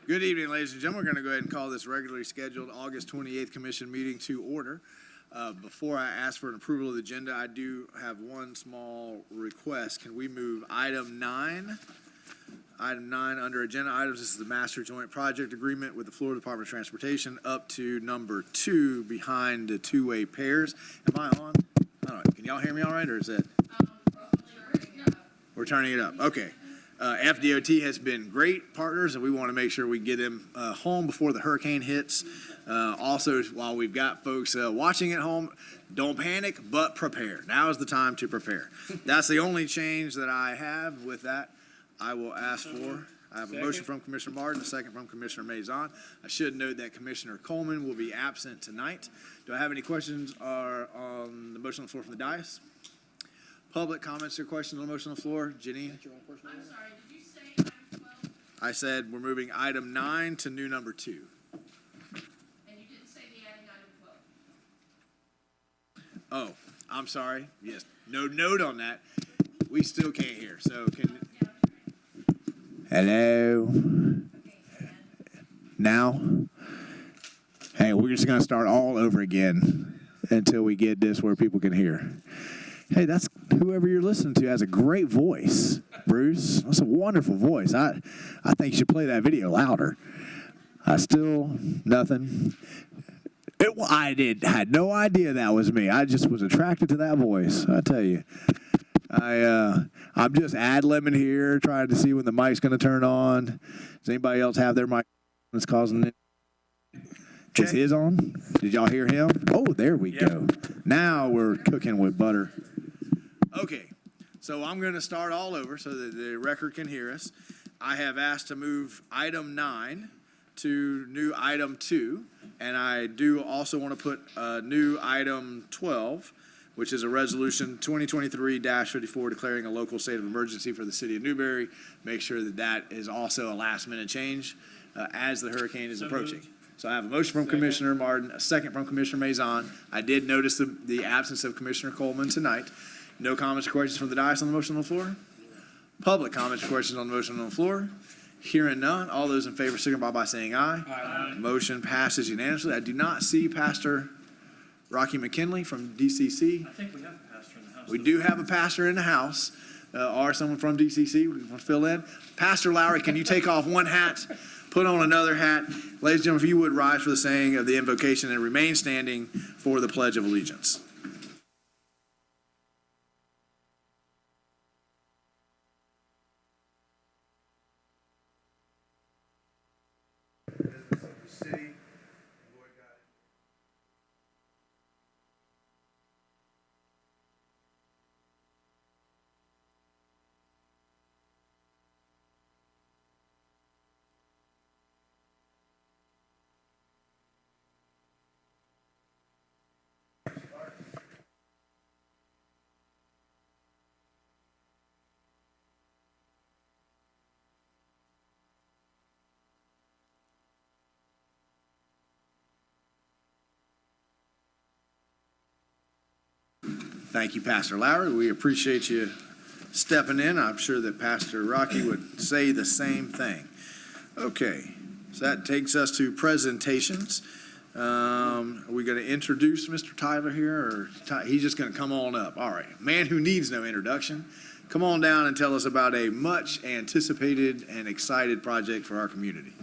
Good evening, ladies and gentlemen. We're going to go ahead and call this regularly scheduled August 28th Commission meeting to order. Before I ask for an approval of the agenda, I do have one small request. Can we move item 9? Item 9 under agenda items. This is the Master Joint Project Agreement with the Florida Department of Transportation up to number 2 behind the two-way pairs. Am I on? I don't know. Can y'all hear me all right, or is it? We're turning it up. Okay. FDOT has been great partners, and we want to make sure we get them home before the hurricane hits. Also, while we've got folks watching at home, don't panic, but prepare. Now is the time to prepare. That's the only change that I have. With that, I will ask for. I have a motion from Commissioner Martin, a second from Commissioner Mazon. I should note that Commissioner Coleman will be absent tonight. Do I have any questions on the motion on the floor from the dais? Public comments or questions on the motion on the floor? Janine? I'm sorry, did you say item 12? I said we're moving item 9 to new number 2. And you didn't say the adding item 12? Oh, I'm sorry. Yes, no note on that. We still can't hear, so can... Hello? Now? Hey, we're just going to start all over again until we get this where people can hear. Hey, that's whoever you're listening to has a great voice, Bruce. That's a wonderful voice. I think you should play that video louder. Nothing. I had no idea that was me. I just was attracted to that voice. I tell you, I'm just ad-libbing here, trying to see when the mic's going to turn on. Does anybody else have their mic that's causing it? Is his on? Did y'all hear him? Oh, there we go. Now we're cooking with butter. Okay, so I'm going to start all over so that the record can hear us. I have asked to move item 9 to new item 2, and I do also want to put new item 12, which is a resolution 2023-54 declaring a local state of emergency for the city of Newberry. Make sure that that is also a last-minute change as the hurricane is approaching. So I have a motion from Commissioner Martin, a second from Commissioner Mazon. I did notice the absence of Commissioner Coleman tonight. No comments or questions from the dais on the motion on the floor? Public comments or questions on the motion on the floor? Hearing none, all those in favor signify by saying aye. Aye. Motion passes unanimously. I do not see Pastor Rocky McKinley from DCC. I think we have a pastor in the house. We do have a pastor in the house. Or someone from DCC. We want to fill in. Pastor Lowry, can you take off one hat? Put on another hat. Ladies and gentlemen, if you would rise for the saying of the invocation and remain standing for the Pledge of Allegiance. Thank you, Pastor Lowry. We appreciate you stepping in. I'm sure that Pastor Rocky would say the same thing. Okay, so that takes us to presentations. Are we going to introduce Mr. Tyler here, or he's just going to come on up? All right, man who needs no introduction. Come on down and tell us about a much anticipated and excited project for our community.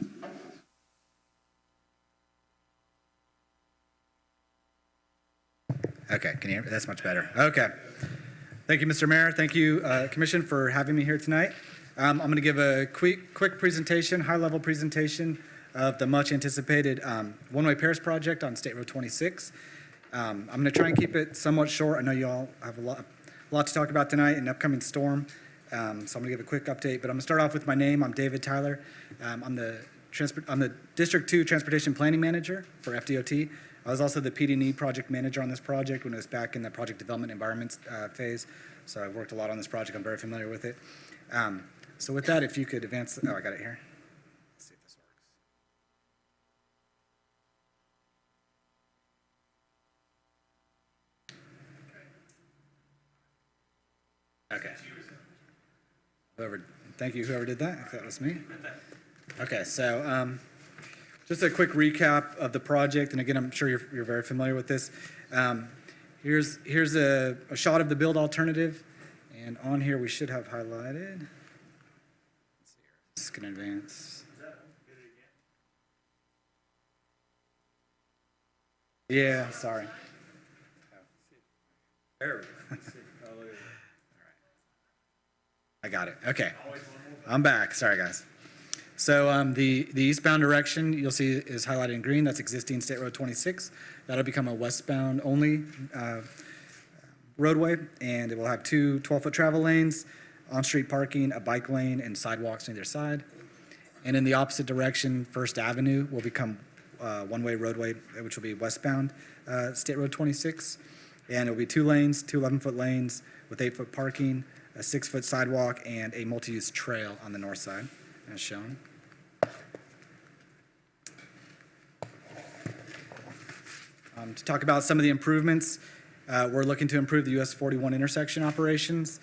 Okay, can you hear me? That's much better. Okay. Thank you, Mr. Mayor. Thank you, Commission, for having me here tonight. I'm going to give a quick presentation, high-level presentation of the much-anticipated one-way pairs project on State Road 26. I'm going to try and keep it somewhat short. I know you all have a lot to talk about tonight, an upcoming storm. So I'm going to give a quick update, but I'm going to start off with my name. I'm David Tyler. I'm the District 2 Transportation Planning Manager for FDOT. I was also the PD&E project manager on this project when it was back in the project development environments phase. So I've worked a lot on this project. I'm very familiar with it. So with that, if you could advance. Oh, I got it here. Let's see if this works. Okay. Thank you, whoever did that, if that was me. Okay, so just a quick recap of the project, and again, I'm sure you're very familiar with this. Here's a shot of the build alternative, and on here we should have highlighted. Let's see here. This is going to advance. Yeah, sorry. I got it. Okay. I'm back. Sorry, guys. So the eastbound direction you'll see is highlighted in green. That's existing State Road 26. That'll become a westbound only roadway, and it will have two 12-foot travel lanes, on-street parking, a bike lane, and sidewalks on either side. And in the opposite direction, First Avenue will become one-way roadway, which will be westbound State Road 26. And it'll be 2 lanes, 2 11-foot lanes with 8-foot parking, a 6-foot sidewalk, and a multi-use trail on the north side, as shown. To talk about some of the improvements, we're looking to improve the US 41 intersection operations,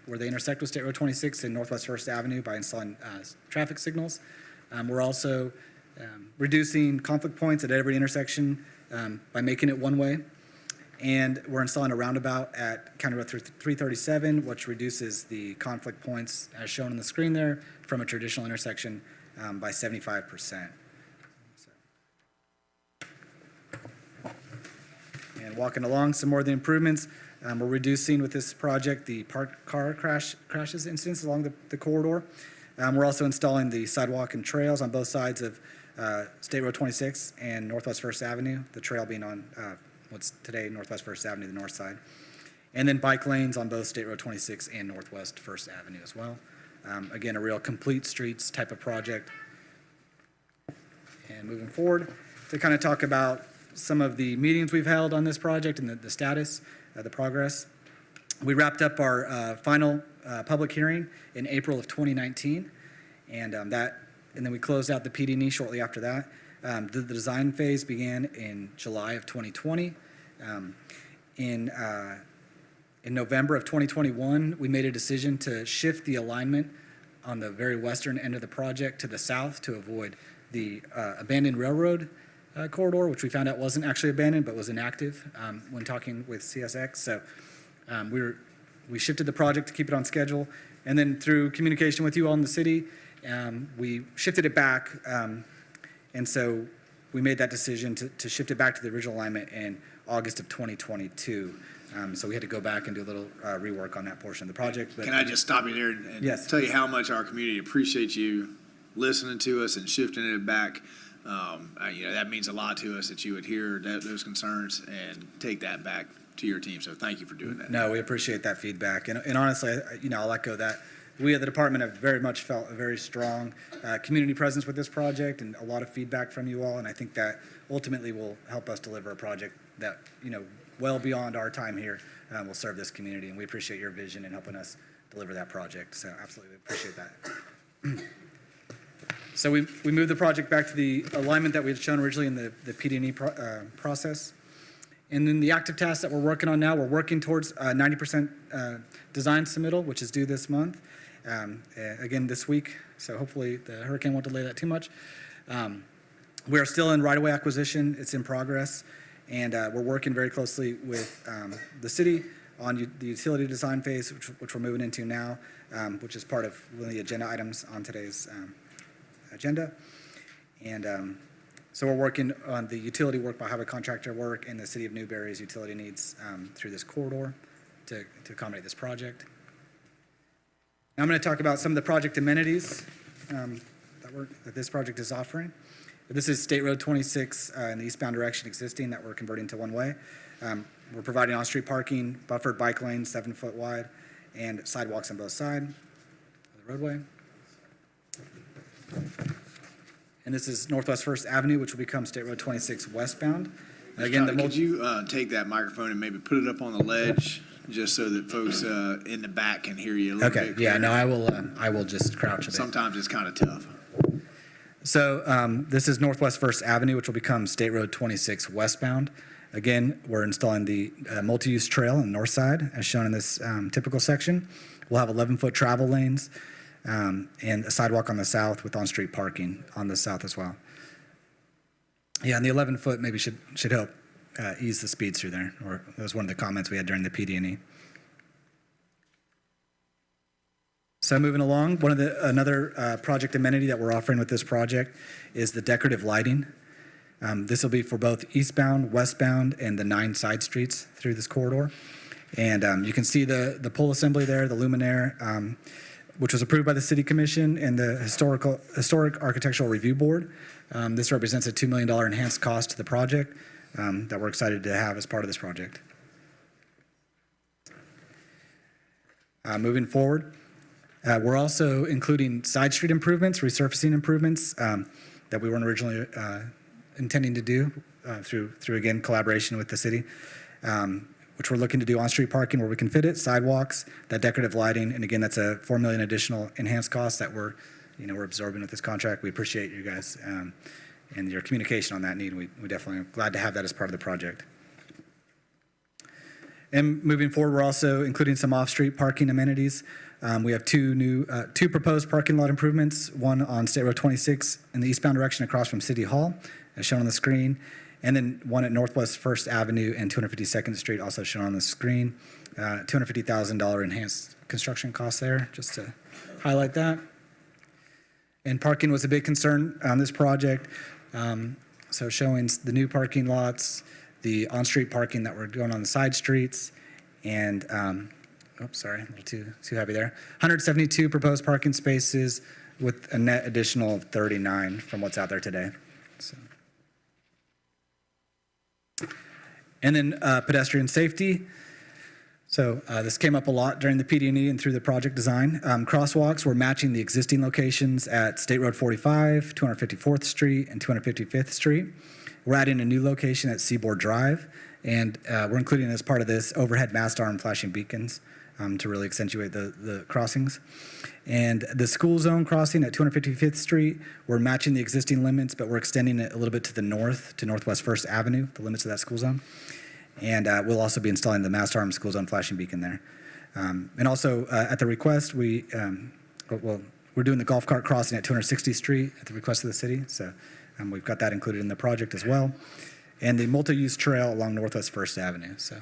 where they intersect with State Road 26 and Northwest First Avenue by installing traffic signals. We're also reducing conflict points at every intersection by making it one-way. And we're installing a roundabout at County Road 337, which reduces the conflict points, as shown on the screen there, from a traditional intersection by 75%. And walking along, some more of the improvements. We're reducing with this project the parked car crashes incidents along the corridor. We're also installing the sidewalk and trails on both sides of State Road 26 and Northwest First Avenue, the trail being on what's today Northwest First Avenue, the north side. And then bike lanes on both State Road 26 and Northwest First Avenue as well. Again, a real complete streets type of project. And moving forward, to kind of talk about some of the meetings we've held on this project and the status, the progress. We wrapped up our final public hearing in April of 2019, and then we closed out the PD&E shortly after that. The design phase began in July of 2020. In November of 2021, we made a decision to shift the alignment on the very western end of the project to the south to avoid the abandoned railroad corridor, which we found out wasn't actually abandoned but was inactive when talking with CSX. So we shifted the project to keep it on schedule, and then through communication with you all in the city, we shifted it back. And so we made that decision to shift it back to the original alignment in August of 2022. So we had to go back and do a little rework on that portion of the project. But can I just stop you there and yes, tell you how much our community appreciates you listening to us and shifting it back? That means a lot to us that you would hear those concerns and take that back to your team. So thank you for doing that. No, we appreciate that feedback. And honestly, I'll echo that. We at the department have very much felt a very strong community presence with this project and a lot of feedback from you all. And I think that ultimately will help us deliver a project that, well beyond our time here will serve this community. And we appreciate your vision in helping us deliver that project. So absolutely appreciate that. So we moved the project back to the alignment that we had shown originally in the PD&E process. And then the active tasks that we're working on now, we're working towards 90% design submittal, which is due this month. Again, this week, so hopefully the hurricane won't delay that too much. We are still in right-of-way acquisition. It's in progress, and we're working very closely with the city on the utility design phase, which we're moving into now, which is part of one of the agenda items on today's agenda. And so we're working on the utility work by highway contractor work and the city of Newberry's utility needs through this corridor to accommodate this project. Now I'm going to talk about some of the project amenities that this project is offering. This is State Road 26 in the eastbound direction existing that we're converting to one-way. We're providing on-street parking, buffered bike lanes, 7-foot wide, and sidewalks on both sides of the roadway. And this is Northwest First Avenue, which will become State Road 26 westbound. Again, could you take that microphone and maybe put it up on the ledge, just so that folks in the back can hear you a little bit clearer? Yeah, no, I will just crouch a bit. Sometimes it's kind of tough. So this is Northwest First Avenue, which will become State Road 26 westbound. Again, we're installing the multi-use trail on the north side, as shown in this typical section. We'll have 11-foot travel lanes, and a sidewalk on the south with on-street parking on the south as well. Yeah, and the 11-foot maybe should help ease the speeds through there, or that was one of the comments we had during the PD&E. So moving along, another project amenity that we're offering with this project is the decorative lighting. This will be for both eastbound, westbound, and the 9 side streets through this corridor. And you can see the pole assembly there, the luminaire, which was approved by the City Commission and the Historic Architectural Review Board. This represents a $2 million enhanced cost to the project that we're excited to have as part of this project. Moving forward, we're also including side street improvements, resurfacing improvements that we weren't originally intending to do through again, collaboration with the city, which we're looking to do on-street parking where we can fit it, sidewalks, that decorative lighting, and again, that's a $4 million additional enhanced cost that we're absorbing with this contract. We appreciate you guys and your communication on that need. We definitely are glad to have that as part of the project. And moving forward, we're also including some off-street parking amenities. We have two proposed parking lot improvements, one on State Road 26 in the eastbound direction across from City Hall, as shown on the screen, and then one at Northwest 1st Avenue and 252nd Street, also shown on the screen. $250,000 enhanced construction costs there, just to highlight that. And parking was a big concern on this project. So showing the new parking lots, the on-street parking that we're doing on the side streets, and, oops, sorry, a little too heavy there. 172 proposed parking spaces with a net additional of 39 from what's out there today. So. And then pedestrian safety. So this came up a lot during the PD&E and through the project design. Crosswalks, we're matching the existing locations at State Road 45, 254th Street, and 255th Street. We're adding a new location at Seaboard Drive, and we're including as part of this overhead mast arm flashing beacons to really accentuate the crossings. And the school zone crossing at 255th Street, we're matching the existing limits, but we're extending it a little bit to the north, to Northwest 1st Avenue, the limits of that school zone. And we'll also be installing the mast arm school zone flashing beacon there. And also at the request, we're doing the golf cart crossing at 260th Street at the request of the city. So we've got that included in the project as well. And the multi-use trail along Northwest 1st Avenue. So.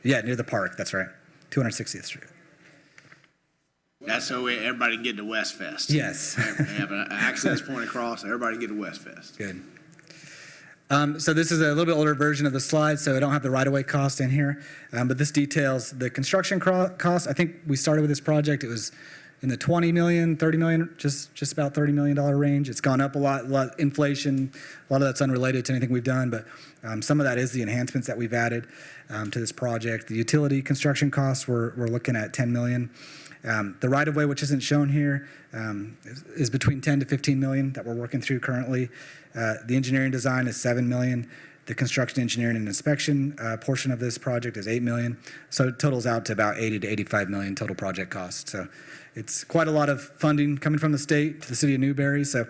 Yeah, near the park, that's right. 260th Street. That's so everybody can get to West Fest. Yes. They have an access point across, everybody can get to West Fest. Good. So this is a little bit older version of the slide, so I don't have the right-of-way cost in here, but this details the construction cost. I think we started with this project, it was in the 20 million, 30 million, just about $30 million range. It's gone up a lot, inflation, a lot of that's unrelated to anything we've done, but some of that is the enhancements that we've added to this project. The utility construction costs, we're looking at 10 million. The right-of-way, which isn't shown here, is between 10 to 15 million that we're working through currently. The engineering design is 7 million. The construction engineering and inspection portion of this project is 8 million. So it totals out to about 80 to 85 million total project cost. So it's quite a lot of funding coming from the state to the city of Newberry. So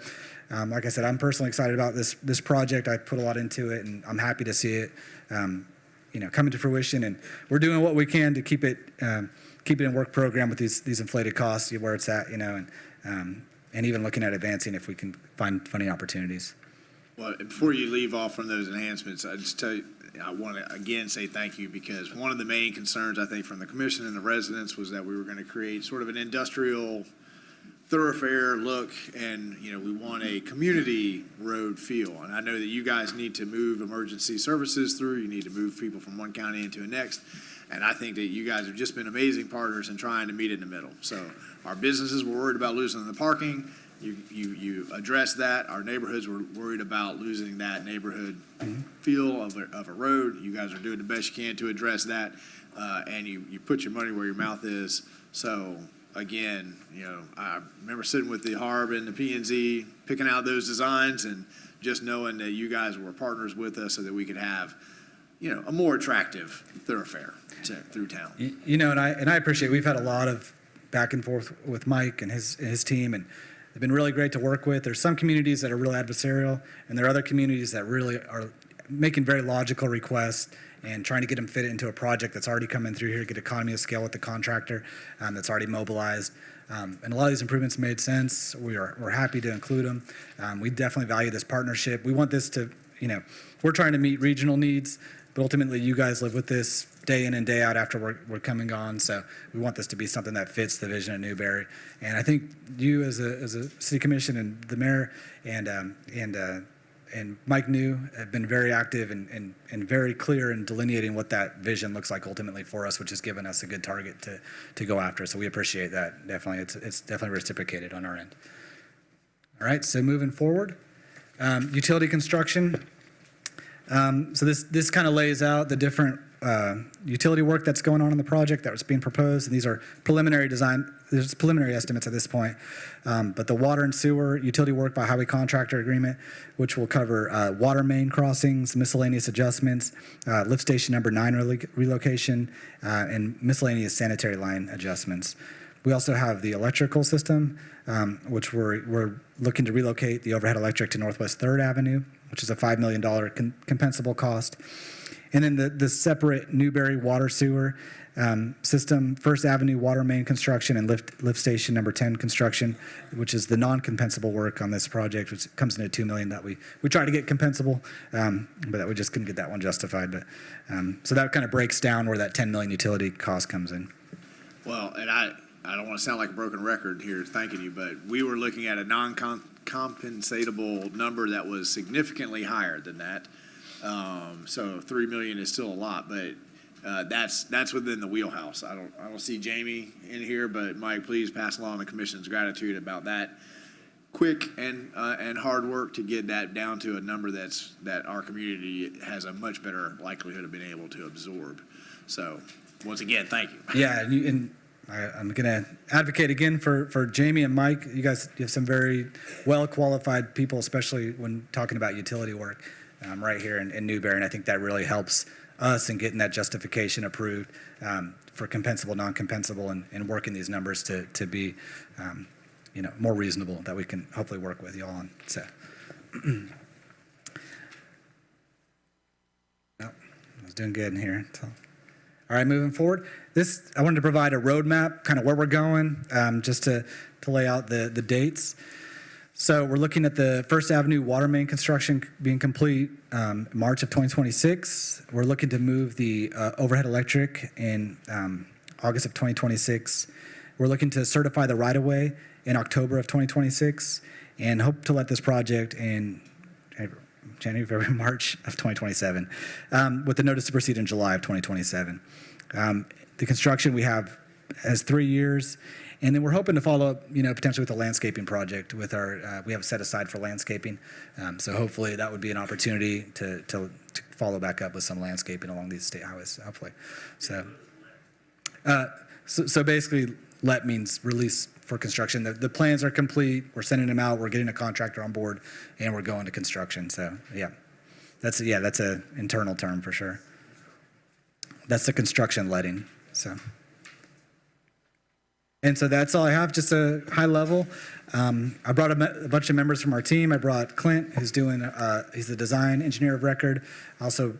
like I said, I'm personally excited about this project. I put a lot into it, and I'm happy to see it coming to fruition. And we're doing what we can to keep it in work program with these inflated costs, where it's at, and even looking at advancing if we can find funding opportunities. Well, before you leave off from those enhancements, I want to again say thank you, because one of the main concerns I think from the commission and the residents was that we were going to create sort of an industrial thoroughfare look, and we want a community road feel. And I know that you guys need to move emergency services through, you need to move people from one county into the next. And I think that you guys have just been amazing partners in trying to meet in the middle. So our businesses were worried about losing the parking. You addressed that. Our neighborhoods were worried about losing that neighborhood feel of a road. You guys are doing the best you can to address that. And you put your money where your mouth is. So again, I remember sitting with the HARB and the P&Z, picking out those designs, and just knowing that you guys were partners with us so that we could have a more attractive thoroughfare through town. And I appreciate, we've had a lot of back and forth with Mike and his team, and they've been really great to work with. There's some communities that are real adversarial, and there are other communities that really are making very logical requests and trying to get them fit into a project that's already coming through here, get economy of scale with the contractor that's already mobilized. And a lot of these improvements made sense. We're happy to include them. We definitely value this partnership. We want this to, we're trying to meet regional needs, but ultimately you guys live with this day in and day out after we're coming on. So we want this to be something that fits the vision of Newberry. And I think you as a city commission and the mayor and Mike New have been very active and very clear in delineating what that vision looks like ultimately for us, which has given us a good target to go after. So we appreciate that. Definitely, it's definitely reciprocated on our end. All right, so moving forward, utility construction. So this kind of lays out the different utility work that's going on in the project that was being proposed, and these are preliminary design. There's preliminary estimates at this point, but the water and sewer utility work by highway contractor agreement, which will cover water main crossings, miscellaneous adjustments, lift station number 9 relocation, and miscellaneous sanitary line adjustments. We also have the electrical system, which we're looking to relocate the overhead electric to Northwest 3rd Avenue, which is a $5 million compensable cost. And then the separate Newberry water sewer system, First Avenue water main construction and lift station number 10 construction, which is the non-compensable work on this project, which comes into $2 million that we try to get compensable, but that we just couldn't get that one justified. But so that kind of breaks down where that $10 million utility cost comes in. Well, and I don't want to sound like a broken record here thanking you, but we were looking at a non-compensatable number that was significantly higher than that. So $3 million is still a lot, but that's within the wheelhouse. I don't see Jamie in here, but Mike, please pass along the commission's gratitude about that quick and hard work to get that down to a number that our community has a much better likelihood of being able to absorb. So once again, thank you. Yeah, and I'm going to advocate again for Jamie and Mike. You have some very well-qualified people, especially when talking about utility work right here in Newberry, and I think that really helps us in getting that justification approved for compensable, non-compensable, and working these numbers to be more reasonable that we can hopefully work with you all on. So, I was doing good in here. So. All right, moving forward. I wanted to provide a roadmap, kind of where we're going, just to lay out the dates. So we're looking at the First Avenue water main construction being complete March of 2026. We're looking to move the overhead electric in August of 2026. We're looking to certify the right-of-way in October of 2026 and hope to let this project in January, February, March of 2027 with the notice to proceed in July of 2027. The construction we have has 3 years. And then we're hoping to follow up, potentially with a landscaping project with our, we have set aside for landscaping. So hopefully that would be an opportunity to follow back up with some landscaping along these state highways, hopefully. So basically let means release for construction. The plans are complete. We're sending them out. We're getting a contractor on board and we're going to construction. So that's an internal term for sure. That's the construction letting, so. And so that's all I have, just a high level. I brought a bunch of members from our team. I brought Clint, who's he's the design engineer of record. I also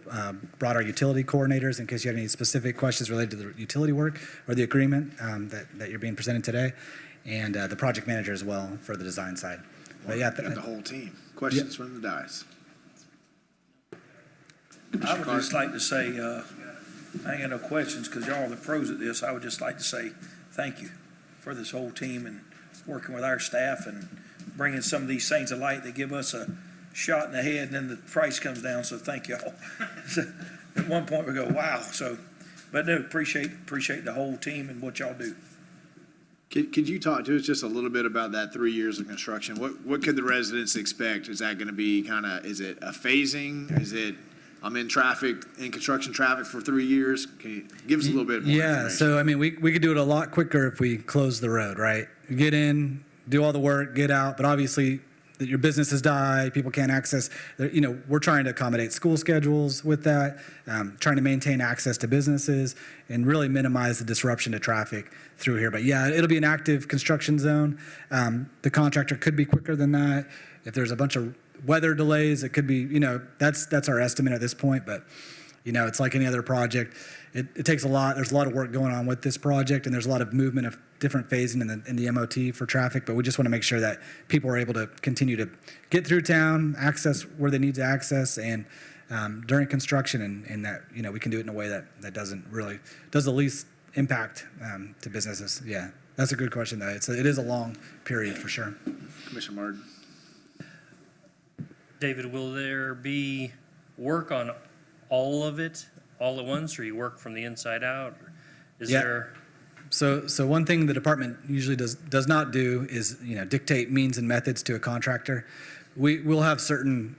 brought our utility coordinators in case you had any specific questions related to the utility work or the agreement that you're being presented today, and the project manager as well for the design side. But got the whole team. Questions from the dais. I would just like to say, I ain't got no questions because y'all are the pros at this. I would just like to say thank you for this whole team and working with our staff and bringing some of these things to light that give us a shot in the head and then the price comes down. So thank y'all. At one point we go, wow. But no, appreciate the whole team and what y'all do. Could you talk to us just a little bit about that 3 years of construction? What could the residents expect? Is that going to be is it a phasing? Is it, I'm in construction traffic for 3 years. Can you give us a little bit more information? So I mean, we could do it a lot quicker if we close the road, right? Get in, do all the work, get out, but obviously your businesses die, people can't access. We're trying to accommodate school schedules with that, trying to maintain access to businesses and really minimize the disruption to traffic through here. But yeah, it'll be an active construction zone. The contractor could be quicker than that. If there's a bunch of weather delays. It could be, that's our estimate at this point, but, it's like any other project. It takes a lot. There's a lot of work going on with this project, and there's a lot of movement of different phasing in the MOT for traffic, but we just want to make sure that people are able to continue to get through town, access where they need to access, and during construction, and that, we can do it in a way that does the least impact to businesses. Yeah, that's a good question, though. It is a long period for sure. Commissioner Martin. David, will there be work on all of it all at once, or you work from the inside out? Is Yeah. there? So one thing the department usually does not do is, dictate means and methods to a contractor. We'll have certain,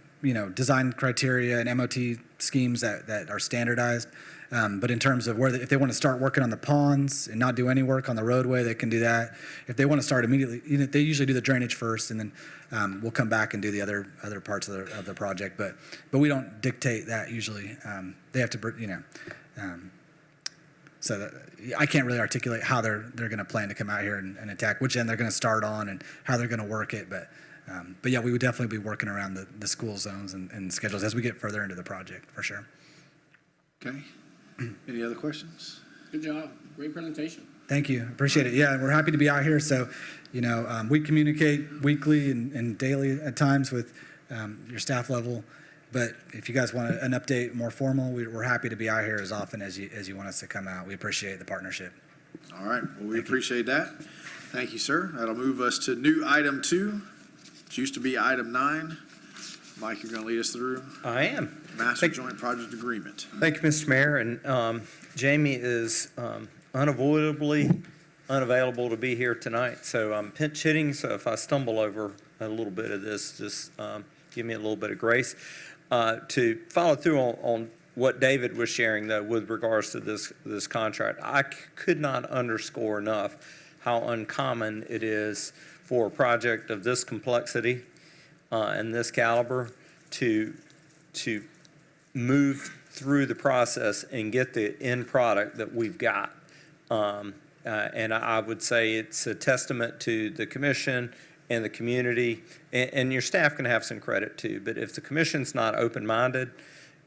design criteria and MOT schemes that are standardized. But in terms of if they want to start working on the ponds and not do any work on the roadway, they can do that. If they want to start immediately, they usually do the drainage first, and then we'll come back and do the other parts of the project. But we don't dictate that usually. They have to, so that, I can't really articulate how they're going to plan to come out here and attack, which end they're going to start on, and how they're going to work it. But yeah, we would definitely be working around the school zones and schedules as we get further into the project, for sure. Okay. Any other questions? Good job. Great presentation. Thank you. Appreciate it. Yeah, we're happy to be out here. So, we communicate weekly and daily at times with your staff level. But if you guys want an update more formal, we're happy to be out here as often as you want us to come out. We appreciate the partnership. All right. Well, we appreciate that. Thank you, sir. That'll move us to new item 2. It used to be item 9. Mike, you're going to lead us through I am. Master Joint Project Agreement. Thank you, Mr. Mayor. And Jamie is unavoidably unavailable to be here tonight, so I'm pinch hitting. So if I stumble over a little bit of this, just give me a little bit of grace. To follow through on what David was sharing, though, with regards to this contract, I could not underscore enough how uncommon it is for a project of this complexity and this caliber to move through the process and get the end product that we've got. And I would say it's a testament to the commission and the community, and your staff can have some credit too, but if the commission's not open-minded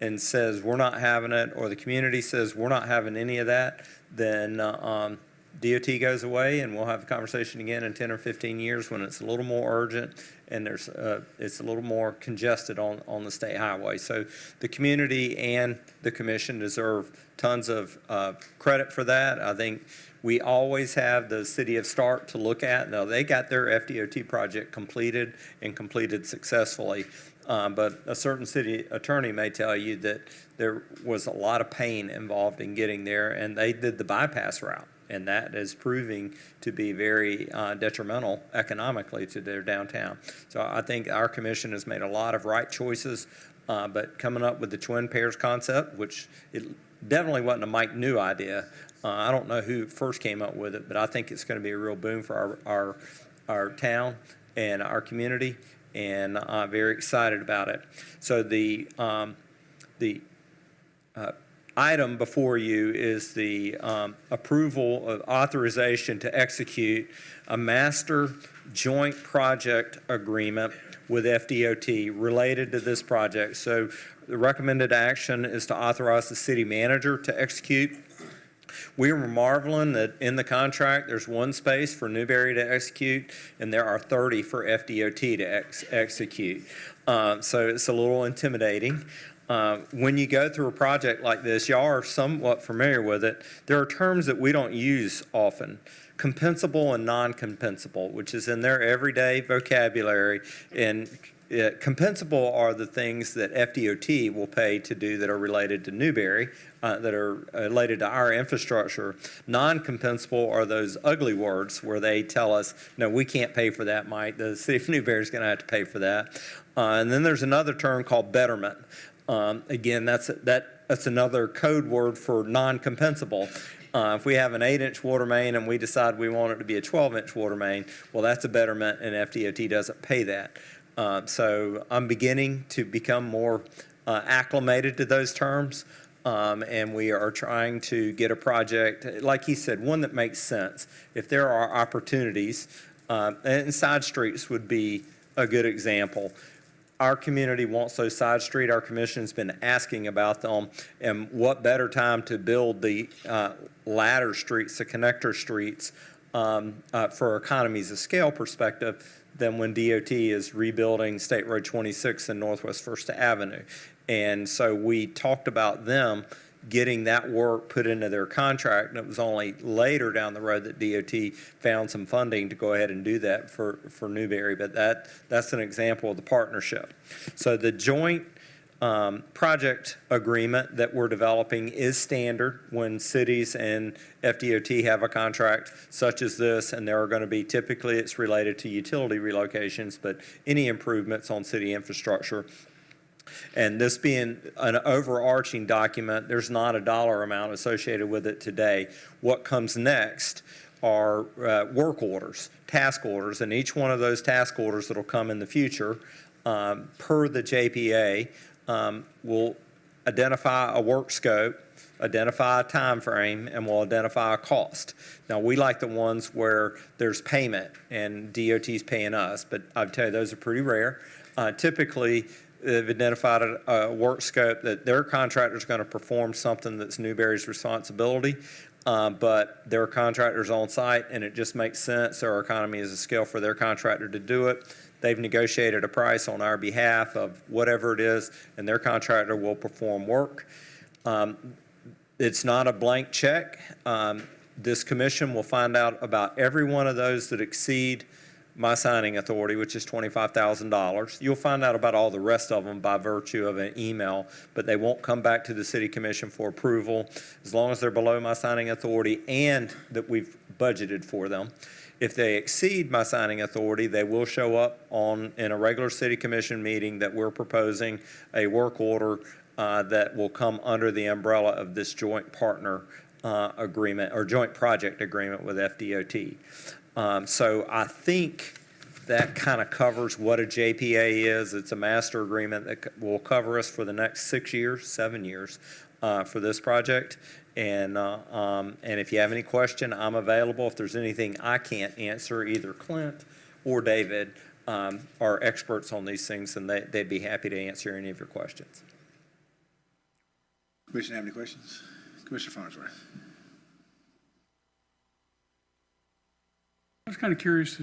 and says we're not having it, or the community says we're not having any of that, then DOT goes away, and we'll have a conversation again in 10 or 15 years when it's a little more urgent and it's a little more congested on the state highway. So the community and the commission deserve tons of credit for that. I think we always have the city of Stark to look at. Now, they got their FDOT project completed and completed successfully. But a certain city attorney may tell you that there was a lot of pain involved in getting there, and they did the bypass route. And that is proving to be very detrimental economically to their downtown. So I think our commission has made a lot of right choices, but coming up with the twin pairs concept, which it definitely wasn't a Mike New idea. I don't know who first came up with it, but I think it's going to be a real boom for our town and our community, and I'm very excited about it. So the item before you is the approval of authorization to execute a master joint project agreement with FDOT related to this project. So the recommended action is to authorize the city manager to execute. We are marveling that in the contract there's one space for Newberry to execute, and there are 30 for FDOT to execute. So it's a little intimidating. When you go through a project like this, y'all are somewhat familiar with it. There are terms that we don't use often: compensable and non-compensable, which is in their everyday vocabulary. And compensable are the things that FDOT will pay to do that are related to Newberry, that are related to our infrastructure. Non-compensable are those ugly words where they tell us, no, we can't pay for that, Mike. The city of Newberry is going to have to pay for that. And then there's another term called betterment. Again, that's another code word for non-compensable. If we have an 8-inch water main and we decide we want it to be a 12-inch water main, well, that's a betterment, and FDOT doesn't pay that. So I'm beginning to become more acclimated to those terms, and we are trying to get a project, like he said, one that makes sense. If there are opportunities, and side streets would be a good example. our community wants those side street. Our commission's been asking about them, and what better time to build the ladder streets, the connector streets, for economies of scale perspective than when DOT is rebuilding State Road 26 and Northwest First Avenue. And so we talked about them getting that work put into their contract, and it was only later down the road that DOT found some funding to go ahead and do that for Newberry. But that's an example of the partnership. So the joint project agreement that we're developing is standard when cities and FDOT have a contract such as this, and there are going to be, typically it's related to utility relocations, but any improvements on city infrastructure. And this being an overarching document, there's not a dollar amount associated with it today. What comes next are work orders, task orders, and each one of those task orders that will come in the future per the JPA will identify a work scope, identify a time frame, and will identify a cost. Now, we like the ones where there's payment and DOT's paying us, but I'll tell you, those are pretty rare. Typically, they've identified a work scope that their contractor is going to perform something that's Newberry's responsibility, but their contractor's on site, and it just makes sense. Their economy is a scale for their contractor to do it. They've negotiated a price on our behalf of whatever it is, and their contractor will perform work. It's not a blank check. This commission will find out about every one of those that exceed my signing authority, which is $25,000. You'll find out about all the rest of them by virtue of an email, but they won't come back to the city commission for approval as long as they're below my signing authority and that we've budgeted for them. If they exceed my signing authority, they will show up in a regular city commission meeting that we're proposing a work order that will come under the umbrella of this joint partner agreement or joint project agreement with FDOT. So I think that kind of covers what a JPA is. It's a master agreement that will cover us for the next 7 years for this project. And if you have any question, I'm available. If there's anything I can't answer, either Clint or David are experts on these things, and they'd be happy to answer any of your questions. Commissioner, have any questions? Commissioner Farnsworth. I was kind of curious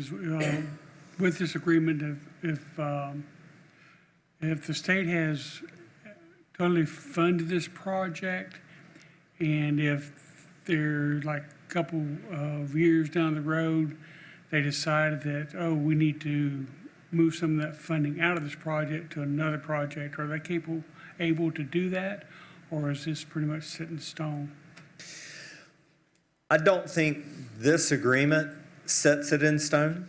with this agreement if the state has totally funded this project, and if they're like a couple of years down the road, they decided that, oh, we need to move some of that funding out of this project to another project, are they able to do that, or is this pretty much set in stone? I don't think this agreement sets it in stone.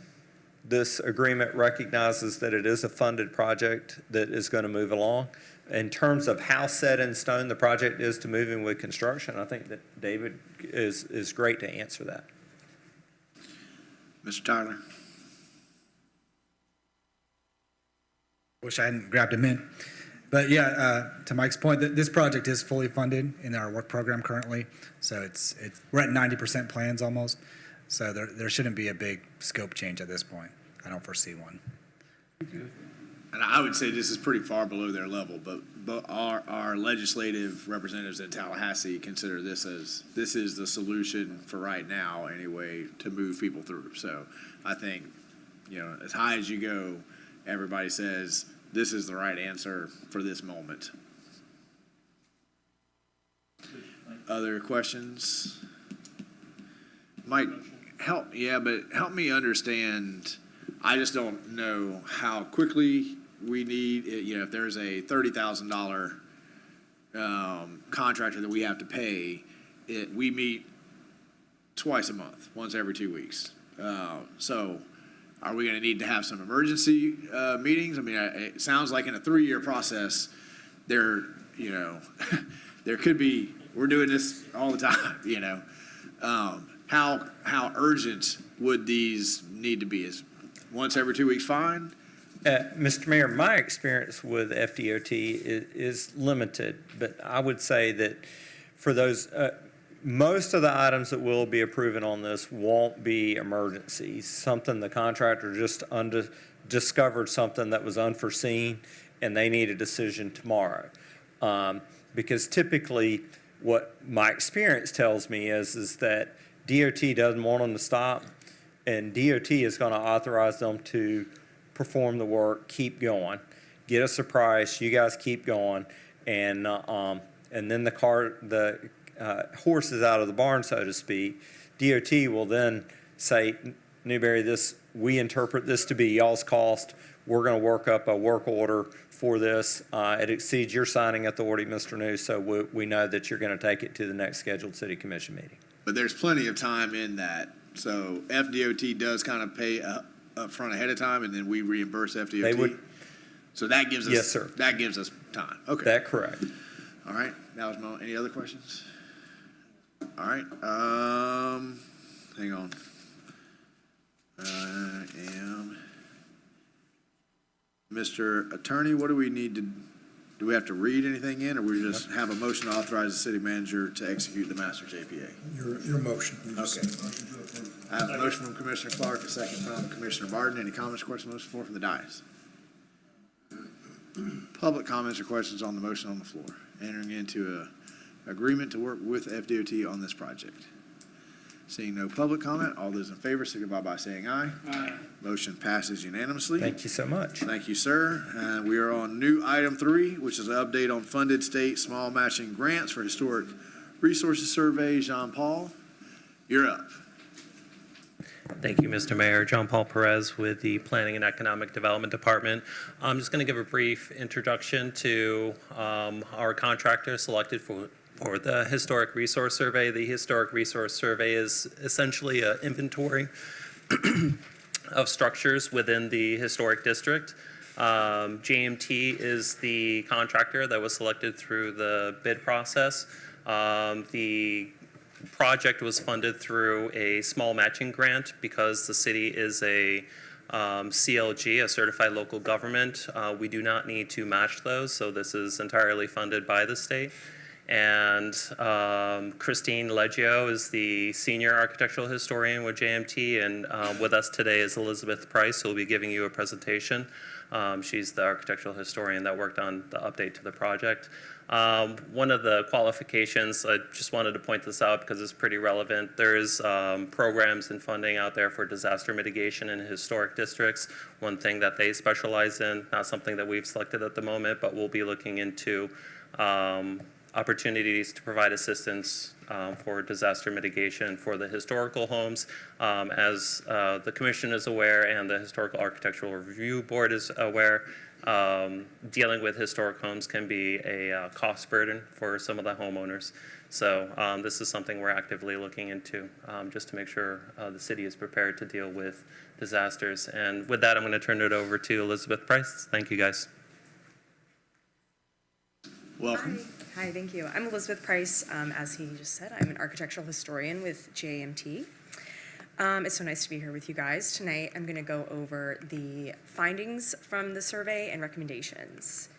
This agreement recognizes that it is a funded project that is going to move along. In terms of how set in stone the project is to moving with construction, I think that David is great to answer that. Mr. Tyler. Wish I hadn't grabbed him in. But yeah, to Mike's point, this project is fully funded in our work program currently. So we're at 90% plans almost. So there shouldn't be a big scope change at this point. I don't foresee one. And I would say this is pretty far below their level, but our legislative representatives in Tallahassee consider this is the solution for right now anyway to move people through. So I think, as high as you go, everybody says this is the right answer for this moment. Other questions? Mike, help me understand. I just don't know how quickly we need, if there's a $30,000 contractor that we have to pay, we meet twice a month, once every 2 weeks. So are we going to need to have some emergency meetings? I mean, it sounds like in a 3-year process, there could be, we're doing this all the time, How urgent would these need to be? Is once every 2 weeks fine? Mr. Mayor, my experience with FDOT is limited, but I would say that for those, most of the items that we'll be approving on this won't be emergencies. Something the contractor just discovered something that was unforeseen, and they need a decision tomorrow. Because typically, what my experience tells me is that DOT doesn't want them to stop, and DOT is going to authorize them to perform the work, keep going, get us a price, you guys keep going, and then the horse is out of the barn, so to speak. DOT will then say, Newberry, we interpret this to be y'all's cost. We're going to work up a work order for this. It exceeds your signing authority, Mr. New, so we know that you're going to take it to the next scheduled city commission meeting. But there's plenty of time in that. So FDOT does kind of pay up front ahead of time, and then we reimburse FDOT. They would. So that gives us. Yes, sir. That gives us time. Okay. That's correct. All right. That was any other questions? All right. Hang on. Mr. Attorney, what do we need to, do we have to read anything in, or we just have a motion to authorize the city manager to execute the master JPA? Your motion. Okay. I have a motion from Commissioner Clark, a second from Commissioner Barton. Any comments, questions on the floor from the dais? Public comments or questions on the motion on the floor? Entering into a agreement to work with FDOT on this project. Seeing no public comment, all those in favor signify by saying aye. Aye. Motion passes unanimously. Thank you so much. Thank you, sir. We are on new item 3, which is an update on funded state small matching grants for historic resources survey. Jean Paul, you're up. Thank you, Mr. Mayor. John Paul Perez with the Planning and Economic Development Department. I'm just going to give a brief introduction to our contractor selected for the Historic Resource Survey. The Historic Resource Survey is essentially an inventory of structures within the historic district. JMT is the contractor that was selected through the bid process. The project was funded through a small matching grant because the city is a CLG, a certified local government. We do not need to match those, so this is entirely funded by the state. And Christine Leggio is the senior architectural historian with JMT, and with us today is Elizabeth Price, who will be giving you a presentation. She's the architectural historian that worked on the update to the project. One of the qualifications, I just wanted to point this out because it's pretty relevant. There's programs and funding out there for disaster mitigation in historic districts. One thing that they specialize in, not something that we've selected at the moment, but we'll be looking into opportunities to provide assistance for disaster mitigation for the historical homes. As the Commission is aware and the Historical Architectural Review Board is aware, dealing with historic homes can be a cost burden for some of the homeowners. So this is something we're actively looking into just to make sure the city is prepared to deal with disasters. And with that, I'm going to turn it over to Elizabeth Price. Thank you, guys. Welcome. Hi, thank you. I'm Elizabeth Price. As he just said, I'm an architectural historian with JMT. It's so nice to be here with you guys. Tonight, I'm going to go over the findings from the survey and recommendations.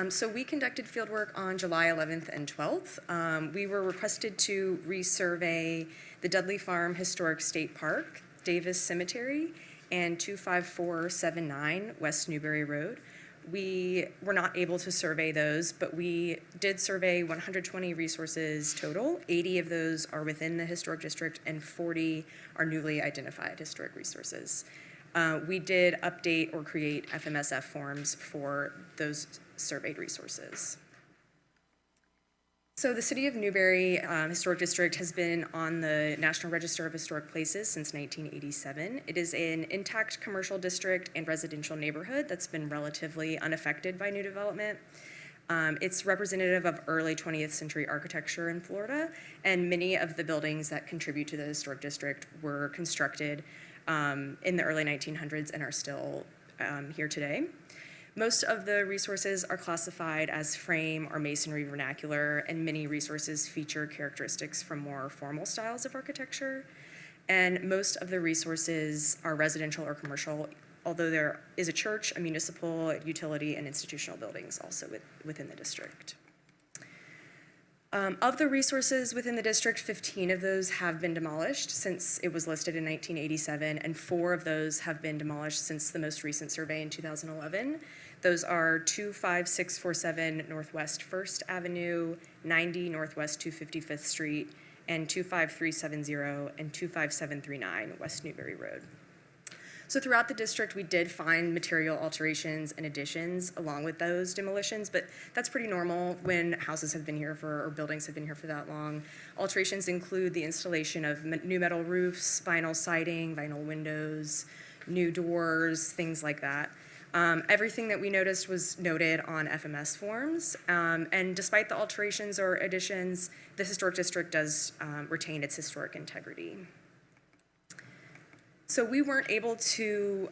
So we conducted fieldwork on July 11th and 12th. We were requested to resurvey the Dudley Farm Historic State Park, Davis Cemetery, and 25479 West Newberry Road. We were not able to survey those, but we did survey 120 resources total. 80 of those are within the historic district and 40 are newly identified historic resources. We did update or create FMSF forms for those surveyed resources. So the City of Newberry Historic District has been on the National Register of Historic Places since 1987. It is an intact commercial district and residential neighborhood that's been relatively unaffected by new development. It's representative of early 20th century architecture in Florida, and many of the buildings that contribute to the historic district were constructed in the early 1900s and are still here today. Most of the resources are classified as frame or masonry vernacular, and many resources feature characteristics from more formal styles of architecture. And most of the resources are residential or commercial, although there is a church, a municipal, utility, and institutional buildings also within the district. Of the resources within the district, 15 of those have been demolished since it was listed in 1987, and 4 of those have been demolished since the most recent survey in 2011. Those are 25647 Northwest 1st Avenue, 90 Northwest 255th Street, and 25370 and 25739 West Newberry Road. So throughout the district, we did find material alterations and additions along with those demolitions, but that's pretty normal when houses have been here for, or buildings have been here for that long. Alterations include the installation of new metal roofs, vinyl siding, vinyl windows, new doors, things like that. Everything that we noticed was noted on FMS forms, and despite the alterations or additions, the historic district does retain its historic integrity. So we weren't able to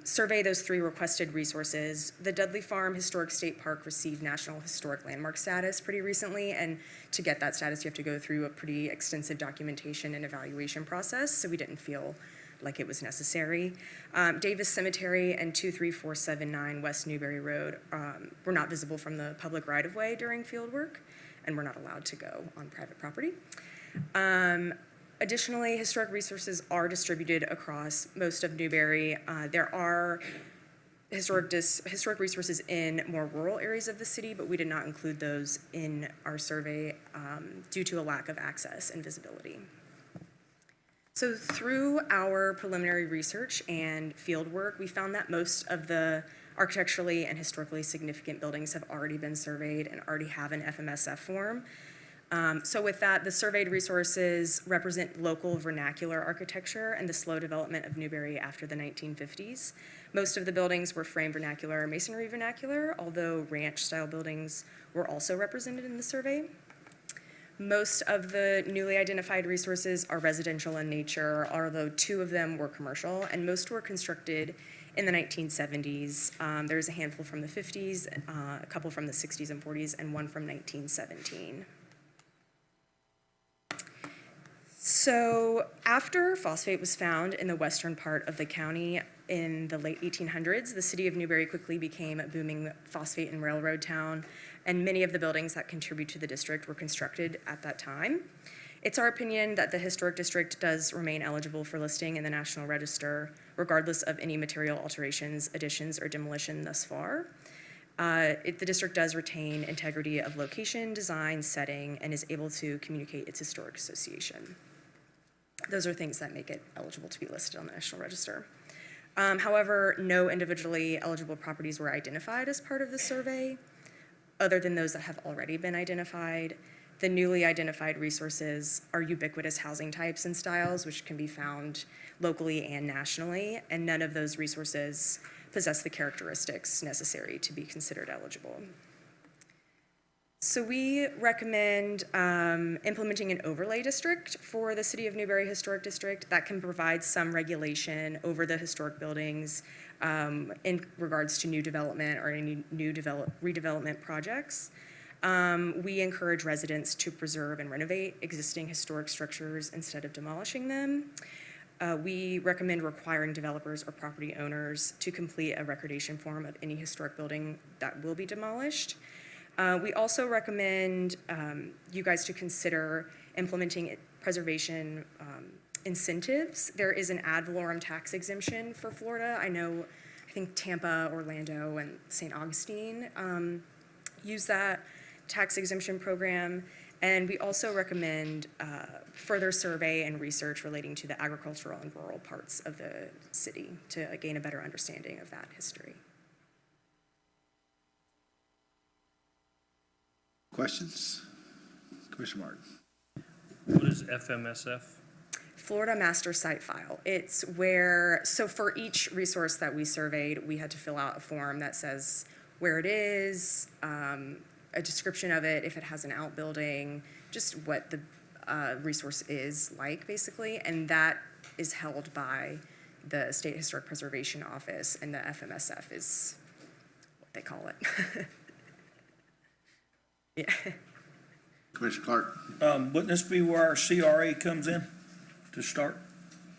survey those 3 requested resources. The Dudley Farm Historic State Park received National Historic Landmark status pretty recently, and to get that status, you have to go through a pretty extensive documentation and evaluation process, so we didn't feel like it was necessary. Davis Cemetery and 23479 West Newberry Road were not visible from the public right-of-way during field work, and were not allowed to go on private property. Additionally, historic resources are distributed across most of Newberry. There are historic resources in more rural areas of the city, but we did not include those in our survey due to a lack of access and visibility. So through our preliminary research and field work, we found that most of the architecturally and historically significant buildings have already been surveyed and already have an FMSF form. So with that, the surveyed resources represent local vernacular architecture and the slow development of Newberry after the 1950s. Most of the buildings were frame vernacular or masonry vernacular, although ranch-style buildings were also represented in the survey. Most of the newly identified resources are residential in nature, although 2 of them were commercial, and most were constructed in the 1970s. There's a handful from the 50s, a couple from the 60s and 40s, and 1 from 1917. So after phosphate was found in the western part of the county in the late 1800s, the city of Newberry quickly became a booming phosphate and railroad town, and many of the buildings that contribute to the district were constructed at that time. It's our opinion that the historic district does remain eligible for listing in the National Register, regardless of any material alterations, additions, or demolition thus far. The district does retain integrity of location, design, setting, and is able to communicate its historic association. Those are things that make it eligible to be listed on the National Register. However, no individually eligible properties were identified as part of the survey, other than those that have already been identified. The newly identified resources are ubiquitous housing types and styles, which can be found locally and nationally, and none of those resources possess the characteristics necessary to be considered eligible. So we recommend implementing an overlay district for the City of Newberry Historic District that can provide some regulation over the historic buildings in regards to new development or any new redevelopment projects. We encourage residents to preserve and renovate existing historic structures instead of demolishing them. We recommend requiring developers or property owners to complete a recordation form of any historic building that will be demolished. We also recommend you guys to consider implementing preservation incentives. There is an ad valorem tax exemption for Florida. I think Tampa, Orlando, and St. Augustine use that tax exemption program. And we also recommend further survey and research relating to the agricultural and rural parts of the city to gain a better understanding of that history. Questions? Commissioner Martin. What is FMSF? Florida Master Site File. It's where, so for each resource that we surveyed, we had to fill out a form that says where it is, a description of it, if it has an outbuilding, just what the resource is like, basically, and that is held by the State Historic Preservation Office, and the FMSF is what they call it. Yeah. Commissioner Clark. Wouldn't this be where our CRA comes in to start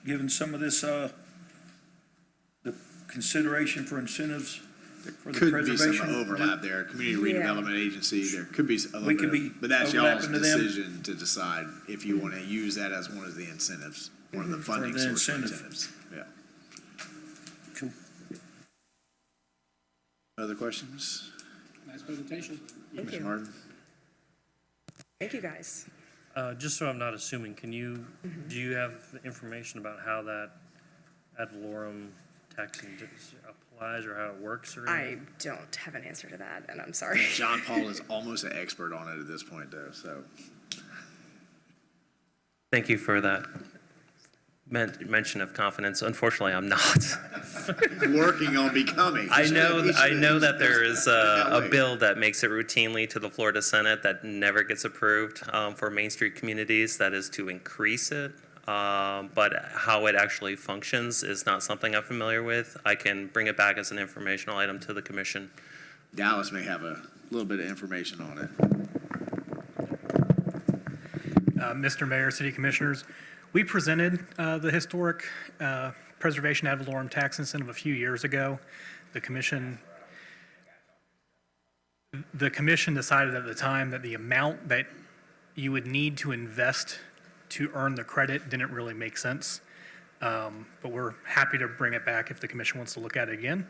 giving some of this, the consideration for incentives for the Could be some preservation. overlap there. Community Yeah. redevelopment agency, there could be a We little could bit, be but that's y'all's overlapping to them. decision to decide if you want to use that as one of the incentives, one of the funding the source for incentive. incentives. Yeah. Cool. Other questions? Nice presentation. Thank Mr. you. Martin? Thank you, guys. Just so I'm not assuming, do you have the information about how that ad valorem taxing applies or how it works or I anything? don't have an answer to that, and I'm sorry. John Paul is almost an expert on it at this point, though, so. Thank you for that mention of confidence. Unfortunately, I'm not. Working on becoming. I know that there is that a way. bill that makes it routinely to the Florida Senate that never gets approved for Main Street communities. That is to increase it. But how it actually functions is not something I'm familiar with. I can bring it back as an informational item to the commission. Dallas may have a little bit of information on it. Mr. Mayor, City Commissioners, we presented the historic preservation ad valorem tax incentive a few years ago. The commission decided at the time that the amount that you would need to invest to earn the credit didn't really make sense. But we're happy to bring it back if the commission wants to look at it again.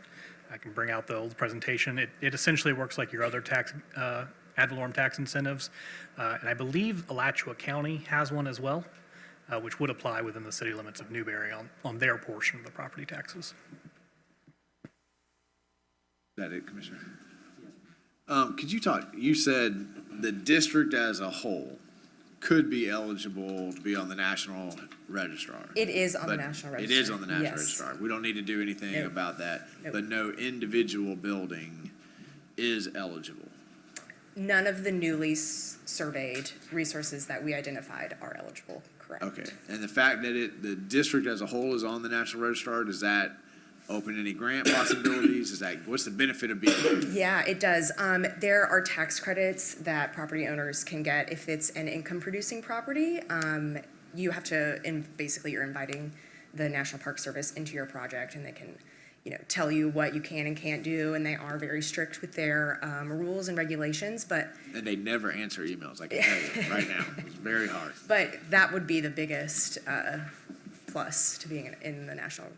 I can bring out the old presentation. It essentially works like your other tax ad valorem tax incentives. And I believe Alachua County has one as well, which would apply within the city limits of Newberry on their portion of the property taxes. Is that it, Commissioner? Could you talk, you said the district as a whole could be eligible to be on the National Registrar. It is on the But National It Register. is on the National Yes. Registrar. We don't need to do anything Nope. about that. Nope. But no individual building is eligible. None of the newly surveyed resources that we identified are eligible, correct? Okay. And the fact that the district as a whole is on the National Registrar, does that open any grant possibilities? What's the benefit of being there? Yeah, it does. There are tax credits that property owners can get if it's an income-producing property. You have to, basically, you're inviting the National Park Service into your project, and they can, tell you what you can and can't do, and they are very strict with their rules and regulations. But And they never answer emails, I can tell you right now. It's very hard. that would be the biggest plus to being in the National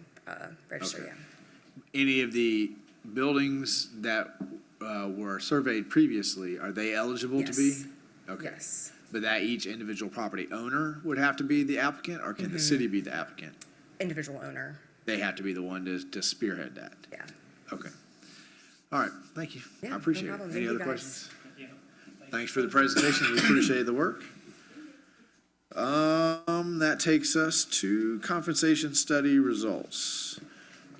Register. Okay. Yeah. Any of the buildings that were surveyed previously, are they eligible to be? Yes. Okay. Yes. But that each individual property owner would have to be the applicant, or can the city be the applicant? Individual owner. They have to be the one to spearhead that. Yeah. Okay. All right, thank you. Yeah, I no appreciate it. problem. Any Thank you, other guys. questions? Thanks for the presentation. We appreciate the work. That takes us to compensation study results.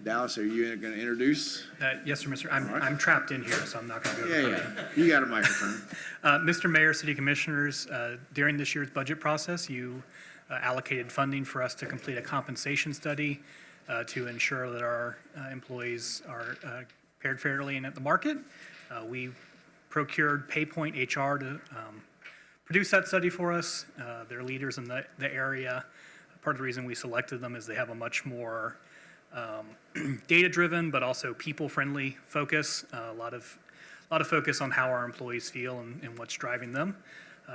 Dallas, are you going to introduce? Yes, sir, Mr. right. I'm trapped in here, so I'm not going to go. Yeah. You got a microphone. Mr. Mayor, City Commissioners, during this year's budget process, you allocated funding for us to complete a compensation study to ensure that our employees are paired fairly and at the market. We procured PayPoint HR to produce that study for us. They're leaders in the area. Part of the reason we selected them is they have a much more data-driven, but also people-friendly focus. A lot of focus on how our employees feel and what's driving them.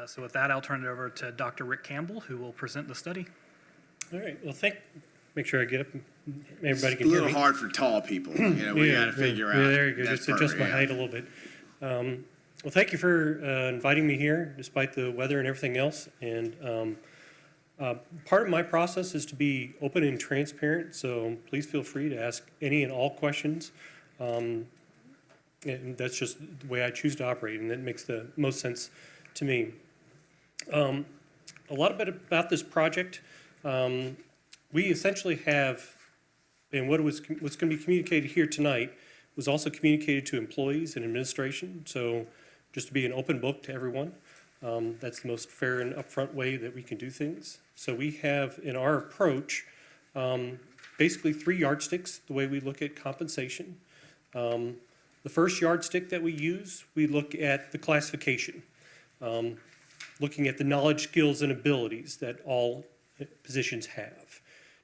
So with that, I'll turn it over to Dr. Rick Campbell, who will present the study. All right, well, make sure I get up, and everybody It's can a hear little me. hard for tall people. We got to figure out. Yeah, there you go, that just adjust part, my yeah. height a little bit. Well, thank you for inviting me here, despite the weather and everything else. And part of my process is to be open and transparent, so please feel free to ask any and all questions. And that's just the way I choose to operate, and that makes the most sense to me. A lot about this project. We essentially have, and what's going to be communicated here tonight was also communicated to employees and administration. So just to be an open book to everyone, that's the most fair and upfront way that we can do things. So we have in our approach basically 3 yardsticks, the way we look at compensation. The first yardstick that we use, we look at the classification, looking at the knowledge, skills, and abilities that all positions have.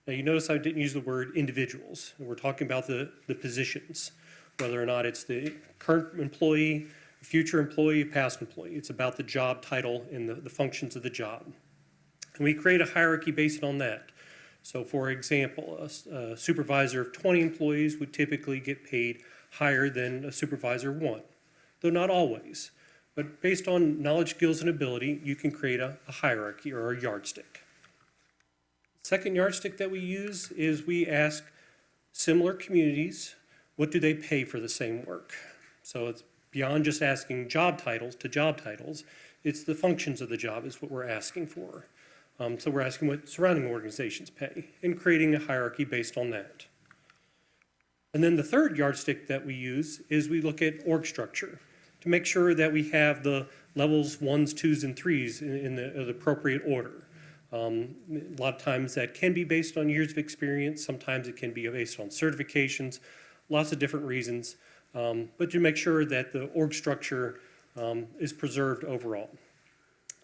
Now, you notice I didn't use the word individuals. We're talking about the positions. whether or not it's the current employee, future employee, past employee. It's about the job title and the functions of the job. And we create a hierarchy based on that. So for example, a supervisor of 20 employees would typically get paid higher than a supervisor of 1, though not always. But based on knowledge, skills, and ability, you can create a hierarchy or a yardstick. Second yardstick that we use is we ask similar communities, what do they pay for the same work? So it's beyond just asking job titles to job titles. It's the functions of the job is what we're asking for. So we're asking what surrounding organizations pay and creating a hierarchy based on that. And then the third yardstick that we use is we look at org structure to make sure that we have the levels 1s, 2s, and 3s in the appropriate order. A lot of times that can be based on years of experience. Sometimes it can be based on certifications, lots of different reasons. But to make sure that the org structure is preserved overall.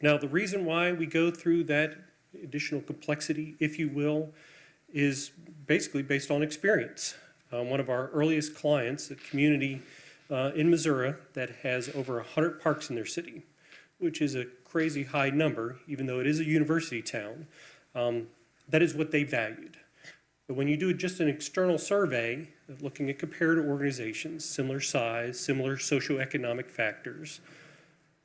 Now, the reason why we go through that additional complexity, if you will, is basically based on experience. One of our earliest clients, a community in Missouri that has over 100 parks in their city, which is a crazy high number, even though it is a university town, that is what they valued. But when you do just an external survey, looking at comparative organizations, similar size, similar socioeconomic factors,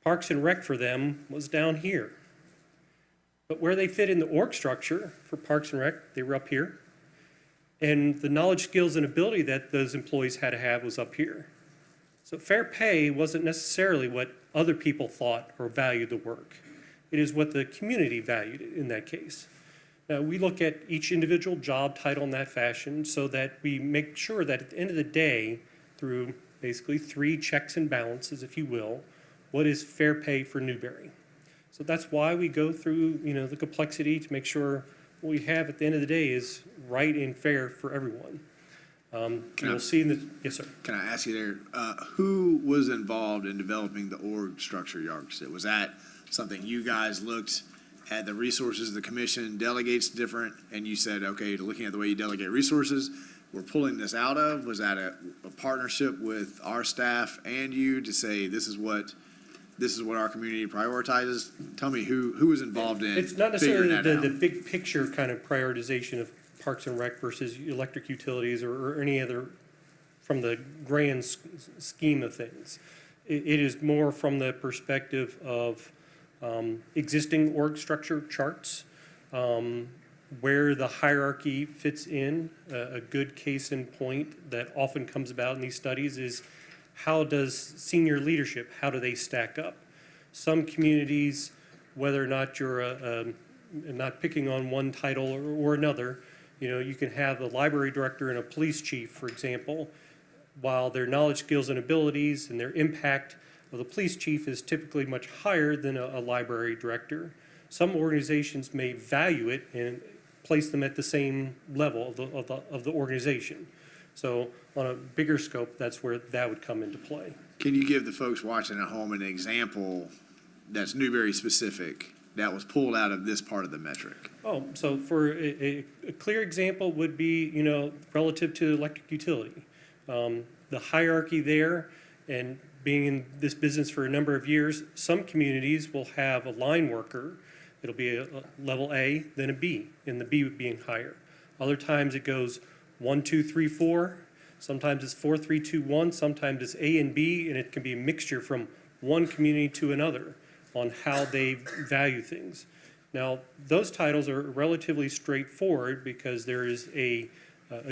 Parks and Rec for them was down here. But where they fit in the org structure for Parks and Rec, they were up here. And the knowledge, skills, and ability that those employees had to have was up here. So fair pay wasn't necessarily what other people thought or valued the work. It is what the community valued in that case. Now, we look at each individual job title in that fashion so that we make sure that at the end of the day, through basically 3 checks and balances, if you will, what is fair pay for Newberry? So that's why we go through, the complexity to make sure what we have at the end of the day is right and fair for everyone. You'll see in the, yes, sir. Can I ask you there, who was involved in developing the org structure yardstick? Was that something you guys looked at the resources the commission delegates different, and you said, okay, looking at the way you delegate resources, we're pulling this out of? Was that a partnership with our staff and you to say this is what our community prioritizes? Tell me who was involved in It's not necessarily figuring that the out. big picture kind of prioritization of Parks and Rec versus electric utilities or any other from the grand scheme of things. It is more from the perspective of existing org structure charts, where the hierarchy fits in. A good case in point that often comes about in these studies is how does senior leadership, how do they stack up? Some communities, whether or not you're not picking on one title or another, you can have a library director and a police chief, for example, while their knowledge, skills, and abilities and their impact of the police chief is typically much higher than a library director. Some organizations may value it and place them at the same level of the organization. So on a bigger scope, that's where that would come into play. Can you give the folks watching at home an example that's Newberry specific that was pulled out of this part of the metric? Oh, so for a clear example would be, relative to electric utility. The hierarchy there, and being in this business for a number of years, some communities will have a line worker. It'll be a level A, then a B, and the B being higher. Other times it goes 1, 2, 3, 4. Sometimes it's 4, 3, 2, 1. Sometimes it's A and B, and it can be a mixture from one community to another on how they value things. Now, those titles are relatively straightforward because there is a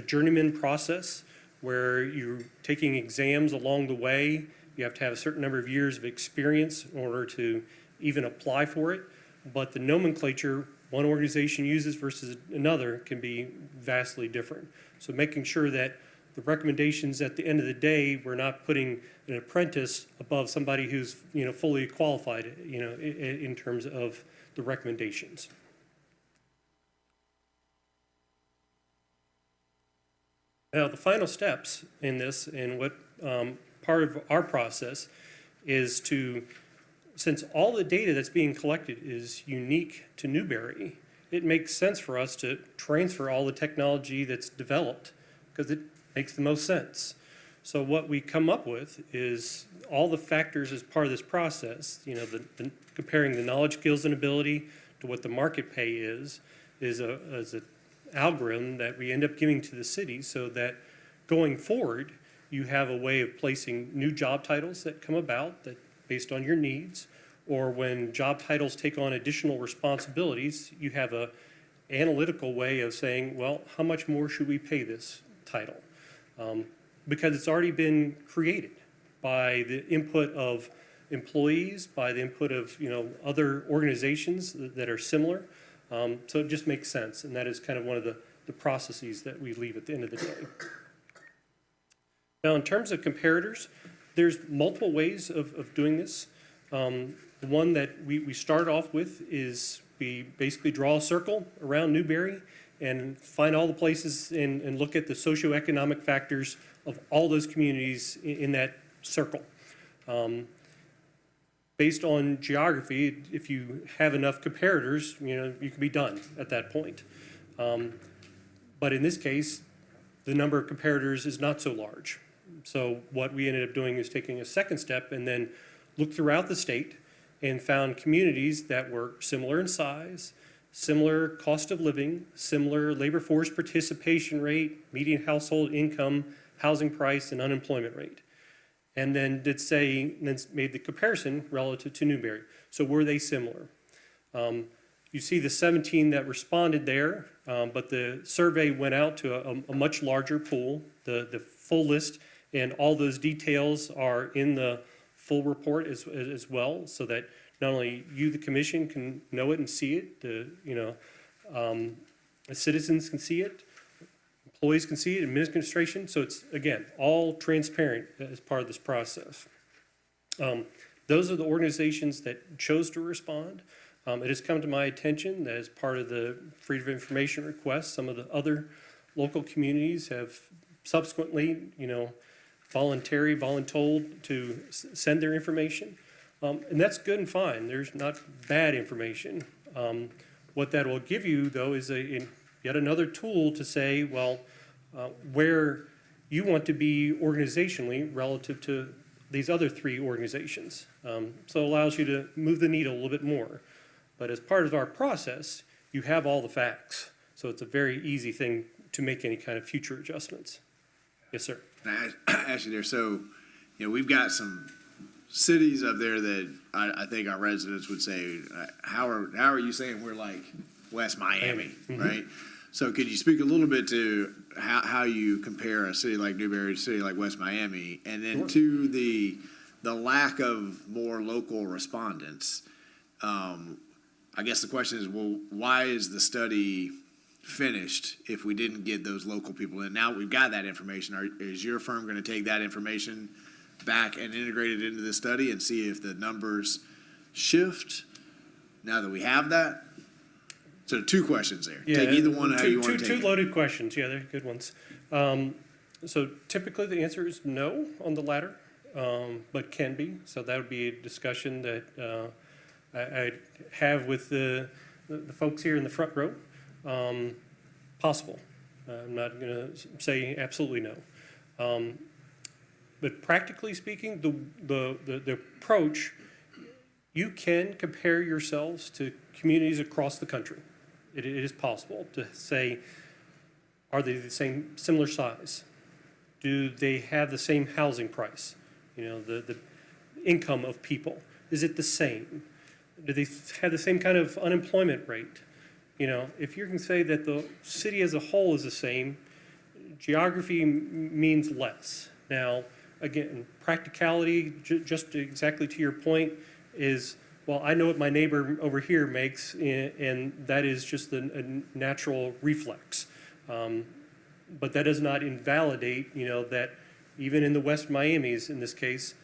journeyman process where you're taking exams along the way. You have to have a certain number of years of experience in order to even apply for it. But the nomenclature one organization uses versus another can be vastly different. So making sure that the recommendations at the end of the day, we're not putting an apprentice above somebody who's fully qualified, in terms of the recommendations. Now, the final steps in this, and what part of our process is to, since all the data that's being collected is unique to Newberry, it makes sense for us to transfer all the technology that's developed because it makes the most sense. So what we come up with is all the factors as part of this process, you know, the comparing the knowledge, skills, and ability to what the market pay is a algorithm that we end up giving to the city so that going forward, you have a way of placing new job titles that come about that based on your needs, or when job titles take on additional responsibilities, you have a analytical way of saying, well, how much more should we pay this title? Because it's already been created by the input of employees, by the input of, you know, other organizations that are similar. So it just makes sense, and that is kind of one of the processes that we leave at the end of the day. Now, in terms of comparators, there's multiple ways of doing this. The one that we start off with is we basically draw a circle around Newberry and find all the places and look at the socioeconomic factors of all those communities in that circle. Based on geography, if you have enough comparators, you know, you can be done at that point. But in this case, the number of comparators is not so large. So what we ended up doing is taking a second step and then looked throughout the state and found communities that were similar in size, similar cost of living, similar labor force participation rate, median household income, housing price, and unemployment rate. And then made the comparison relative to Newberry. So were they similar? You see the 17 that responded there, but the survey went out to a much larger pool. The full list and all those details are in the full report as well, so that not only you, the commission, can know it and see it, the citizens can see it, employees can see it, administration. So it's, again, all transparent as part of this process. Those are the organizations that chose to respond. It has come to my attention that as part of the Freedom of Information request, some of the other local communities have subsequently, you know, voluntold to send their information. And that's good and fine. There's not bad information. What that will give you, though, is yet another tool to say, well, where you want to be organizationally relative to these other three organizations. So it allows you to move the needle a little bit more. But as part of our process, you have all the facts. So it's a very easy thing to make any kind of future adjustments. Yes, sir. Actually, there. So, you know, we've got some cities up there that I think our residents would say, how are you saying we're like West Miami, right? So could you speak a little bit to how you compare a city like Newberry to a city like West Miami, and then to the lack of more local respondents? I guess the question is, well, why is the study finished if we didn't get those local people in? Now we've got that information. Is your firm going to take that information back and integrate it into the study and see if the numbers shift now that we have that? So two questions there. Yeah, take either one how you want to take Two loaded questions. Yeah, they're good ones. So typically the answer is no on the latter, but can be. So that would be a discussion that I have with the folks here in the front row. Possible. I'm not going to say absolutely no. But practically speaking, the approach, you can compare yourselves to communities across the country. It is possible to say, are they the same, similar size? Do they have the same housing price? You know, the income of people. Is it the same? Do they have the same kind of unemployment rate? You know, if you can say that the city as a whole is the same, geography means less. Now, again, practicality, just exactly to your point, is, well, I know what my neighbor over here makes, and that is just a natural reflex. But that does not invalidate, you know, that even in the West Miamis, in this case,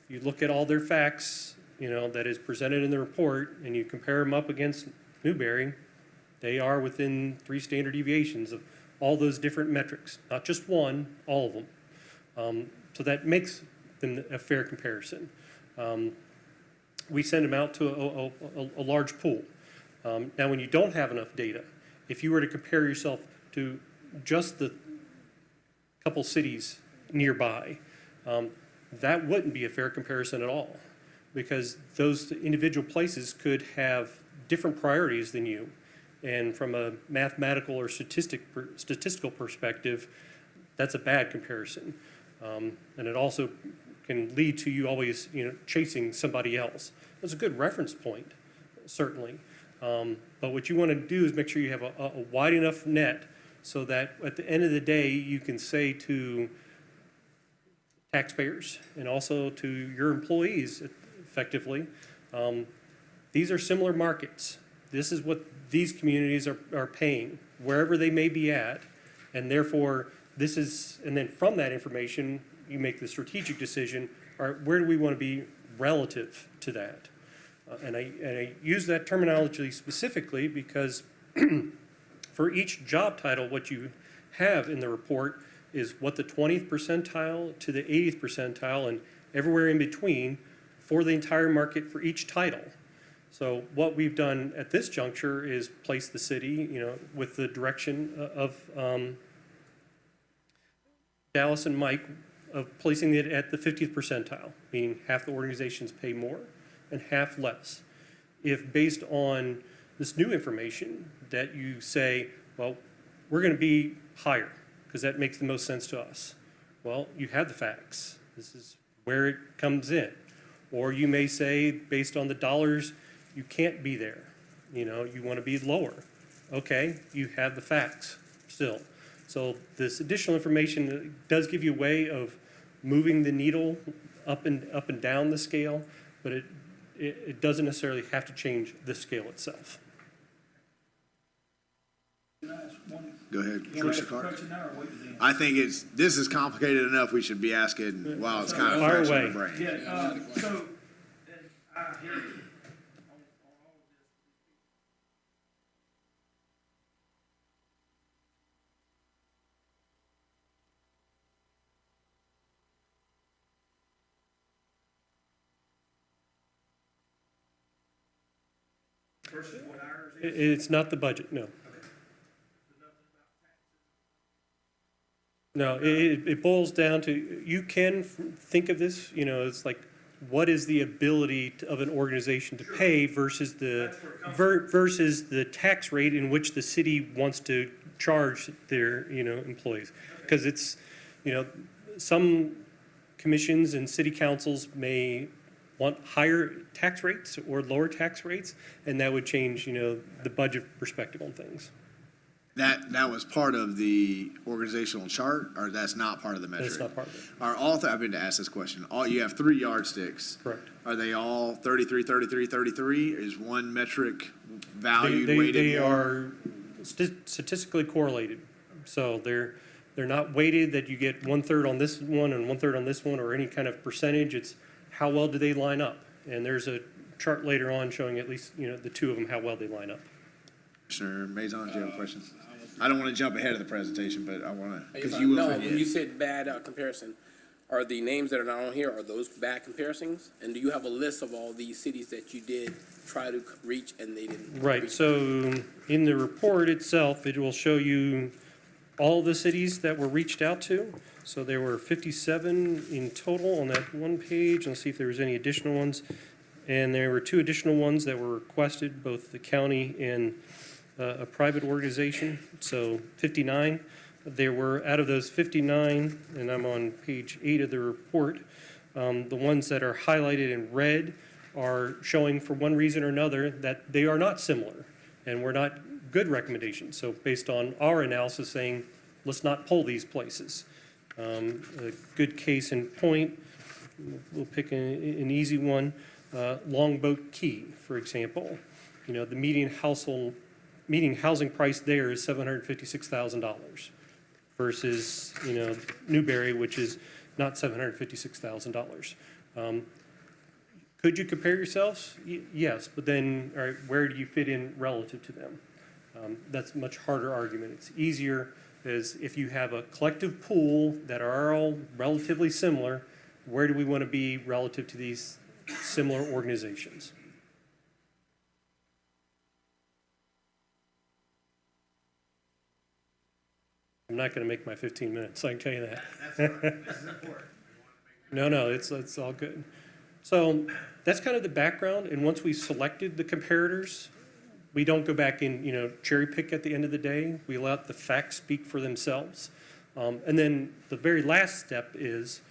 you look at all their facts, you know, that is presented in the report, and you compare them up against Newberry, they are within 3 standard deviations of all those different metrics, not just one, all of them. So that makes them a fair comparison. We send them out to a large pool. Now, when you don't have enough data, if you were to compare yourself to just the couple cities nearby, that wouldn't be a fair comparison at all, because those individual places could have different priorities than you. And from a mathematical or statistical perspective, that's a bad comparison. And it also can lead to you always, chasing somebody else. That's a good reference point, certainly. But what you want to do is make sure you have a wide enough net so that at the end of the day, you can say to taxpayers and also to your employees effectively, these are similar markets. This is what these communities are paying, wherever they may be at, and therefore this is, and then from that information, you make the strategic decision, all right, where do we want to be relative to that? And I use that terminology specifically because for each job title, what you have in the report is what the 20th percentile to the 80th percentile and everywhere in between for the entire market for each title. So what we've done at this juncture is place the city, with the direction of Dallas and Mike, of placing it at the 50th percentile, meaning half the organizations pay more and half less. If based on this new information that you say, well, we're going to be higher because that makes the most sense to us. Well, you have the facts. This is where it comes in. Or you may say, based on the dollars, you can't be there. You want to be lower. Okay, you have the facts still. So this additional information does give you a way of moving the needle up and down the scale, but it doesn't necessarily have to change the scale itself. Go ahead, Commissioner Clark. I think this is complicated enough. We should be asking while it's kind of Fire fresh in away. the brain. Yeah, so, I hear you. It's not the budget, no. No, it boils down to, you can think of this, it's like, what is the ability of an organization to pay versus the tax rate in which the city wants to charge their, employees. Because it's, some commissions and city councils may want higher tax rates or lower tax rates, and that would change, the budget perspective on things. That was part of the organizational chart, or that's not part of the metric? That's not part of it. Are all, I've been to ask this question, you have 3 yardsticks. Correct. Are they all 33, 33, 33? Is one metric valued, weighted They more? are statistically correlated. So they're not weighted that you get 1/3 on this one and 1/3 on this one or any kind of percentage. It's how well do they line up? And there's a chart later on showing at least, the two of them, how well they line up. Commissioner Mazon, do you have a question? I don't want to jump ahead of the presentation, but I want to, because you will No, forget. when you said bad comparison, are the names that are not on here, are those bad comparisons? And do you have a list of all these cities that you did try to reach and they didn't? Right, reach? so in the report itself, it will show you all the cities that were reached out to. So there were 57 in total on that one page. Let's see if there was any additional ones. And there were 2 additional ones that were requested, both the county and a private organization, so 59. There were, out of those 59, and I'm on page 8 of the report, the ones that are highlighted in red are showing for one reason or another that they are not similar and were not good recommendations. So based on our analysis saying, let's not pull these places. A good case in point, we'll pick an easy one, Longboat Key, for example. The median housing price there is $756,000 versus, Newberry, which is not $756,000. Could you compare yourselves? Yes, but then, all right, where do you fit in relative to them? That's a much harder argument. It's easier as if you have a collective pool that are all relatively similar, where do we want to be relative to these similar organizations? I'm not going to make my 15 minutes, I can tell you that. This is important. No, it's all good. So that's kind of the background, and once we selected the comparators, we don't go back and, cherry pick at the end of the day. We let the facts speak for themselves. And then the very last step is,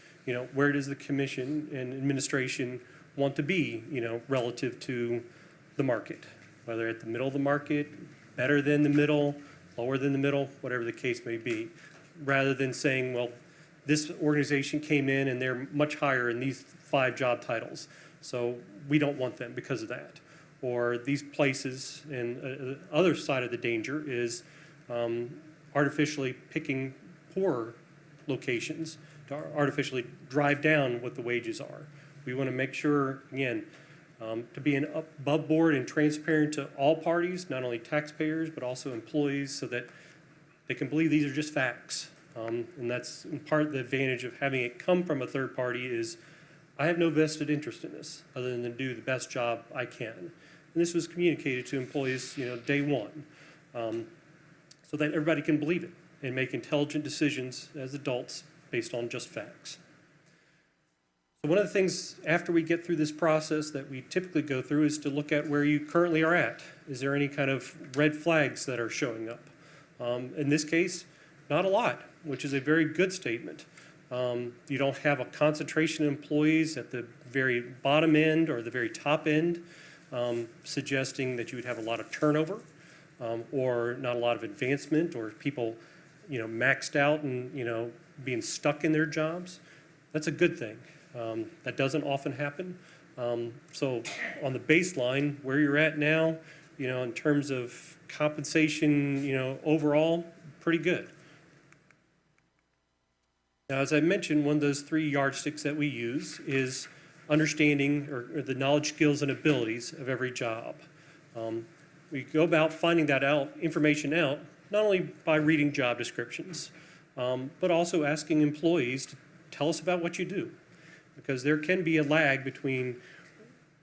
where does the commission and administration want to be, relative to the market? Whether at the middle of the market, better than the middle, lower than the middle, whatever the case may be. Rather than saying, well, this organization came in and they're much higher in these 5 job titles, so we don't want them because of that. Or these places, and the other side of the danger is artificially picking poor locations to artificially drive down what the wages are. We want to make sure, again, to be an above board and transparent to all parties, not only taxpayers, but also employees, so that they can believe these are just facts. And that's in part the advantage of having it come from a third party is I have no vested interest in this other than to do the best job I can. And this was communicated to employees, day one, so that everybody can believe it and make intelligent decisions as adults based on just facts. So one of the things after we get through this process that we typically go through is to look at where you currently are at. Is there any kind of red flags that are showing up? In this case, not a lot, which is a very good statement. You don't have a concentration of employees at the very bottom end or the very top end, suggesting that you would have a lot of turnover or not a lot of advancement or people, maxed out and, being stuck in their jobs. That's a good thing. That doesn't often happen. So on the baseline, where you're at now, in terms of compensation, overall, pretty good. Now, as I mentioned, one of those 3 yardsticks that we use is understanding or the knowledge, skills, and abilities of every job. We go about finding that information out, not only by reading job descriptions, but also asking employees to tell us about what you do. Because there can be a lag between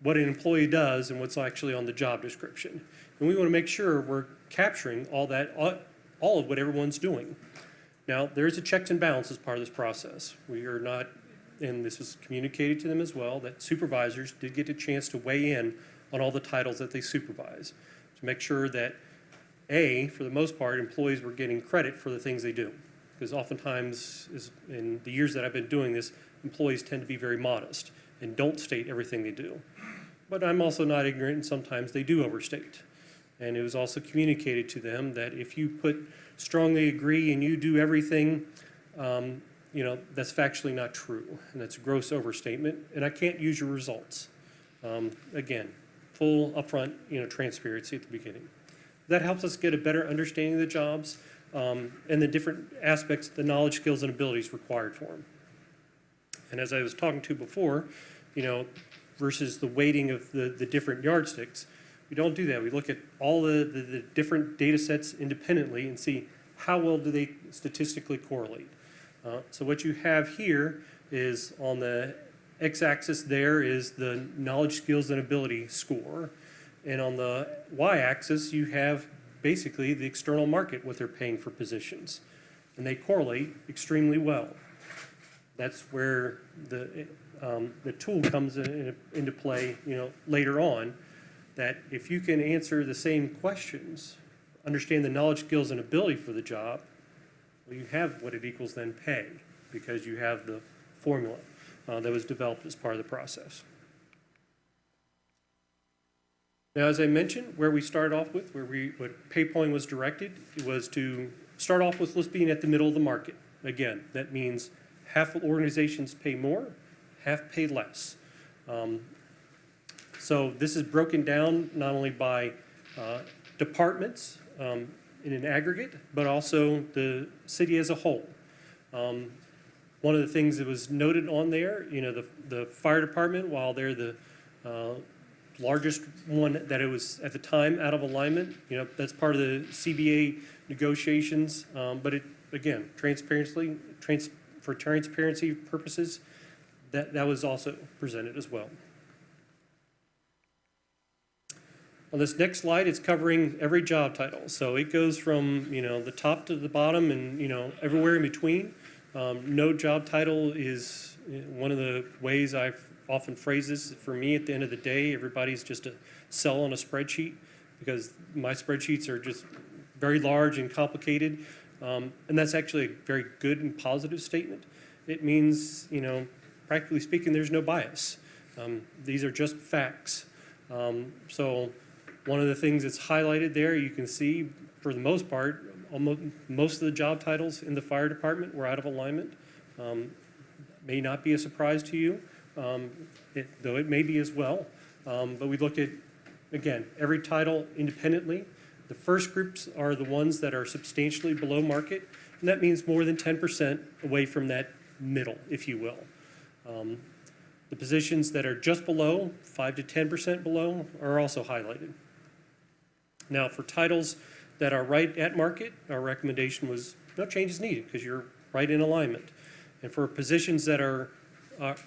what an employee does and what's actually on the job description. And we want to make sure we're capturing all of what everyone's doing. Now, there's a checks and balance as part of this process. We are not, and this was communicated to them as well, that supervisors did get a chance to weigh in on all the titles that they supervise to make sure that, for the most part, employees were getting credit for the things they do. Because oftentimes, in the years that I've been doing this, employees tend to be very modest and don't state everything they do. But I'm also not ignorant, and sometimes they do overstate. And it was also communicated to them that if you strongly agree and you do everything, that's factually not true. And that's a gross overstatement, and I can't use your results. Again, full upfront, transparency at the beginning. That helps us get a better understanding of the jobs and the different aspects, the knowledge, skills, and abilities required for them. And as I was talking to before, versus the weighting of the different yardsticks, we don't do that. We look at all the different data sets independently and see how well do they statistically correlate. So what you have here is on the x-axis there is the knowledge, skills, and ability score. And on the y-axis, you have basically the external market, what they're paying for positions. And they correlate extremely well. That's where the tool comes into play, later on, that if you can answer the same questions, understand the knowledge, skills, and ability for the job, well, you have what it equals then pay, because you have the formula that was developed as part of the process. Now, as I mentioned, where we started off with, what pay point was directed, it was to start off with us being at the middle of the market. Again, that means half of organizations pay more, half pay less. So this is broken down not only by departments in an aggregate, but also the city as a whole. One of the things that was noted on there, the fire department, while they're the largest one that it was at the time out of alignment, that's part of the CBA negotiations, but it, again, for transparency purposes, that was also presented as well. On this next slide, it's covering every job title. So it goes from, the top to the bottom and, everywhere in between. No job title is one of the ways I've often phrased this. For me, at the end of the day, everybody's just a cell on a spreadsheet because my spreadsheets are just very large and complicated. And that's actually a very good and positive statement. It means, practically speaking, there's no bias. These are just facts. So one of the things that's highlighted there, you can see, for the most part, most of the job titles in the fire department were out of alignment. May not be a surprise to you, though it may be as well. But we looked at, again, every title independently. The first groups are the ones that are substantially below market, and that means more than 10% away from that middle, if you will. The positions that are just below, 5 to 10% below, are also highlighted. Now, for titles that are right at market, our recommendation was no changes needed because you're right in alignment. And for positions that are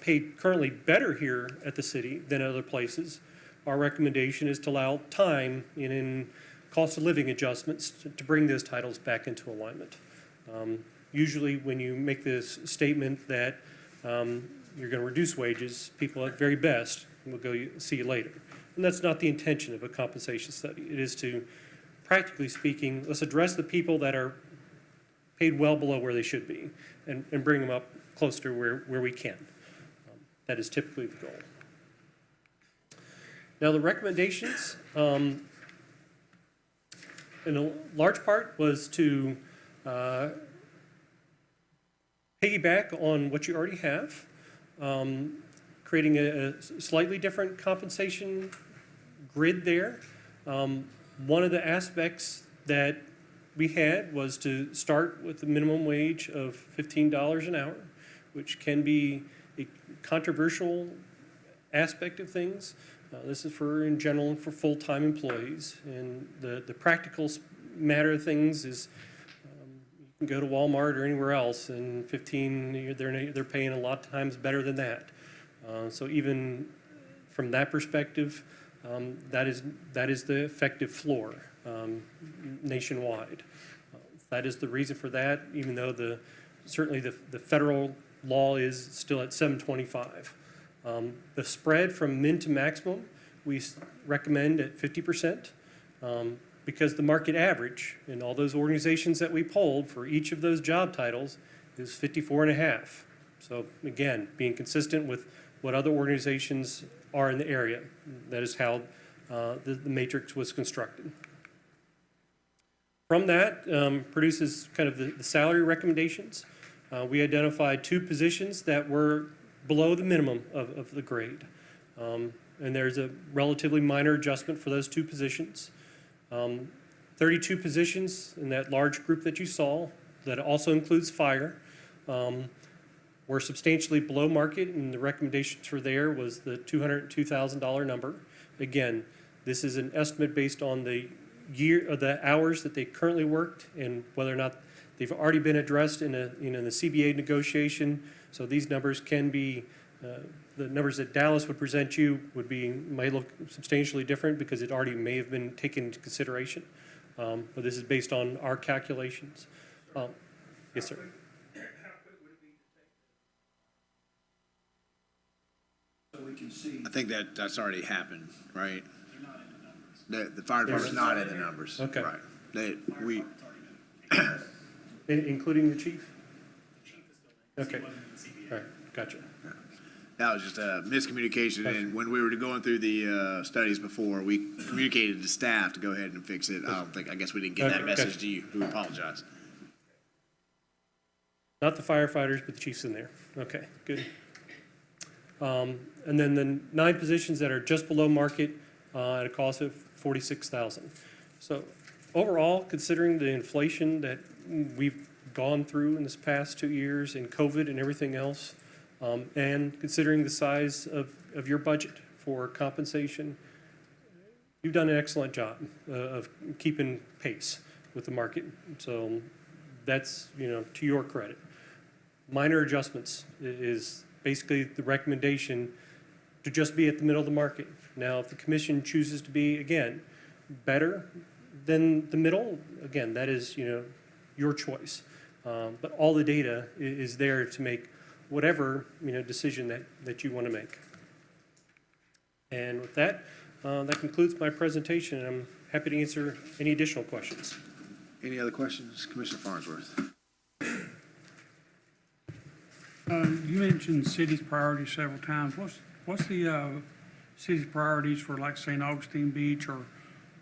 paid currently better here at the city than other places, our recommendation is to allow time in cost of living adjustments to bring those titles back into alignment. Usually when you make this statement that you're going to reduce wages, people at very best will go see you later. And that's not the intention of a compensation study. It is to, practically speaking, let's address the people that are paid well below where they should be and bring them up close to where we can. That is typically the goal. Now the recommendations, in a large part, was to piggyback on what you already have, creating a slightly different compensation grid there. One of the aspects that we had was to start with the minimum wage of $15 an hour, which can be a controversial aspect of things. This is in general for full-time employees. And the practical matter of things is you can go to Walmart or anywhere else, and 15, they're paying a lot of times better than that. So even from that perspective, that is the effective floor nationwide. That is the reason for that, even though certainly the federal law is still at $725. The spread from min to maximum, we recommend at 50%, because the market average in all those organizations that we polled for each of those job titles is 54.5. So again, being consistent with what other organizations are in the area. That is how the matrix was constructed. From that produces kind of the salary recommendations. We identified 2 positions that were below the minimum of the grade. And there's a relatively minor adjustment for those 2 positions. 32 positions in that large group that you saw, that also includes fire, were substantially below market, and the recommendations for there was the $202,000 number. Again, this is an estimate based on the hours that they currently worked and whether or not they've already been addressed in the CBA negotiation. So these numbers can be, the numbers that Dallas would present you might look substantially different because it already may have been taken into consideration. But this is based on our calculations. Yes, sir. So we can see. I think that's already happened, right? The fire department's not in the numbers. Okay. Right. Including the chief? Okay. All right, gotcha. That was just a miscommunication, and when we were going through the studies before, we communicated to staff to go ahead and fix it. I guess we didn't get that message to you. We apologize. Not the firefighters, but the chief's in there. Okay, good. And then the 9 positions that are just below market at a cost of $46,000. So overall, considering the inflation that we've gone through in this past 2 years and COVID and everything else, and considering the size of your budget for compensation, you've done an excellent job of keeping pace with the market. So that's, to your credit. Minor adjustments is basically the recommendation to just be at the middle of the market. Now, if the commission chooses to be, again, better than the middle, again, that is, your choice. But all the data is there to make whatever, decision that you want to make. And with that, that concludes my presentation, and I'm happy to answer any additional questions. Any other questions? Commissioner Farnsworth. You mentioned city's priorities several times. What's the city's priorities for like St. Augustine Beach or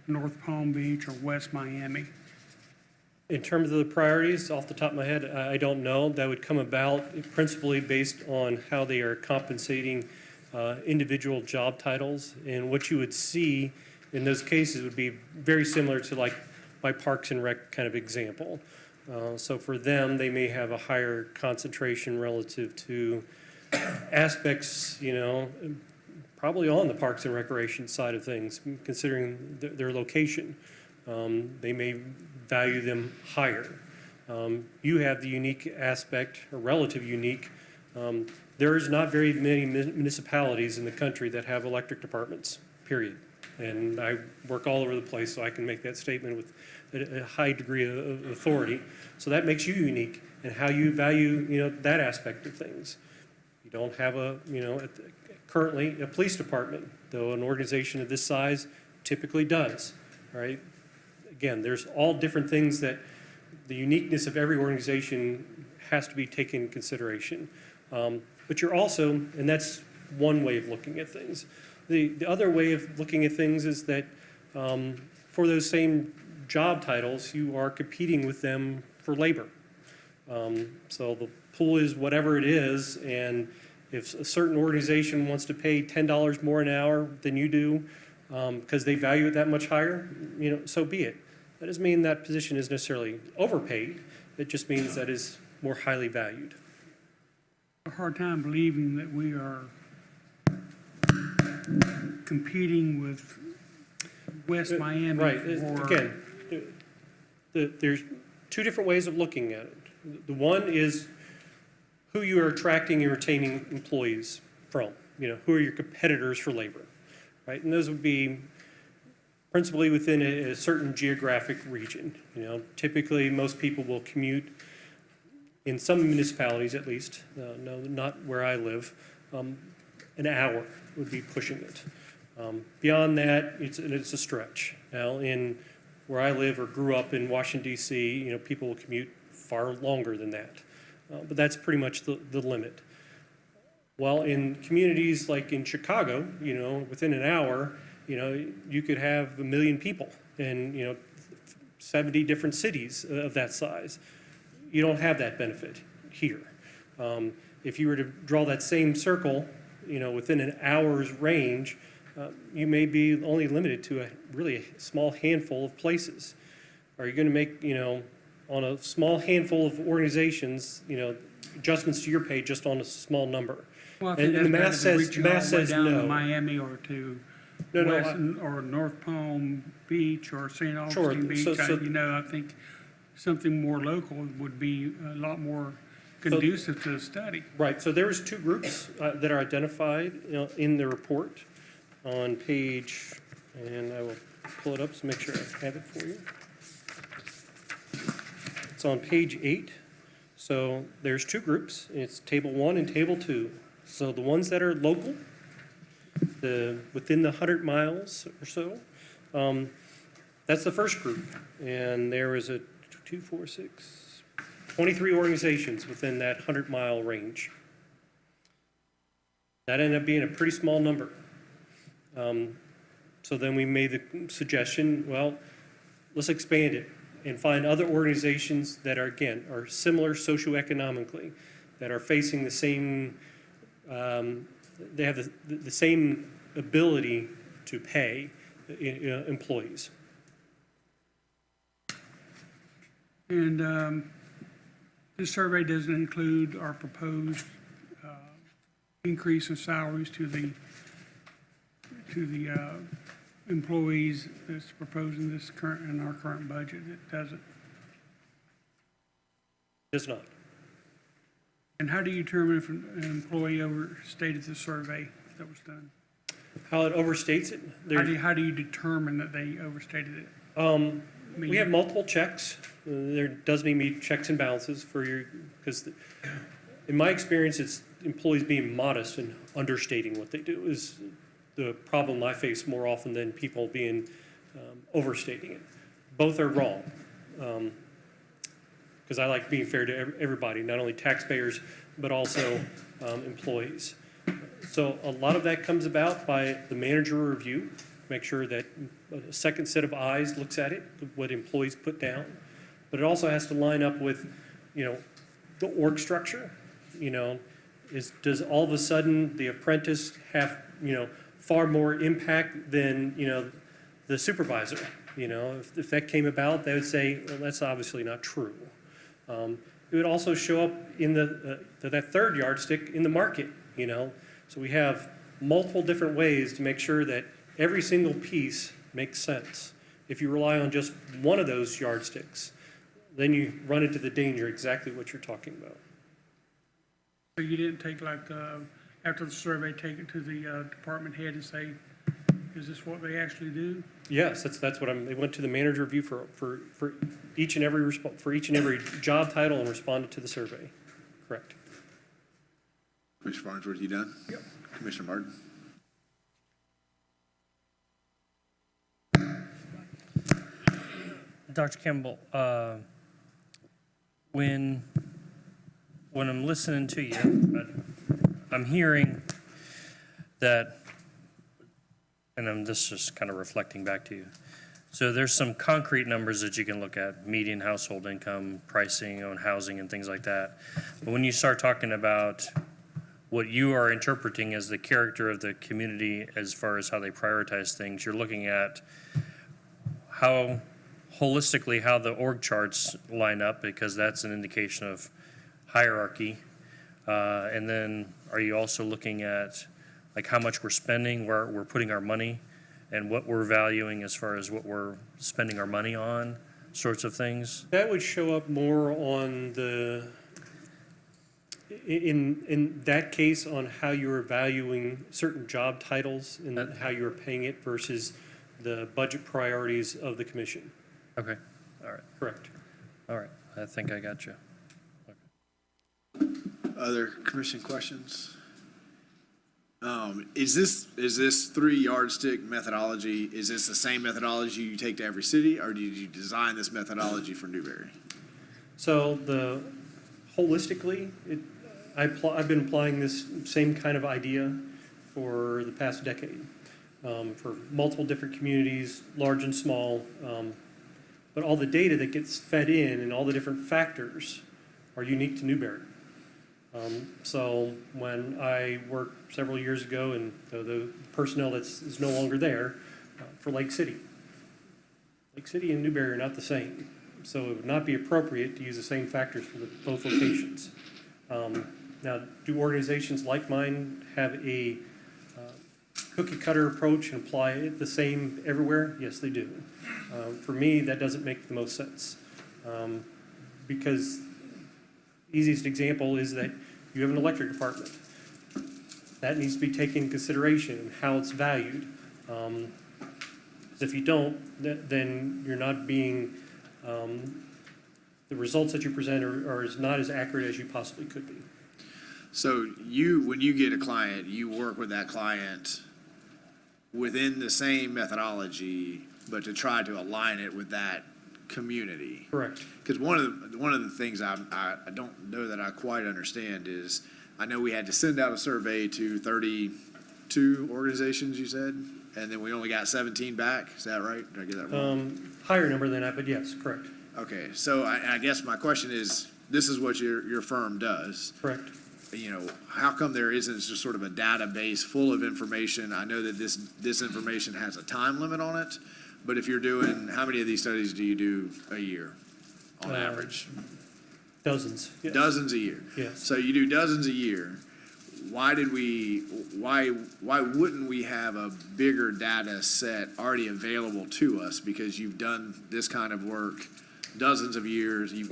North Palm Beach or West Miami? In terms of the priorities, off the top of my head, I don't know. That would come about principally based on how they are compensating individual job titles. And what you would see in those cases would be very similar to like my Parks and Rec kind of example. So for them, they may have a higher concentration relative to aspects, probably on the Parks and Recreation side of things, considering their location. They may value them higher. You have the unique aspect, or relative unique. There's not very many municipalities in the country that have electric departments, period. And I work all over the place, so I can make that statement with a high degree of authority. So that makes you unique in how you value, that aspect of things. You don't have currently a police department, though an organization of this size typically does, right? Again, there's all different things that the uniqueness of every organization has to be taken into consideration. But you're also, and that's one way of looking at things. The other way of looking at things is that for those same job titles, you are competing with them for labor. So the pool is whatever it is, and if a certain organization wants to pay $10 more an hour than you do because they value it that much higher, so be it. That doesn't mean that position is necessarily overpaid. It just means that is more highly valued. A hard time believing that we are competing with West Miami. Right. For... Again, there's two different ways of looking at it. The one is who you are attracting and retaining employees from. Who are your competitors for labor, right? And those would be principally within a certain geographic region. Typically most people will commute, in some municipalities at least, no, not where I live, an hour would be pushing it. Beyond that, it's a stretch. Now, in where I live or grew up in Washington, D.C., people will commute far longer than that. But that's pretty much the limit. While in communities like in Chicago, within an hour, you could have 1 million people in, 70 different cities of that size. You don't have that benefit here. If you were to draw that same circle, within an hour's range, you may be only limited to a really small handful of places. Are you going to make, on a small handful of organizations, adjustments to your pay just on a small number? Well, I think and the math says down no. to Miami or to or North Palm Beach or St. Augustine Beach. I think something more local would be a lot more conducive to the study. Right. So there's two groups that are identified in the report on page, and I will pull it up to make sure I have it for you. It's on page 8. So there's two groups. It's table 1 and table 2. So the ones that are local, within the 100 miles or so, that's the first group. And there is 23 organizations within that 100-mile range. That ended up being a pretty small number. So then we made the suggestion, well, let's expand it and find other organizations that are similar socioeconomically, that are facing the same, they have the same ability to pay employees. And this survey doesn't include our proposed increase in salaries to the employees that's proposed in our current budget. It doesn't. Does not. And how do you determine if an employee overstated the survey that was done? How it overstates it? How do you determine that they overstated it? mean, We have multiple checks. There does need to be checks and balances for your, because in my experience, it's employees being modest and understating what they do is the problem I face more often than people being overstating it. Both are wrong. Because I like being fair to everybody, not only taxpayers, but also employees. So a lot of that comes about by the manager review, make sure that a second set of eyes looks at it, what employees put down. But it also has to line up with, the org structure. Does all of a sudden the apprentice have, far more impact than, the supervisor? If that came about, they would say, well, that's obviously not true. It would also show up in that third yardstick in the market, So we have multiple different ways to make sure that every single piece makes sense. If you rely on just one of those yardsticks, then you run into the danger, exactly what you're talking about. so you didn't take after the survey, take it to the department head and say, is this what they actually do? Yes, that's what they went to the manager review for each and every job title and responded to the survey. Correct. Commissioner Farnsworth, you done? Yep. Commissioner Martin? Dr. Campbell, when I'm listening to you, I'm hearing that, and I'm just kind of reflecting back to you. So there's some concrete numbers that you can look at, median household income, pricing on housing and things like that. But when you start talking about what you are interpreting as the character of the community as far as how they prioritize things, you're looking at how holistically how the org charts line up, because that's an indication of hierarchy. And then are you also looking at like how much we're spending, where we're putting our money, and what we're valuing as far as what we're spending our money on, sorts of things? That would show up more on in that case on how you're valuing certain job titles and how you're paying it versus the budget priorities of the commission. Okay, all right, Correct. all right. I think I got you. Other commission questions? Is this 3 yardstick methodology, is this the same methodology you take to every city, or did you design this methodology for Newberry? So holistically, I've been applying this same kind of idea for the past decade, for multiple different communities, large and small. But all the data that gets fed in and all the different factors are unique to Newberry. So when I worked several years ago, and the personnel is no longer there for Lake City and Newberry are not the same. So it would not be appropriate to use the same factors for both locations. Now, do organizations like mine have a cookie cutter approach and apply it the same everywhere? Yes, they do. For me, that doesn't make the most sense. Because easiest example is that you have an electric department. That needs to be taken into consideration and how it's valued. If you don't, then you're not being, the results that you present are not as accurate as you possibly could be. So when you get a client, you work with that client within the same methodology, but to try to align it with that community. Correct. Because one of the things I don't know that I quite understand is, I know we had to send out a survey to 32 organizations, you said, and then we only got 17 back. Is that right? Did I get that wrong? Higher number than that, but yes, correct. Okay, so I guess my question is, this is what your firm does. Correct. How come there isn't just sort of a database full of information? I know that this information has a time limit on it, but if you're doing, how many of these studies do you do a year on average? Dozens. Yes. Dozens a year. Yes. So you do dozens a year. Why wouldn't we have a bigger data set already available to us? Because you've done this kind of work dozens of years. You've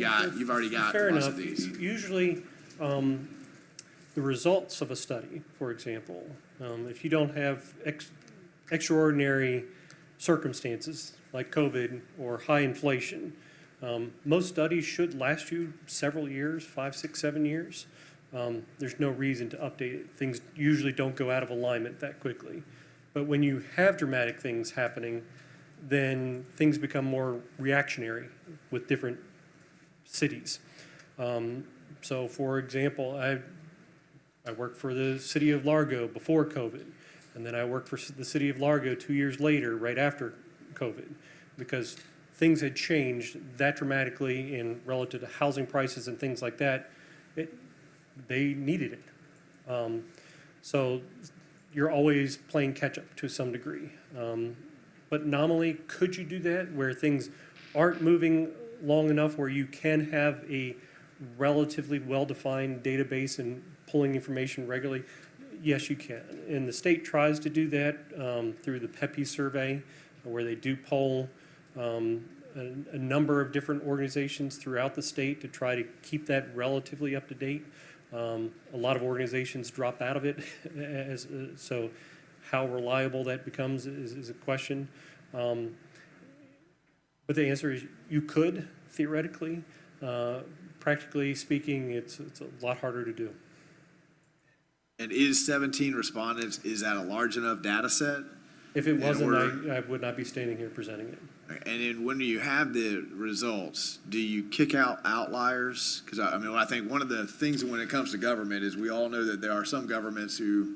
already got Fair lots enough. of these. Usually, the results of a study, for example, if you don't have extraordinary circumstances like COVID or high inflation. Most studies should last you several years, 5, 6, 7 years. There's no reason to update it. Things usually don't go out of alignment that quickly. But when you have dramatic things happening, then things become more reactionary with different cities. So for example, I worked for the city of Largo before COVID, and then I worked for the city of Largo 2 years later, right after COVID, because things had changed that dramatically in relative to housing prices and things like that. They needed it. So you're always playing catch up to some degree. But nominally, could you do that where things aren't moving long enough where you can have a relatively well-defined database and pulling information regularly? Yes, you can. And the state tries to do that through the PEPI survey, where they do poll a number of different organizations throughout the state to try to keep that relatively up to date. A lot of organizations drop out of it, so how reliable that becomes is a question. But the answer is you could, theoretically. Practically speaking, it's a lot harder to do. And is 17 respondents, is that a large enough data set? If it wasn't, I would not be standing here presenting it. And then when you have the results, do you kick out outliers? Because I mean, I think one of the things when it comes to government is we all know that there are some governments who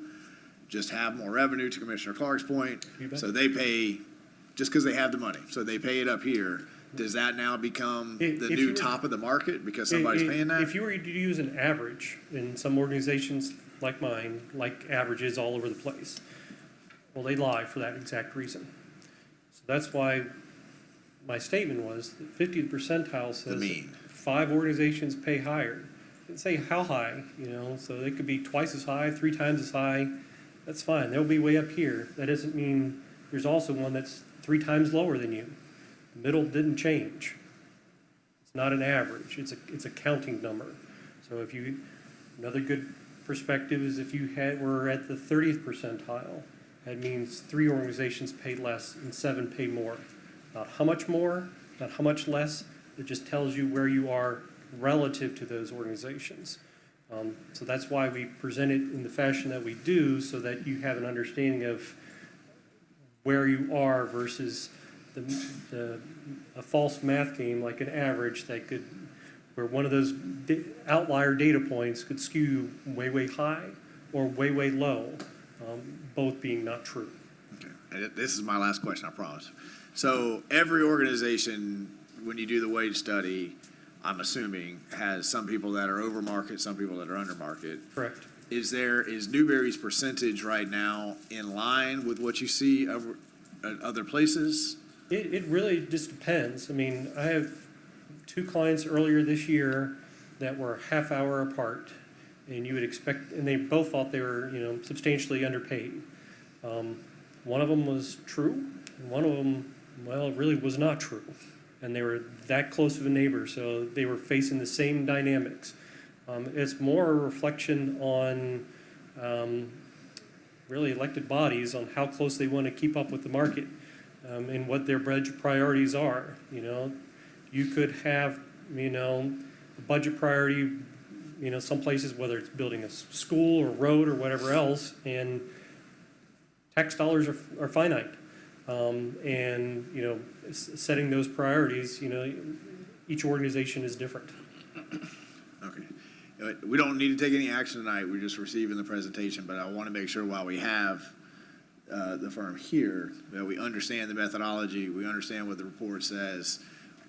just have more revenue, to Commissioner Clark's point. So they pay just because they have the money. So they pay it up here. Does that now become the new top of the market because somebody's paying that? If you were to use an average, in some organizations like mine, like averages all over the place, well, they lie for that exact reason. So that's why my statement was that 50th percentile says 5 organizations pay higher. It didn't say how high, so they could be twice as high, 3 times as high. That's fine. They'll be way up here. That doesn't mean there's also one that's 3 times lower than you. The middle didn't change. It's not an average. It's a counting number. So another good perspective is if you were at the 30th percentile, that means 3 organizations pay less and 7 pay more. Not how much more, not how much less. It just tells you where you are relative to those organizations. So that's why we present it in the fashion that we do, so that you have an understanding of where you are versus a false math game like an average where one of those outlier data points could skew way, way high or way, way low, both being not true. Okay. And this is my last question, I promise. So every organization, when you do the wage study, I'm assuming, has some people that are over market, some people that are under market. Correct. Is Newberry's percentage right now in line with what you see at other places? It really just depends. I mean, I have 2 clients earlier this year that were half hour apart, and you would expect, and they both thought they were, substantially underpaid. One of them was true, and one of them, well, it really was not true. And they were that close of a neighbor, so they were facing the same dynamics. It's more a reflection on really elected bodies on how close they want to keep up with the market and what their budget priorities are. You could have, a budget priority, some places, whether it's building a school or road or whatever else, and tax dollars are finite. And, setting those priorities, each organization is different. Okay. We don't need to take any action tonight. We're just receiving the presentation, but I want to make sure while we have the firm here that we understand the methodology, we understand what the report says.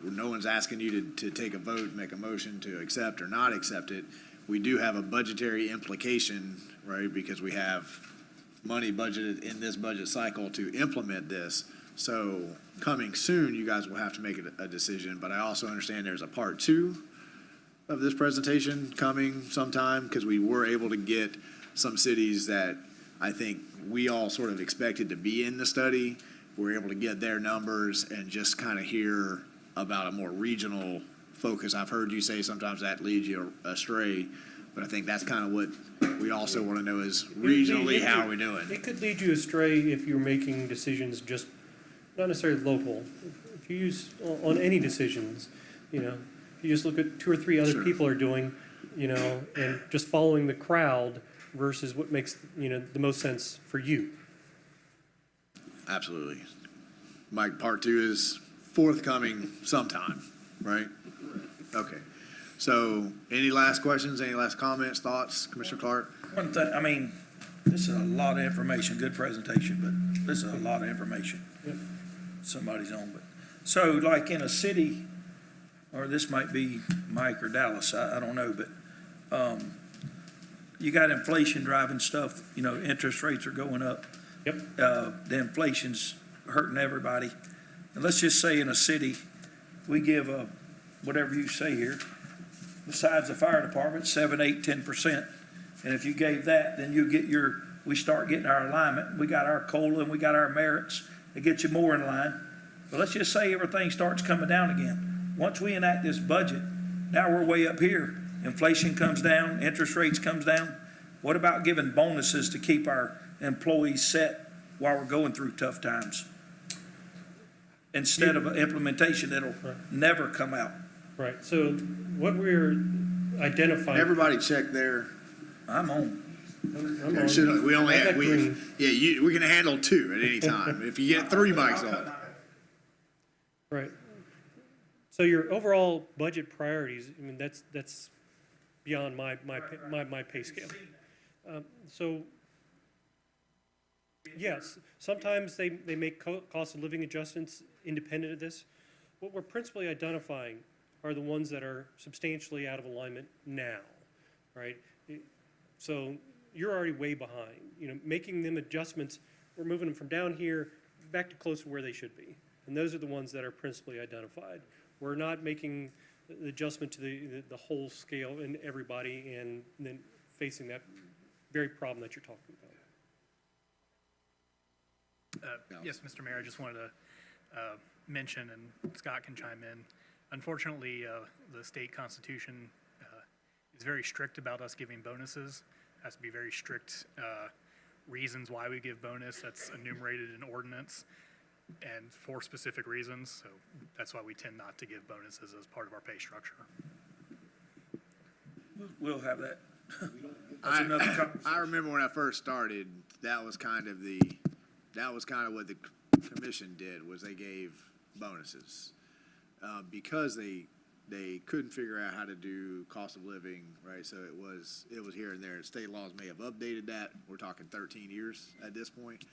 No one's asking you to take a vote, make a motion to accept or not accept it. We do have a budgetary implication, right, because we have money budgeted in this budget cycle to implement this. So coming soon, you guys will have to make a decision, but I also understand there's a part 2 of this presentation coming sometime, because we were able to get some cities that I think we all sort of expected to be in the study. We're able to get their numbers and just kind of hear about a more regional focus. I've heard you say sometimes that leads you astray, but I think that's kind of what we also want to know is regionally how are we doing. It could lead you astray if you're making decisions just not necessarily local. If you use on any decisions, you know, if you just look at 2 or 3 other Sure. people are doing, you know, and just following the crowd versus what makes, you know, the most sense for you. Absolutely. Mike, part 2 is forthcoming sometime, right? Okay. So any last questions, any last comments, thoughts, Commissioner Clark? One thing, I mean, this is a lot of information, good presentation, but this is a lot of information. Yep. Somebody's on, but, so like in a city, or this might be Mike or Dallas, I don't know, but, you got inflation driving stuff, you know, interest rates are going up. Yep. The inflation's hurting everybody. And let's just say in a city, we give whatever you say here, besides the fire department, 7, 8, 10%. And if you gave that, then you get we start getting our alignment. We got our COLA and we got our merits. It gets you more in line. But let's just say everything starts coming down again. Once we enact this budget, now we're way up here. Inflation comes down, interest rates comes down. What about giving bonuses to keep our employees set while we're going through tough times? Instead of an implementation that'll never come out. Right. So what we're identifying. Everybody check there. I'm on. I'm There on. should- we only I have, got green. we can handle 2 at any time. If you get 3 mics on. Right. So your overall budget priorities, I mean, that's beyond my pay scale. So, yes, sometimes they make cost of living adjustments independent of this. What we're principally identifying are the ones that are substantially out of alignment now, right? So you're already way behind. You know, making them adjustments, we're moving them from down here back to close to where they should be. And those are the ones that are principally identified. We're not making the adjustment to the whole scale and everybody and then facing that very problem that you're talking about. Yes, Mr. Mayor, I just wanted to mention, and Scott can chime in. Unfortunately, the state constitution is very strict about us giving bonuses. Has to be very strict reasons why we give bonus. That's enumerated in ordinance and for specific reasons. So that's why we tend not to give bonuses as part of our pay structure. We'll have that. I remember when I first started, that was kind of what the commission did, was they gave bonuses. Because they couldn't figure out how to do cost of living, right? So it was here and there. State laws may have updated that. We're talking 13 years at this point.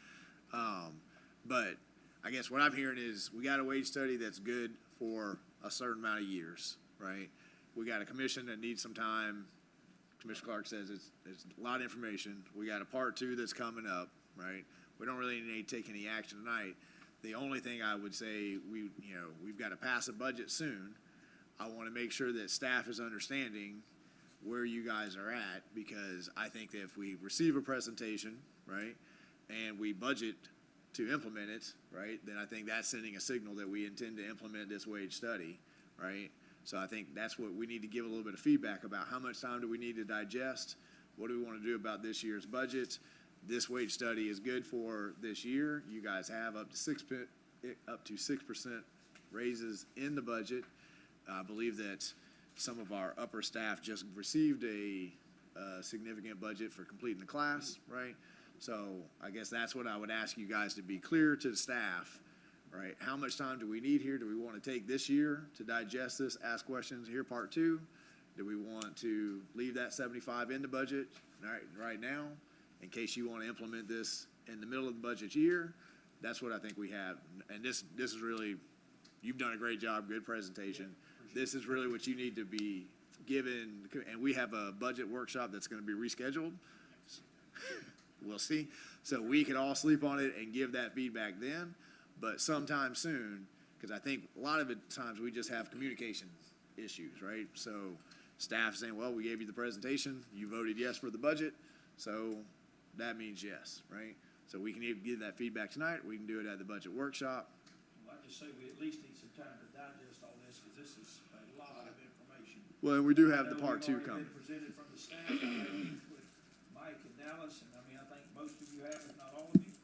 But I guess what I'm hearing is we got a wage study that's good for a certain amount of years, right? We got a commission that needs some time. Commissioner Clark says it's a lot of information. We got a part 2 that's coming up, right? We don't really need to take any action tonight. The only thing I would say, we've got to pass a budget soon. I want to make sure that staff is understanding where you guys are at, because I think that if we receive a presentation, right, and we budget to implement it, right, then I think that's sending a signal that we intend to implement this wage study, right? So I think that's what we need to give a little bit of feedback about. How much time do we need to digest? What do we want to do about this year's budget? This wage study is good for this year. You guys have up to 6% raises in the budget. I believe that some of our upper staff just received a significant budget for completing the class, right? So I guess that's what I would ask you guys to be clear to the staff, right? How much time do we need here? Do we want to take this year to digest this, ask questions here, part 2? Do we want to leave that 75 in the budget right now in case you want to implement this in the middle of the budget year? That's what I think we have. And this is really, you've done a great job, good presentation. This is really what you need to be given, and we have a budget workshop that's going to be rescheduled. We'll see. So we can all sleep on it and give that feedback then, but sometime soon, because I think a lot of it times we just have communication issues, right? So staff saying, well, we gave you the presentation, you voted yes for the budget, so that means yes, right? So we can either give that feedback tonight, we can do it at the budget workshop. Well, I just say we at least need some time to digest all this, because this is a lot of information. Well, and we do have the part 2 coming. Presented from the staff with Mike and Dallas, and I mean, I think most of you have, if not all of you,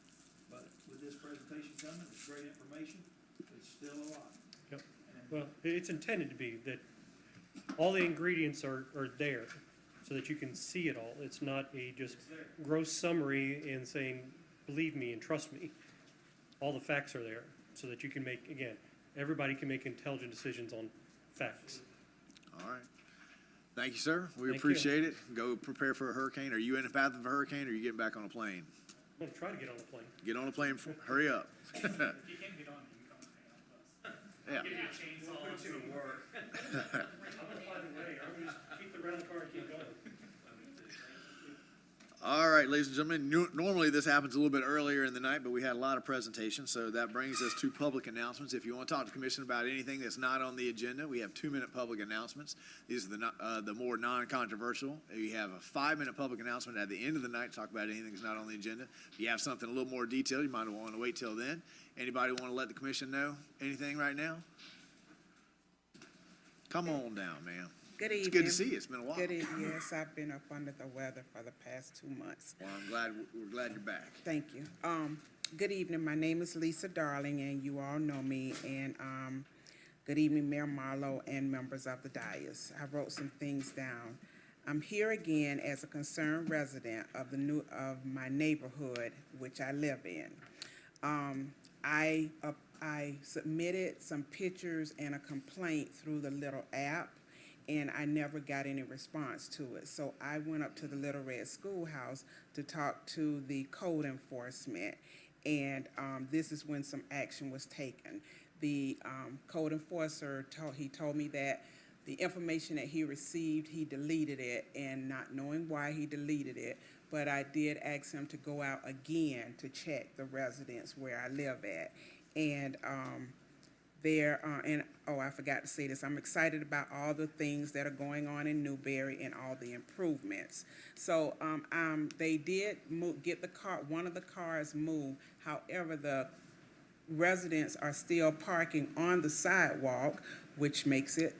but with this presentation coming, it's great information, it's still a lot. Yep. Well, it's intended to be that all the ingredients are there so that you can see it all. It's not a just gross summary and saying, believe me and trust me. All the facts are there so that you can make, again, everybody can make intelligent decisions on facts. All right. Thank you, sir. We Thank appreciate it. Go prepare for a hurricane. Are you in the path of a hurricane or are you getting back on a plane? I'm gonna try to get on the plane. Get on a plane. Hurry up. If you can't get on, you can come hang out with us. Yeah. Give you a chainsaw and some work. I'm gonna find a way. I'm gonna just keep the rental car and keep going. All right, ladies and gentlemen, normally this happens a little bit earlier in the night, but we had a lot of presentations, so that brings us to public announcements. If you want to talk to the commission about anything that's not on the agenda, we have 2-minute public announcements. These are the more non-controversial. We have a 5-minute public announcement at the end of the night to talk about anything that's not on the agenda. If you have something a little more detailed, you might want to wait till then. Anybody want to let the commission know anything right now? Come on down, ma'am. Good evening. It's good to see you. It's been a while. Good evening. Yes, I've been up under the weather for the past 2 months. Well, we're glad you're back. Thank you. Good evening. My name is Lisa Darling, and you all know me. And good evening, Mayor Marlowe and members of the dais. I wrote some things down. I'm here again as a concerned resident of my neighborhood, which I live in. I submitted some pictures and a complaint through the little app, and I never got any response to it. So I went up to the Little Red Schoolhouse to talk to the code enforcement, and this is when some action was taken. The code enforcer told me that the information that he received, he deleted it, and not knowing why he deleted it, but I did ask him to go out again to check the residence where I live at. And I forgot to say this, I'm excited about all the things that are going on in Newberry and all the improvements. So they did get one of the cars moved. However, the residents are still parking on the sidewalk, which makes it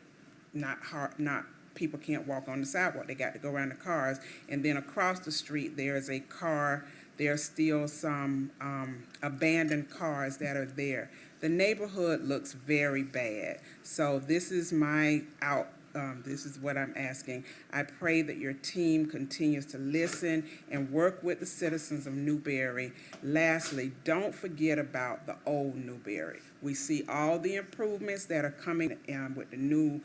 people can't walk on the sidewalk. They got to go around the cars. And then across the street, there's a car. There's still some abandoned cars that are there. The neighborhood looks very bad. So this is this is what I'm asking. I pray that your team continues to listen and work with the citizens of Newberry. Lastly, don't forget about the old Newberry. We see all the improvements that are coming with the new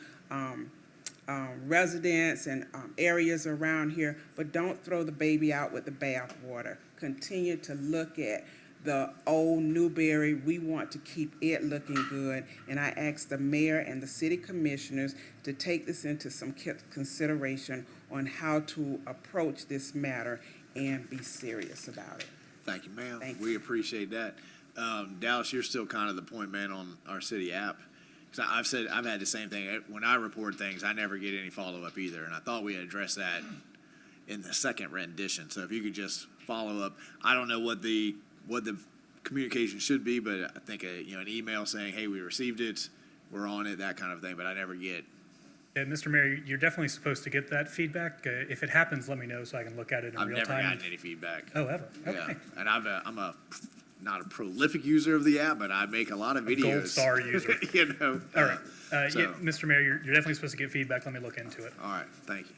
residents and areas around here, but don't throw the baby out with the bathwater. Continue to look at the old Newberry. We want to keep it looking good, and I ask the mayor and the city commissioners to take this into some consideration on how to approach this matter and be serious about it. Thank you, ma'am. Thank you. We appreciate that. Dallas, you're still kind of the point man on our city app. I've had the same thing. When I report things, I never get any follow-up either, and I thought we had addressed that in the second rendition. So if you could just follow up. I don't know what the communication should be, but I think an email saying, hey, we received it, we're on it, that kind of thing, but I never get. Yeah, Mr. Mayor, you're definitely supposed to get that feedback. If it happens, let me know so I can look at it in real time. I've never gotten any feedback. Oh, ever? Okay. Yeah, and I'm not a prolific user of the app, but I make a lot of videos. Gold star user. All right. So, yeah, Mr. Mayor, you're definitely supposed to get feedback. Let me look into it. All right, thank you.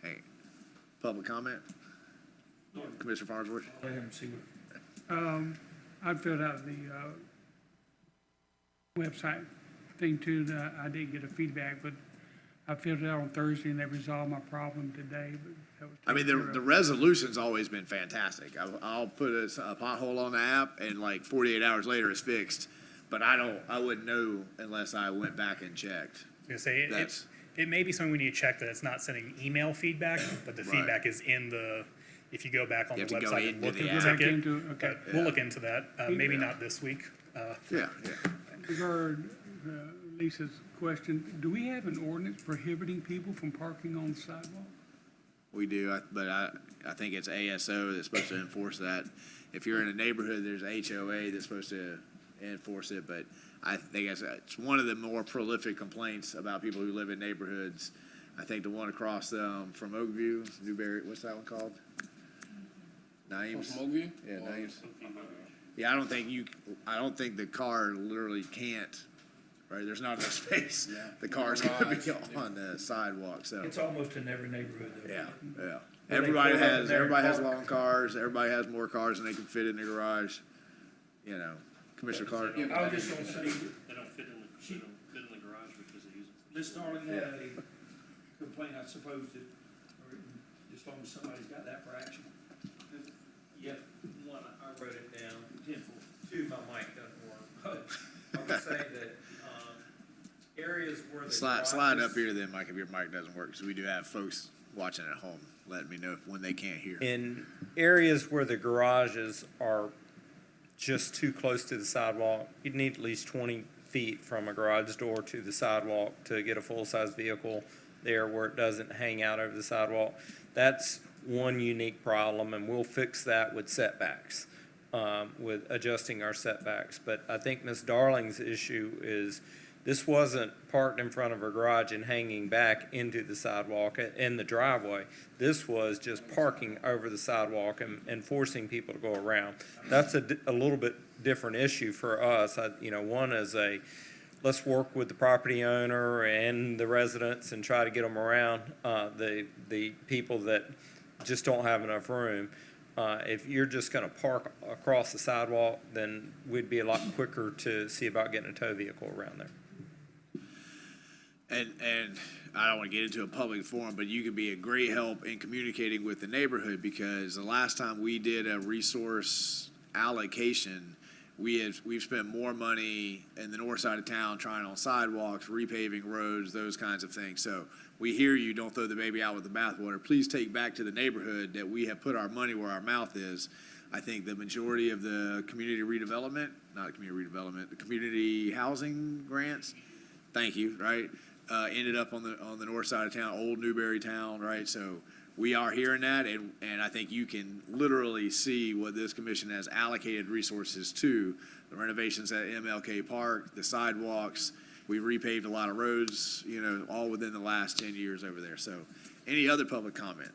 Hey, public comment? Commissioner Farnsworth? Let him see what. I filled out the website thing too. I didn't get a feedback, but I filled it out on Thursday and they resolved my problem today. But that was I mean, the resolution's always been fantastic. I'll put a pothole on the app and like 48 hours later it's fixed. But I wouldn't know unless I went back and checked. I was going to say, it may be something we need to check that it's not sending email feedback, but the feedback is in if you go back on the website and look and check it. Okay. We'll look into that. Maybe not this week. Yeah. Regarding Lisa's question, do we have an ordinance prohibiting people from parking on the sidewalk? We do, but I think it's ASO that's supposed to enforce that. If you're in a neighborhood, there's HOA that's supposed to enforce it, but I think it's one of the more prolific complaints about people who live in neighborhoods. I think the one across from Oakview, Newberry, what's that one called? Naeem's? From Oakview? Yeah, Naeem's. Yeah, I don't think the car literally can't, right? There's not enough space. Yeah. The car's gonna be on the sidewalk, so. It's almost in every neighborhood though. Yeah, yeah. Well, they Everybody pull up in has, there and everybody has park. long cars, everybody has more cars than they can fit in the garage, you know. Commissioner Clark? I was just gonna say, They don't fit in the garage because they use it. Ms. Starling had a complaint, I suppose, that, or just long as somebody's got that for action. Yep, one, I wrote it down. 10-4. Two, my mic doesn't work. I would say that, areas where the Slide up garages- here then, Mike, if your mic doesn't work, because we do have folks watching at home, letting me know when they can't hear. In areas where the garages are just too close to the sidewalk, you'd need at least 20 feet from a garage door to the sidewalk to get a full-size vehicle there where it doesn't hang out over the sidewalk. That's one unique problem, and we'll fix that with setbacks, with adjusting our setbacks. But I think Ms. Darling's issue is this wasn't parked in front of her garage and hanging back into the sidewalk in the driveway. This was just parking over the sidewalk and forcing people to go around. That's a little bit different issue for us. One is let's work with the property owner and the residents and try to get them around the people that just don't have enough room. If you're just going to park across the sidewalk, then we'd be a lot quicker to see about getting a tow vehicle around there. And I don't want to get into a public forum, but you could be a great help in communicating with the neighborhood, because the last time we did a resource allocation, we've spent more money in the north side of town trying on sidewalks, repaving roads, those kinds of things. So we hear you, don't throw the baby out with the bathwater. Please take back to the neighborhood that we have put our money where our mouth is. I think the majority of the community redevelopment, not community redevelopment, the community housing grants, thank you, right? Ended up on the north side of town, old Newberry town, right? So we are hearing that, and I think you can literally see what this commission has allocated resources to: the renovations at MLK Park, the sidewalks. We repaved a lot of roads, all within the last 10 years over there. So any other public comment?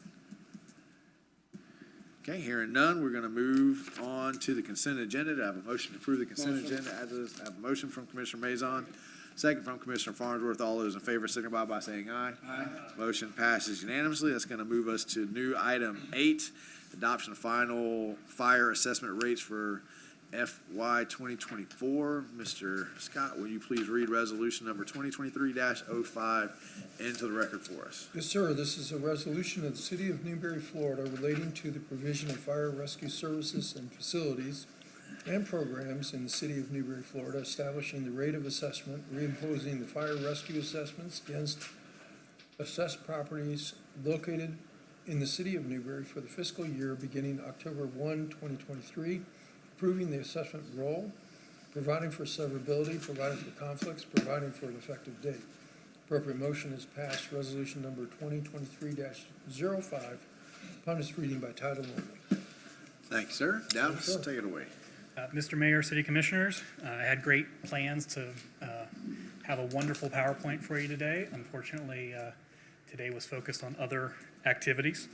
Okay, hearing none, we're going to move on to the consent agenda. To have a motion to approve the consent agenda as is. I have a motion from Commissioner Mazon, second from Commissioner Farnsworth. All those in favor signify by saying aye. Aye. Motion passes unanimously. That's going to move us to new item 8, adoption of final fire assessment rates for FY 2024. Mr. Scott, will you please read resolution number 2023-05 into the record for us? Yes, sir. This is a resolution of the City of Newberry, Florida, relating to the provision of fire rescue services and facilities and programs in the City of Newberry, Florida, establishing the rate of assessment, reimposing the fire rescue assessments against assessed properties located in the City of Newberry for the fiscal year beginning October 1, 2023, approving the assessment roll, providing for severability, providing for conflicts, providing for an effective date. Appropriate motion is passed. Resolution number 2023-05 upon its reading by title only. Thank you, sir. Dallas, Yes, sir. take it away. Mr. Mayor, City Commissioners, I had great plans to have a wonderful PowerPoint for you today. Unfortunately, today was focused on other activities.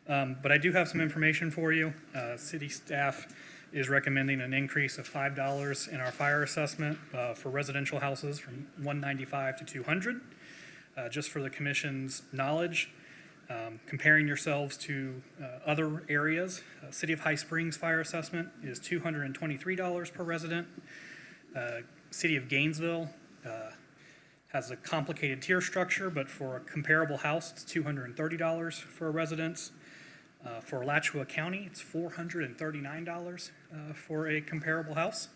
But I do have some information for you. City staff is recommending an increase of $5 in our fire assessment for residential houses from $195 to $200. Just for the Commission's knowledge, comparing yourselves to other areas, City of High Springs fire assessment is $223 per resident. City of Gainesville has a complicated tier structure, but for a comparable house, it's $230 for a residence. For Alachua County, it's $439 for a comparable house.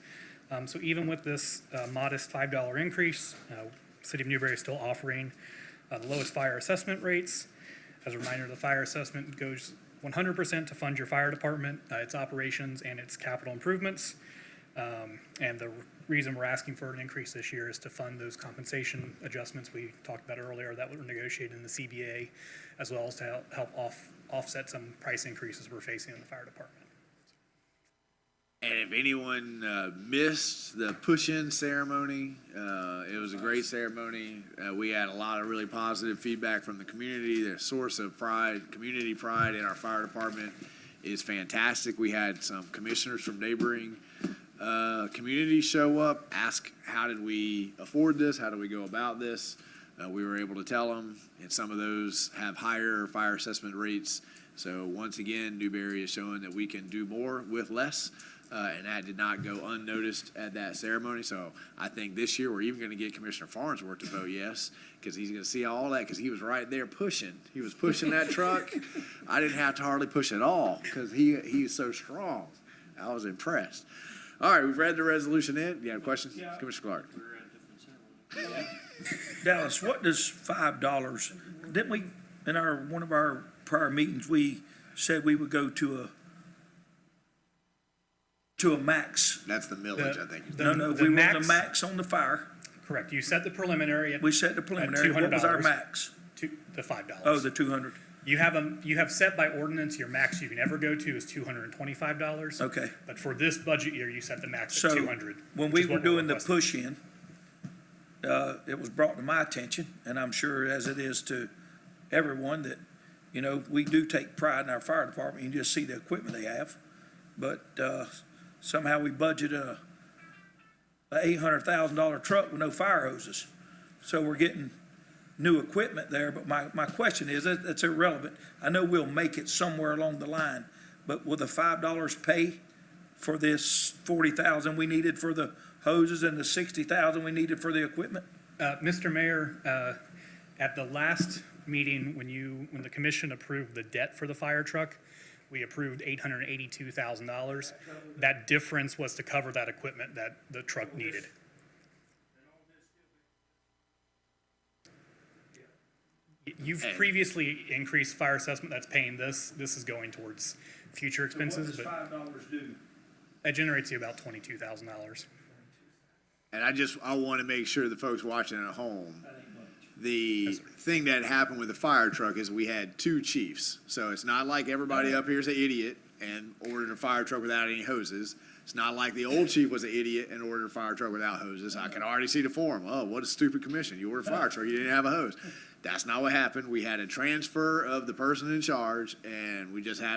So even with this modest $5 increase, City of Newberry is still offering the lowest fire assessment rates. As a reminder, the fire assessment goes 100% to fund your fire department, its operations, and its capital improvements. And the reason we're asking for an increase this year is to fund those compensation adjustments we talked about earlier that were negotiated in the CBA, as well as to help offset some price increases we're facing in the fire department. And if anyone missed the push-in ceremony, it was a great ceremony. We had a lot of really positive feedback from the community. They're a source of pride, community pride in our fire department. is fantastic. We had some commissioners from neighboring communities show up, ask how did we afford this, how do we go about this. We were able to tell them, and some of those have higher fire assessment rates. So once again, Newberry is showing that we can do more with less, and that did not go unnoticed at that ceremony. So I think this year we're even going to get Commissioner Farnsworth to vote yes, because he's going to see all that, because he was right there pushing. He was pushing that truck. I didn't have to hardly push at all, because he's so strong. I was impressed. All right, we've read the resolution in. You have questions? Yeah. Commissioner Clark. Dallas, what does $5, didn't we, in one of our prior meetings, we said we would go to a max? That's the millage, I think. No, we want a max on the fire. Correct. You set the preliminary at. We set the preliminary. What was our max? The $5. Oh, the 200. You have set by ordinance, your max you can ever go to is $225. Okay. But for this budget year, you set the max So at 200. when we were doing the push-in, it was brought to my attention, and I'm sure as it is to everyone, that, you know, we do take pride in our fire department. You can just see the equipment they have. But somehow we budget a $800,000 truck with no fire hoses. So we're getting new equipment there, but my question is, that's irrelevant. I know we'll make it somewhere along the line, but will the $5 pay for this $40,000 we needed for the hoses and the $60,000 we needed for the equipment? Mr. Mayor, at the last meeting, when the commission approved the debt for the fire truck, we approved $882,000. That difference was to cover that equipment that the truck needed. You've previously increased fire assessment, that's paying this. This is going towards future expenses. So what does $5 do? That generates you about $22,000. And I want to make sure the folks watching at home, the thing that happened with the fire truck is we had two chiefs. So it's not like everybody up here is an idiot and ordered a fire truck without any hoses. It's not like the old chief was an idiot and ordered a fire truck without hoses. I can already see the forum. Oh, what a stupid commission. You ordered a fire truck, you didn't have a hose. That's not what happened. We had a transfer of the person in charge, and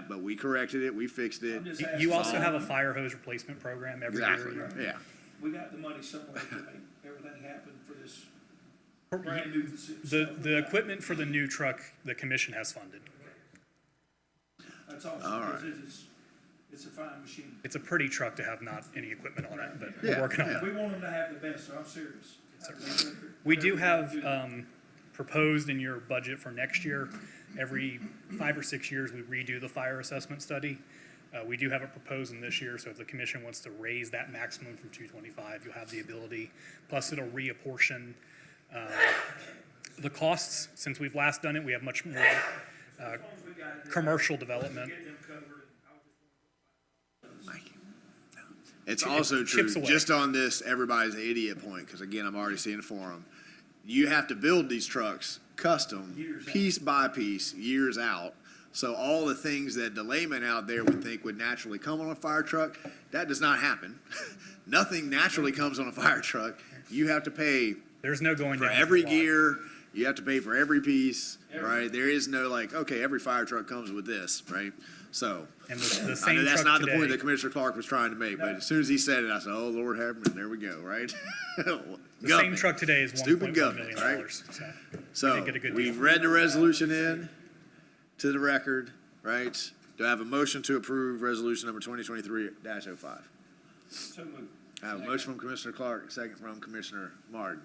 but we corrected it, we fixed it. You also have a fire hose replacement program every year. Yeah. We got the money somewhere to make everything happen for this brand new facility. The equipment for the new truck, the commission has funded. That's awesome. All right. It's a fine machine. It's a pretty truck to have not any equipment on it, but Yeah, we're working on yeah. that. We want them to have the best, so I'm serious. We do have proposed in your budget for next year, every 5 or 6 years, we redo the fire assessment study. We do have it proposed in this year, so if the commission wants to raise that maximum from 225, you'll have the ability. Plus, it'll reapportion the costs. Since we've last done it, we have much more commercial development. It's also true, just on this everybody's an idiot point, because again, I'm already seeing the forum. You have to build these trucks custom, piece by piece, years out. So all the things that the layman out there would think would naturally come on a fire truck, that does not happen. Nothing naturally comes on a fire truck. You have to pay There's no going for down every the block. gear. You have to pay for every piece, right? There is no like, okay, every fire truck comes with this, right? So And the I same know that's truck not the point today- that Commissioner Clark was trying to make, but as soon as he said it, I said, oh, Lord have mercy, there we go, right? The same truck today is Stupid $1.1 government, million. right? So, So get a good we've deal. read the resolution in to the record, right? Do I have a motion to approve resolution number 2023-05? So moved. I have a motion from Commissioner Clark, a second from Commissioner Martin.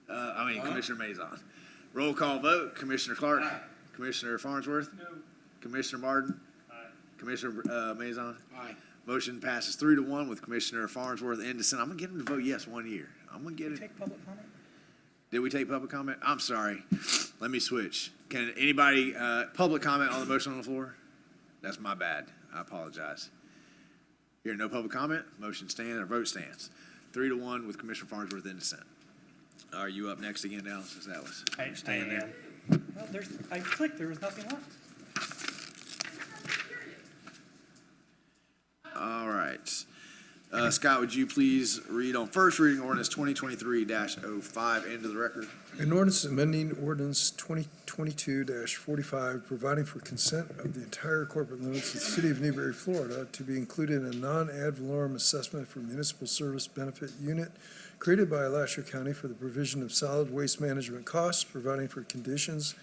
Commissioner Mazon. Roll call vote, Commissioner Clark. Aye. Commissioner Farnsworth. No. Commissioner Martin. Aye. Commissioner Mazon. Aye. Motion passes 3-1 with Commissioner Farnsworth in dissent. I'm gonna get him to vote yes one year. I'm gonna get it. Take public comment? Did we take public comment? I'm sorry. Let me switch. Can anybody, public comment on the motion on the floor? That's my bad. I apologize. Here, no public comment. Motion stands, or vote stands. 3-1 with Commissioner Farnsworth in dissent. Are you up next again, Dallas? Is that what's staying there? Well, I clicked, there was nothing left. All right. Scott, would you please read on first reading ordinance 2023-05 into the record? An ordinance amending ordinance 2022-45, providing for consent of the entire corporate limits of the city of Newberry, Florida, to be included in a non-ad valorem assessment for municipal service benefit unit created by Alachua County for the provision of solid waste management costs, providing for conditions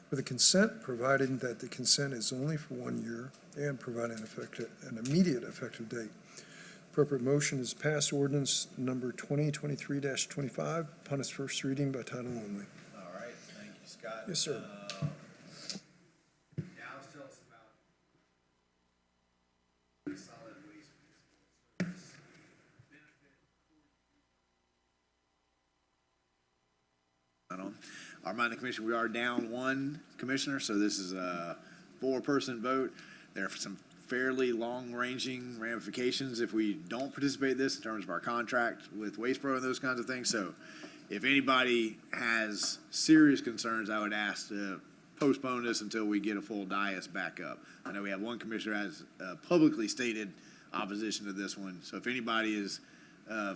for the consent, providing that the consent is only for 1 year, and providing an immediate effective date. Appropriate motion is pass ordinance number 2023-25 upon its first reading by title only. All right, thank you, Scott. Yes, sir. Dallas, tell us about solid waste municipal service benefit. I'll remind the commission, we are down one commissioner, so this is a 4-person vote. There are some fairly long-ranging ramifications if we don't participate in this in terms of our contract with Waste Pro and those kinds of things. So if anybody has serious concerns, I would ask to postpone this until we get a full dais back up. I know we have one commissioner has publicly stated opposition to this one. So if anybody is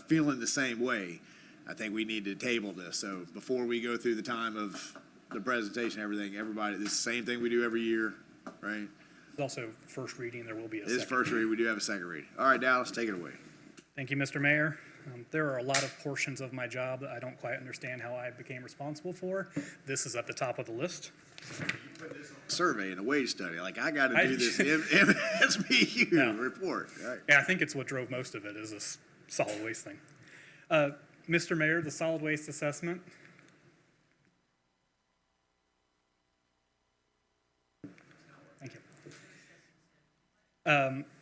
feeling the same way, I think we need to table this. So before we go through the time of the presentation, everything, everybody, this is the same thing we do every year, right? It's also first reading, there will be a This second. first reading, we do have a second reading. All right, Dallas, take it away. Thank you, Mr. Mayor. There are a lot of portions of my job that I don't quite understand how I became responsible for. This is at the top of the list. Survey and a wage study. Like, I got to do this MSBU report. Right. Yeah, I think it's what drove most of it is this solid waste thing. Mr. Mayor, the solid waste assessment. Thank you.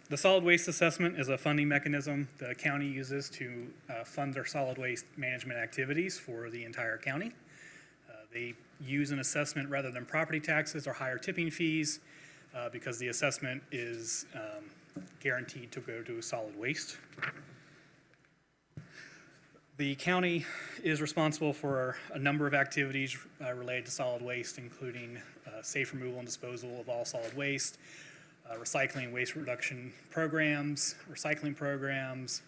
The solid waste assessment is a funding mechanism the county uses to fund their solid waste management activities for the entire county. They use an assessment rather than property taxes or higher tipping fees because the assessment is guaranteed to go to solid waste. The county is responsible for a number of activities related to solid waste, including safe removal and disposal of all solid waste, recycling and waste reduction programs, recycling programs,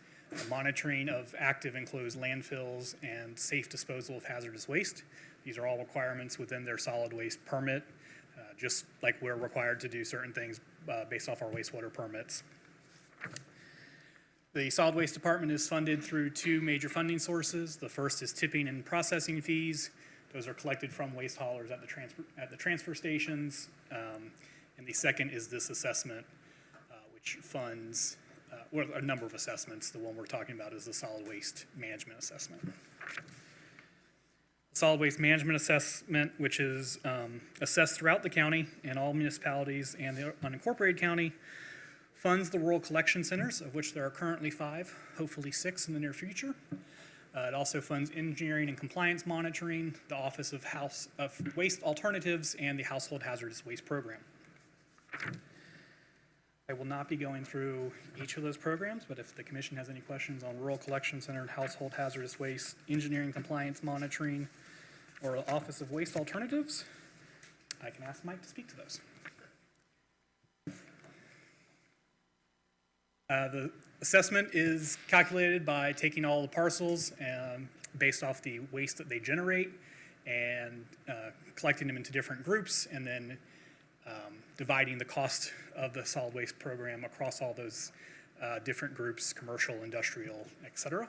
monitoring of active enclosed landfills, and safe disposal of hazardous waste. These are all requirements within their solid waste permit, just like we're required to do certain things based off our wastewater permits. The solid waste department is funded through 2 major funding sources. The first is tipping and processing fees. Those are collected from waste haulers at the transfer stations. And the second is this assessment, which funds well, a number of assessments. The one we're talking about is the solid waste management assessment. Solid waste management assessment, which is assessed throughout the county and all municipalities and the unincorporated county, funds the rural collection centers, of which there are currently 5, hopefully 6 in the near future. It also funds engineering and compliance monitoring, the Office of Waste Alternatives, and the Household Hazardous Waste Program. I will not be going through each of those programs, but if the commission has any questions on rural collection center and household hazardous waste, engineering compliance monitoring, or the Office of Waste Alternatives, I can ask Mike to speak to those. The assessment is calculated by taking all the parcels based off the waste that they generate and collecting them into different groups and then dividing the cost of the solid waste program across all those different groups, commercial, industrial, et cetera.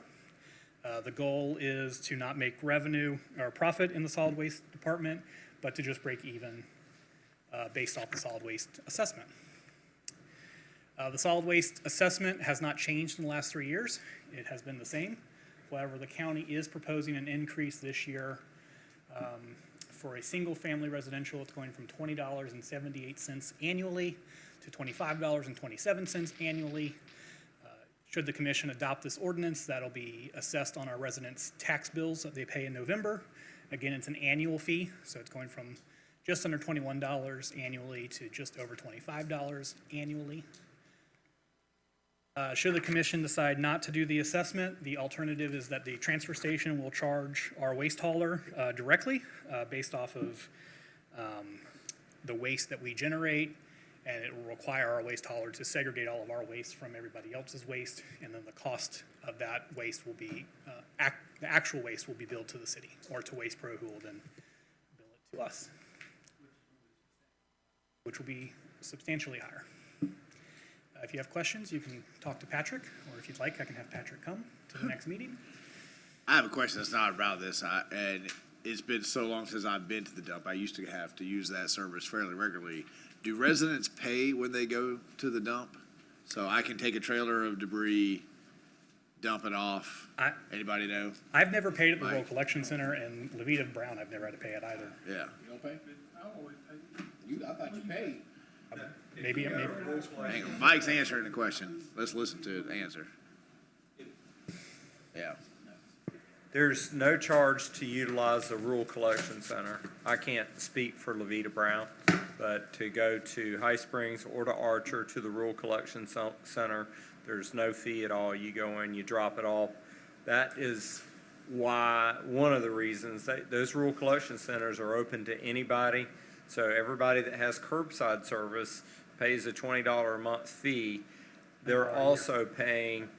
The goal is to not make revenue or profit in the solid waste department, but to just break even based off the solid waste assessment. The solid waste assessment has not changed in the last 3 years. It has been the same. However, the county is proposing an increase this year. For a single-family residential, it's going from $20.78 annually to $25.27 annually. Should the commission adopt this ordinance, that'll be assessed on our residents' tax bills that they pay in November. Again, it's an annual fee, so it's going from just under $21 annually to just over $25 annually. Should the commission decide not to do the assessment, the alternative is that the transfer station will charge our waste hauler directly based off of the waste that we generate and it will require our waste hauler to segregate all of our waste from everybody else's waste, and then the cost of that waste will be, the actual waste will be billed to the city, or to Waste Pro, who will then bill it to us, which will be substantially higher. If you have questions, you can talk to Patrick, or if you'd like, I can have Patrick come to the next meeting. I have a question that's not about this, and it's been so long since I've been to the dump. I used to have to use that service fairly regularly. Do residents pay when they go to the dump? So I can take a trailer of debris, dump it off. Anybody know? I've never paid at the Rural Collection Center, and Levita Brown, I've never had to pay it either. Yeah. You don't pay? I thought you paid. Maybe. Hang on. Mike's answering the question. Let's listen to the answer. Yeah. There's no charge to utilize the rural collection center. I can't speak for Levita Brown, but to go to High Springs or to Archer to the rural collection center, there's no fee at all. You go in, you drop it off. That is why, one of the reasons that those rural collection centers are open to anybody. So everybody that has curbside service pays a $20 a month fee. They're also paying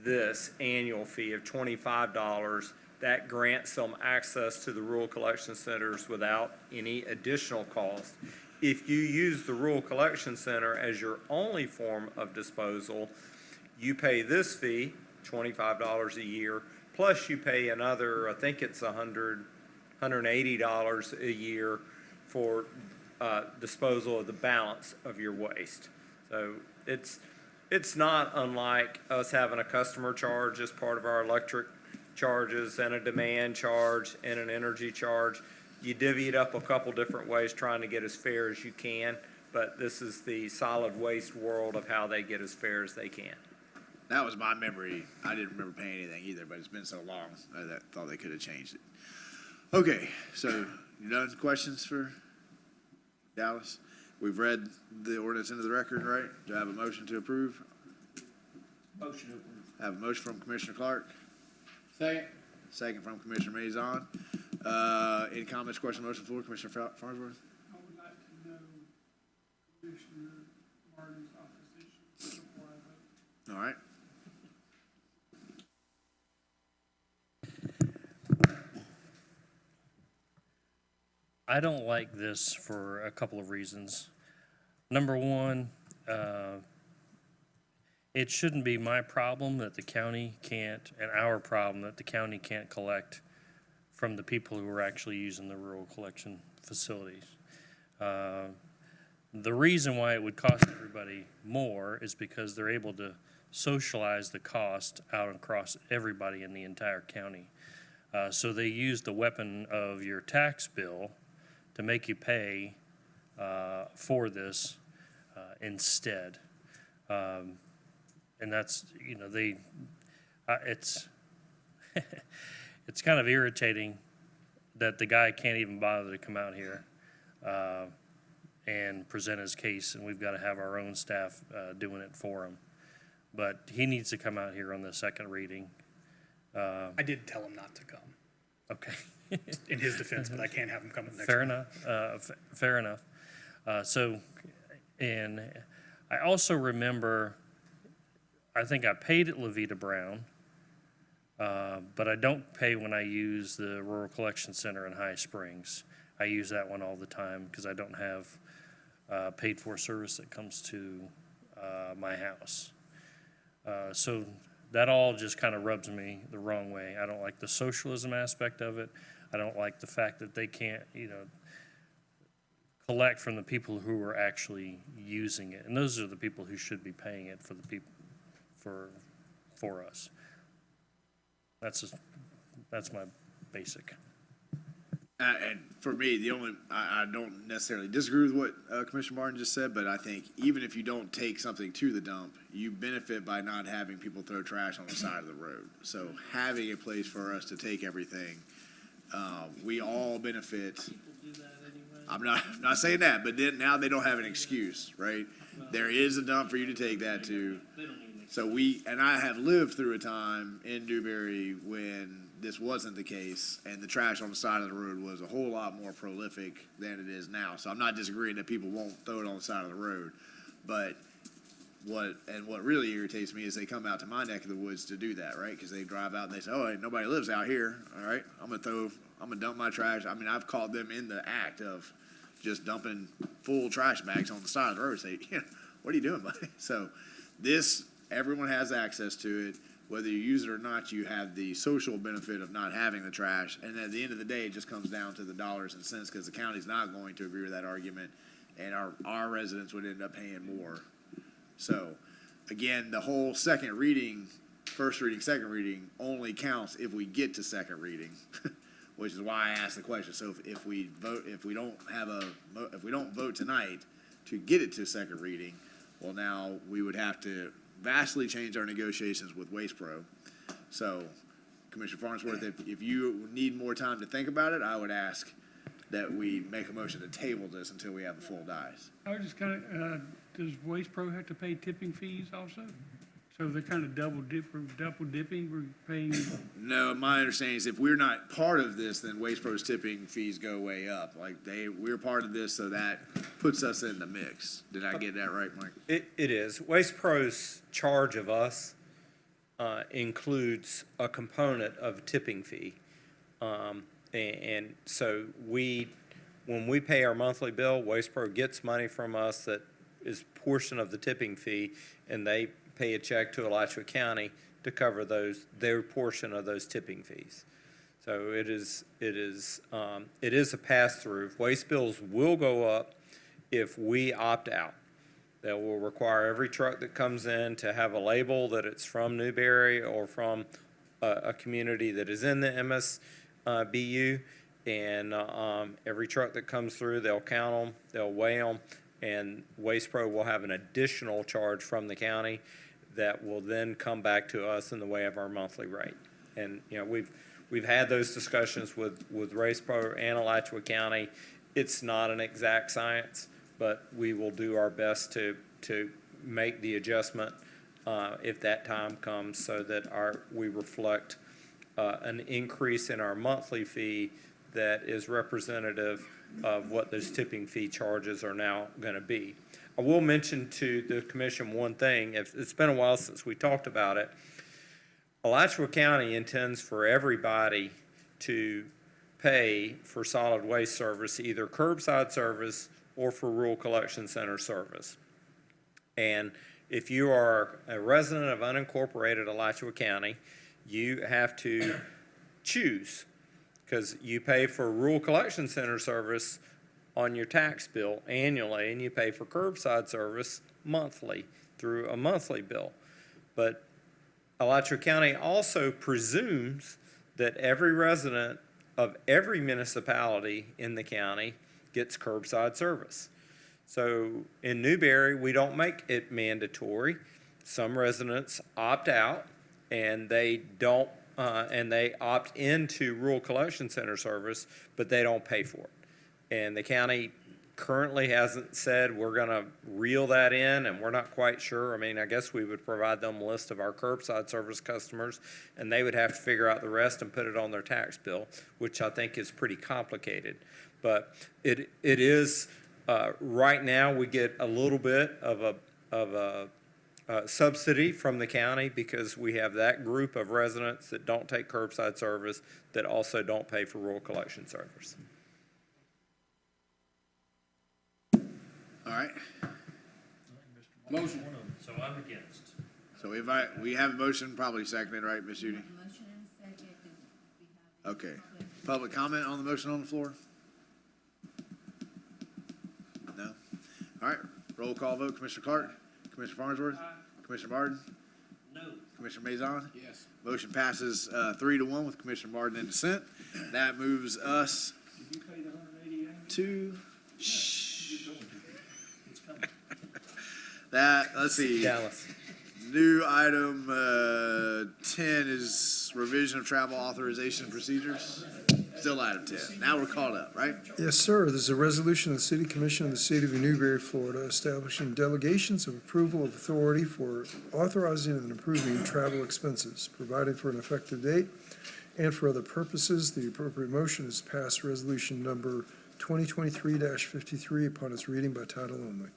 this annual fee of $25. That grants them access to the rural collection centers without any additional cost. If you use the rural collection center as your only form of disposal, you pay this fee, $25 a year, plus you pay another, I think it's $180 a year for disposal of the balance of your waste. So it's not unlike us having a customer charge as part of our electric charges, and a demand charge, and an energy charge. You divvy it up a couple different ways trying to get as fair as you can, but this is the solid waste world of how they get as fair as they can. That was my memory. I didn't remember paying anything either, but it's been so long I thought they could have changed it. Okay, so you done? Questions for Dallas? We've read the ordinance into the record, right? Do I have a motion to approve? Motion to approve. I have a motion from Commissioner Clark. Second. Second from Commissioner Maison. Any comments, questions, motion floor? Commissioner Farnsworth? I would like to know Commissioner Martin's opposition before I vote. All right. I don't like this for a couple of reasons. Number one, it shouldn't be my problem that the county can't, and our problem that the county can't collect from the people who are actually using the rural collection facilities. The reason why it would cost everybody more is because they're able to socialize the cost out across everybody in the entire county. So they use the weapon of your tax bill to make you pay for this instead. And that's, you know, it's it's kind of irritating that the guy can't even bother to come out here and present his case, and we've got to have our own staff doing it for him. But he needs to come out here on the second reading. I did tell him not to come. Okay. In his defense, but I can't have him come at the next Fair one. enough. Fair enough. And I also remember, I think I paid at Levita Brown, but I don't pay when I use the Rural Collection Center in High Springs. I use that one all the time because I don't have paid for service that comes to my house. So that all just kind of rubs me the wrong way. I don't like the socialism aspect of it. I don't like the fact that they can't, you know, collect from the people who are actually using it. And those are the people who should be paying it for the people, for us. That's my basic. And for me, I don't necessarily disagree with what Commissioner Martin just said, but I think even if you don't take something to the dump, you benefit by not having people throw trash on the side of the road. So having a place for us to take everything, we all benefit. I'm not saying that, but then now they don't have an excuse, right? There is a dump for you to take that to. So I have lived through a time in Newberry when this wasn't the case and the trash on the side of the road was a whole lot more prolific than it is now. So I'm not disagreeing that people won't throw it on the side of the road, but what really irritates me is they come out to my neck of the woods to do that, right? Because they drive out and they say, "Oh, hey, nobody lives out here. All right, I'm gonna dump my trash." I mean, I've caught them in the act of just dumping full trash bags on the side of the road. Say, "What are you doing, buddy?" So this, everyone has access to it. Whether you use it or not, you have the social benefit of not having the trash. And at the end of the day, it just comes down to the dollars and cents, because the county's not going to agree with that argument, and our residents would end up paying more. So, again, the whole second reading, first reading, second reading only counts if we get to second reading, which is why I asked the question. So if we don't vote tonight to get it to second reading, well, now we would have to vastly change our negotiations with Waste Pro. So, Commissioner Farnsworth, if you need more time to think about it, I would ask that we make a motion to table this until we have the full dice. I was just kind of, does Waste Pro have to pay tipping fees also? So they're kind of double dipping, we're paying. No, my understanding is if we're not part of this, then Waste Pro's tipping fees go way up. Like we're part of this, so that puts us in the mix. Did I get that right, Mike? It is. Waste Pro's charge of us includes a component of tipping fee. And so when we pay our monthly bill, Waste Pro gets money from us that is portion of the tipping fee, and they pay a check to Alachua County to cover their portion of those tipping fees. So it is a pass-through. Waste bills will go up if we opt out. That will require every truck that comes in to have a label that it's from Newberry or from a community that is in the MSBU. And every truck that comes through, they'll count them, they'll weigh them, and Waste Pro will have an additional charge from the county that will then come back to us in the way of our monthly rate. And we've had those discussions with Waste Pro and Alachua County. It's not an exact science, but we will do our best to make the adjustment if that time comes, so that we reflect an increase in our monthly fee that is representative of what those tipping fee charges are now going to be. I will mention to the commission one thing. It's been a while since we talked about it. Alachua County intends for everybody to pay for solid waste service, either curbside service or for rural collection center service. And if you are a resident of unincorporated Alachua County, you have to choose, because you pay for rural collection center service on your tax bill annually, and you pay for curbside service monthly through a monthly bill. But Alachua County also presumes that every resident of every municipality in the county gets curbside service. So in Newberry, we don't make it mandatory. Some residents opt out, and they don't, and they opt into rural collection center service, but they don't pay for it. And the county currently hasn't said we're going to reel that in, and we're not quite sure. I mean, I guess we would provide them a list of our curbside service customers, and they would have to figure out the rest and put it on their tax bill, which I think is pretty complicated. But it is, right now we get a little bit of a subsidy from the county, because we have that group of residents that don't take curbside service that also don't pay for rural collection service. All right. Motion. So I'm against. So we have a motion, probably seconded, right, Ms. Judy? Motion and a second. Okay. Public comment on the motion on the floor? No? All right. Roll call vote. Commissioner Clark? Commissioner Farnsworth? Commissioner Martin? No. Commissioner Mazon? Yes. Motion passes 3-1 with Commissioner Martin in dissent. That moves us to... Let's see. Dallas. New item 10 is revision of travel authorization procedures. Still item 10. Now we're caught up, right? Yes, sir. This is a resolution of the City Commission of the City of Newberry, Florida, establishing delegations of approval of authority for authorizing and approving travel expenses, providing for an effective date, and for other purposes. The appropriate motion is pass resolution number 2023-53 upon its reading by title only.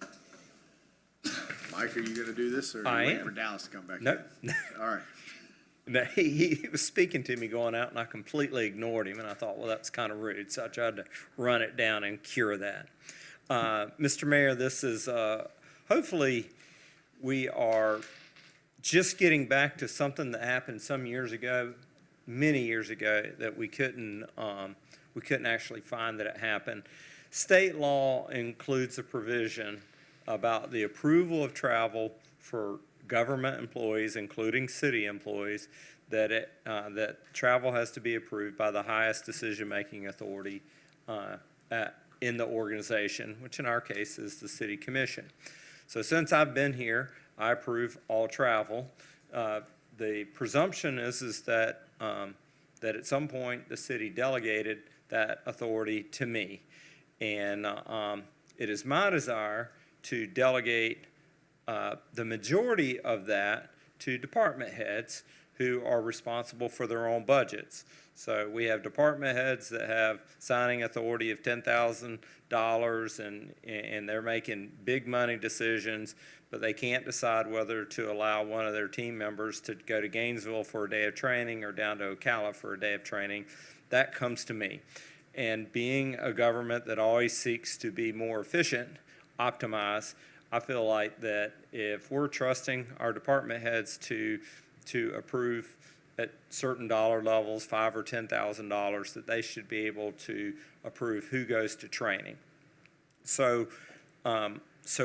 Mike, are you going to do this, or I wait am. for Dallas to come back? Nope. in? All right. No, he was speaking to me going out, and I completely ignored him, and I thought, well, that's kind of rude, so I tried to run it down and cure that. Mr. Mayor, this is, hopefully, we are just getting back to something that happened some years ago, many years ago, that we couldn't actually find that it happened. State law includes a provision about the approval of travel for government employees, including city employees, that travel has to be approved by the highest decision-making authority in the organization, which in our case is the city commission. So since I've been here, I approve all travel. The presumption is that at some point the city delegated that authority to me, and it is my desire to delegate the majority of that to department heads who are responsible for their own budgets. So we have department heads that have signing authority of $10,000 and they're making big money decisions, but they can't decide whether to allow one of their team members to go to Gainesville for a day of training or down to Ocala for a day of training. That comes to me. And being a government that always seeks to be more efficient, optimize, I feel like that if we're trusting our department heads to approve at certain dollar levels, $5,000 or $10,000, that they should be able to approve who goes to training. So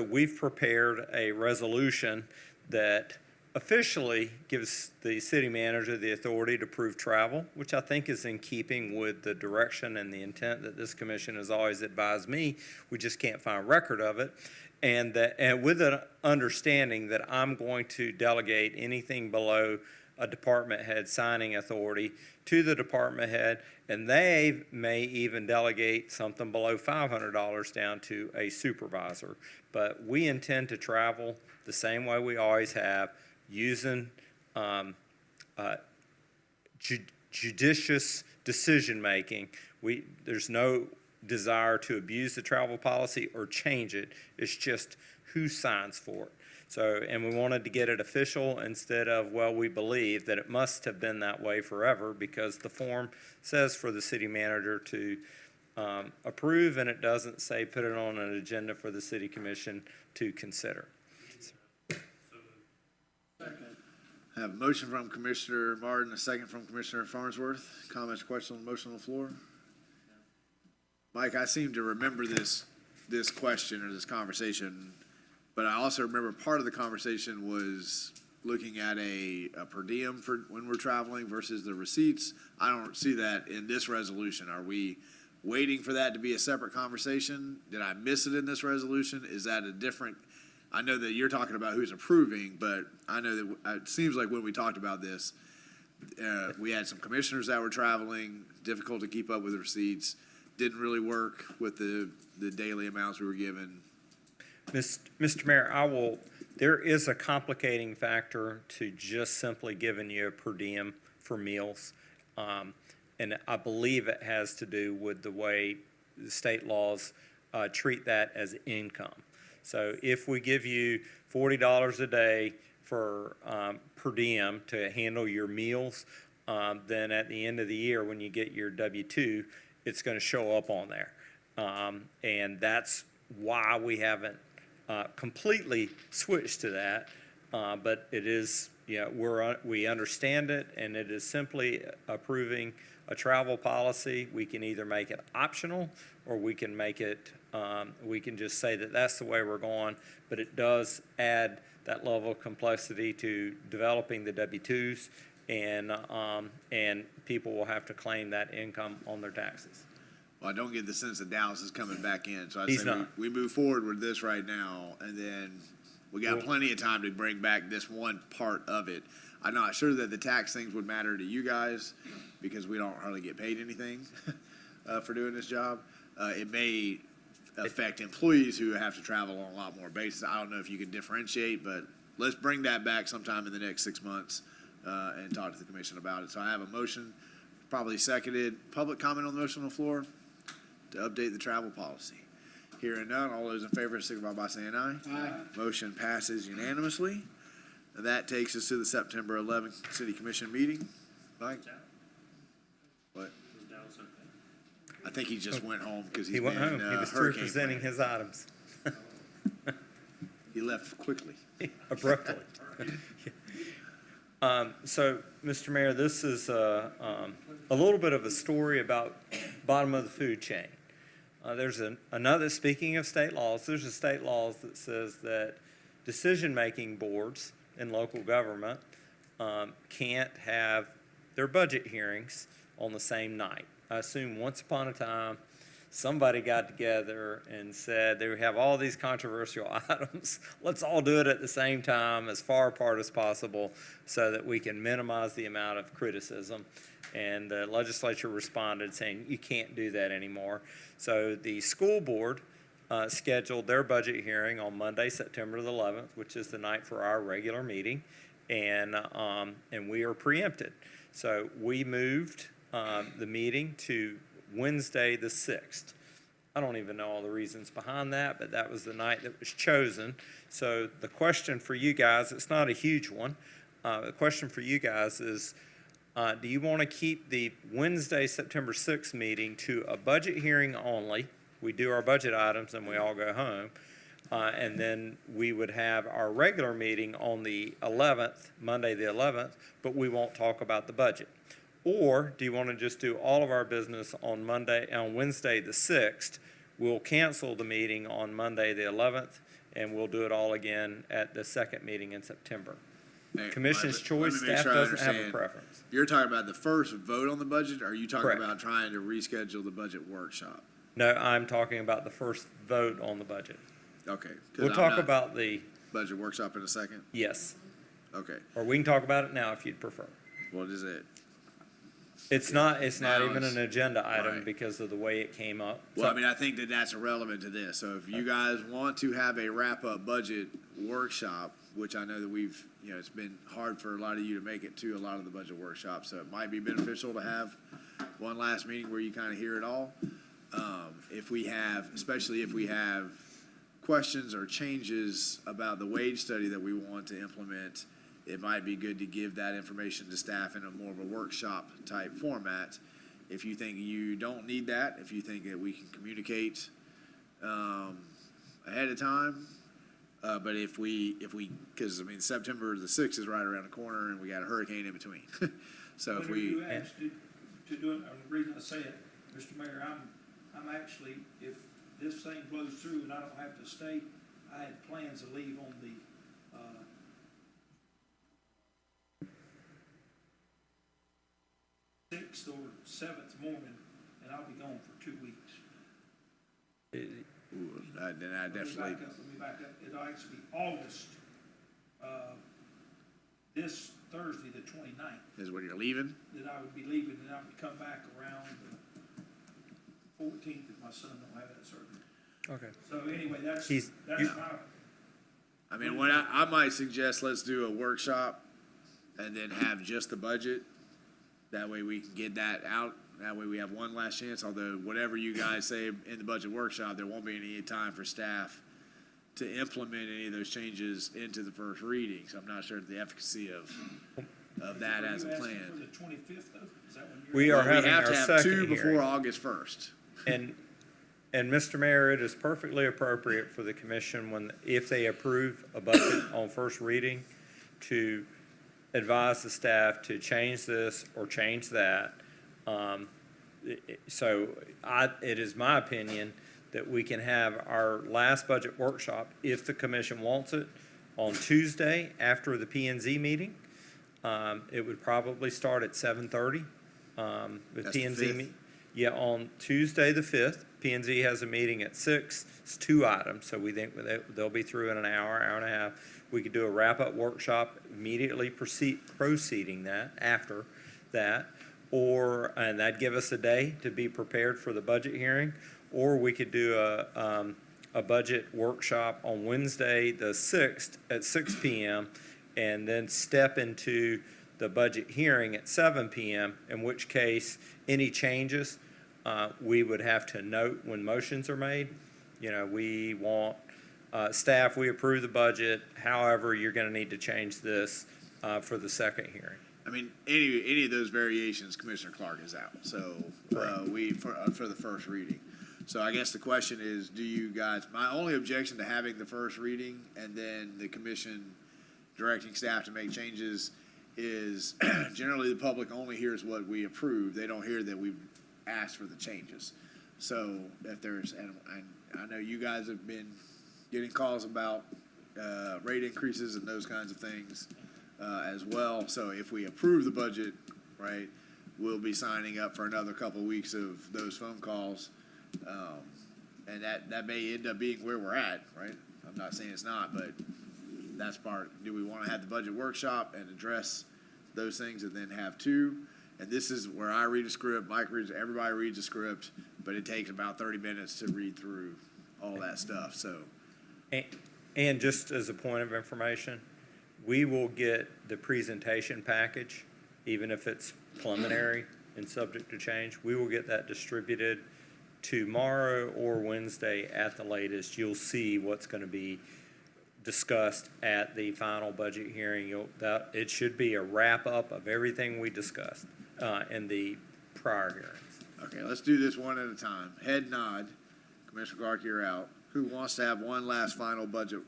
we've prepared a resolution that officially gives the city manager the authority to approve travel, which I think is in keeping with the direction and the intent that this commission has always advised me. We just can't find record of it. And with an understanding that I'm going to delegate anything below a department head signing authority to the department head, and they may even delegate something below $500 down to a supervisor. But we intend to travel the same way we always have, using judicious decision-making. There's no desire to abuse the travel policy or change it. It's just who signs for it. So, and we wanted to get it official instead of, well, we believe that it must have been that way forever, because the form says for the city manager to approve, and it doesn't say put it on an agenda for the city commission to consider. I have a motion from Commissioner Martin, a second from Commissioner Farnsworth. Comments, questions on the motion on the floor? Mike, I seem to remember this question or this conversation, but I also remember part of the conversation was looking at a per diem for when we're traveling versus the receipts. I don't see that in this resolution. Are we waiting for that to be a separate conversation? Did I miss it in this resolution? Is that a different? I know that you're talking about who's approving, but I know that it seems like when we talked about this, we had some commissioners that were traveling, difficult to keep up with the receipts, didn't really work with the daily amounts we were given. Mr. Mayor, there is a complicating factor to just simply giving you a per diem for meals. And I believe it has to do with the way the state laws treat that as income. So if we give you $40 a day for per diem to handle your meals, then at the end of the year when you get your W-2, it's going to show up on there. And that's why we haven't completely switched to that. But it is, we understand it, and it is simply approving a travel policy. We can either make it optional, or we can make it, we can just say that that's the way we're going, but it does add that level of complexity to developing the W-2s, and people will have to claim that income on their taxes. Well, I don't get the sense that Dallas is coming back in, so He's not. We move forward with this right now, and then we got plenty of time to bring back this one part of it. I'm not sure that the tax things would matter to you guys, because we don't hardly get paid anything for doing this job. It may affect employees who have to travel on a lot more basis. I don't know if you can differentiate, but let's bring that back sometime in the next 6 months and talk to the commission about it. So I have a motion probably seconded. Public comment on the motion on the floor to update the travel policy. Hearing none, all those in favor signify by saying aye. Aye. Motion passes unanimously. And that takes us to the September 11th City Commission meeting. Mike? What? I think he just went home because He went home. He was through hurricane presenting planning. his items He left quickly. abruptly. So, Mr. Mayor, this is a little bit of a story about bottom of the food chain. There's another, speaking of state laws, there's a state laws that says that decision-making boards in local government can't have their budget hearings on the same night. I assume once upon a time, somebody got together and said they have all these controversial items. Let's all do it at the same time, as far apart as possible, so that we can minimize the amount of criticism. And the legislature responded saying, you can't do that anymore. So the school board scheduled their budget hearing on Monday, September the 11th, which is the night for our regular meeting, and we are preempted. So we moved the meeting to Wednesday the 6th. I don't even know all the reasons behind that, but that was the night that was chosen. So the question for you guys, it's not a huge one. The question for you guys is, do you want to keep the Wednesday, September 6th meeting to a budget hearing only? We do our budget items and we all go home. And then we would have our regular meeting on the 11th, Monday the 11th, but we won't talk about the budget. Or do you want to just do all of our business on Wednesday the 6th? We'll cancel the meeting on Monday the 11th, and we'll do it all again at the second meeting in September. Hey, Commission's choice, let me make staff sure I doesn't have a understand. preference. You're talking about the first vote on the budget, or are you talking Correct. about trying to reschedule the budget workshop? No, I'm talking about the first vote on the budget. Okay. 'cause We'll I'm talk not- about the, Budget workshop in a second? yes, Okay. or we can talk about it now if you'd prefer. What is it? It's not Now even it's- an agenda item right. because of the way it came up. Well, I mean, I think that that's irrelevant to this. So if you guys want to have a wrap-up budget workshop, which I know that we've, it's been hard for a lot of you to make it to a lot of the budget workshops, so it might be beneficial to have one last meeting where you kind of hear it all. Especially if we have questions or changes about the wage study that we want to implement, it might be good to give that information to staff in a more of a workshop type format. If you think you don't need that, if you think that we can communicate ahead of time, but because I mean September the 6th is right around the corner and we got a hurricane in between. So if Whenever we, you asked to do it, and the reason I say it, Mr. Mayor, I'm actually, if this thing blows through and I don't have to stay, I had plans to leave on the, 6th or 7th morning, and I'll be gone for 2 weeks. then I definitely, Let me back up. It'll actually be August, this Thursday, the 29th, is when you're leaving. that I would be leaving, and I would come back around the 14th if my son don't have that surgery. Okay. So anyway, that's He's- my, I mean, what I might suggest, let's do a workshop and then have just the budget. That way we can get that out. That way we have one last chance, although whatever you guys say in the budget workshop, there won't be any time for staff to implement any of those changes into the first reading. So I'm not sure the efficacy of that as a you asking plan. for the 25th though? Is that when you're? We are Well, having we have our to have second two hearing. before August 1st. And Mr. Mayor, it is perfectly appropriate for the commission if they approve a budget on first reading, to advise the staff to change this or change that. It is my opinion that we can have our last budget workshop, if the commission wants it, on Tuesday after the P&Z meeting. It would probably start at 7:30. The That's the P&Z 5th? Yeah, on Tuesday, the 5th, P&Z has a meeting at 6. It's 2 items, so we think they'll be through in an hour and a half. We could do a wrap-up workshop immediately proceeding that, after that, and that'd give us a day to be prepared for the budget hearing. Or we could do a budget workshop on Wednesday, the 6th, at 6 p.m., and then step into the budget hearing at 7 PM, in which case, any changes, we would have to note when motions are made. You know, we want, staff, we approve the budget, however, you're gonna need to change this, for the second hearing. I mean, any of those variations, Commissioner Clark is out. So for the first reading. So I guess the question is, do you guys? My only objection to having the first reading and then the commission directing staff to make changes is generally the public only hears what we approve. They don't hear that we've asked for the changes. So if there's, and I know you guys have been getting calls about rate increases and those kinds of things. As well. So if we approve the budget, right, we'll be signing up for another couple of weeks of those phone calls. And that may end up being where we're at, right? I'm not saying it's not, but that's part. Do we want to have the budget workshop and address those things and then have two? And this is where I read a script, Mike reads, everybody reads a script, but it takes about 30 minutes to read through all that stuff. So, and just as a point of information, we will get the presentation package, even if it's preliminary and subject to change. We will get that distributed tomorrow or Wednesday at the latest. You'll see what's going to be discussed at the final budget hearing. It should be a wrap-up of everything we discussed in the prior hearings. okay, let's do this one at a time. Head nod. Commissioner Clark, you're out. Who wants to have one last final budget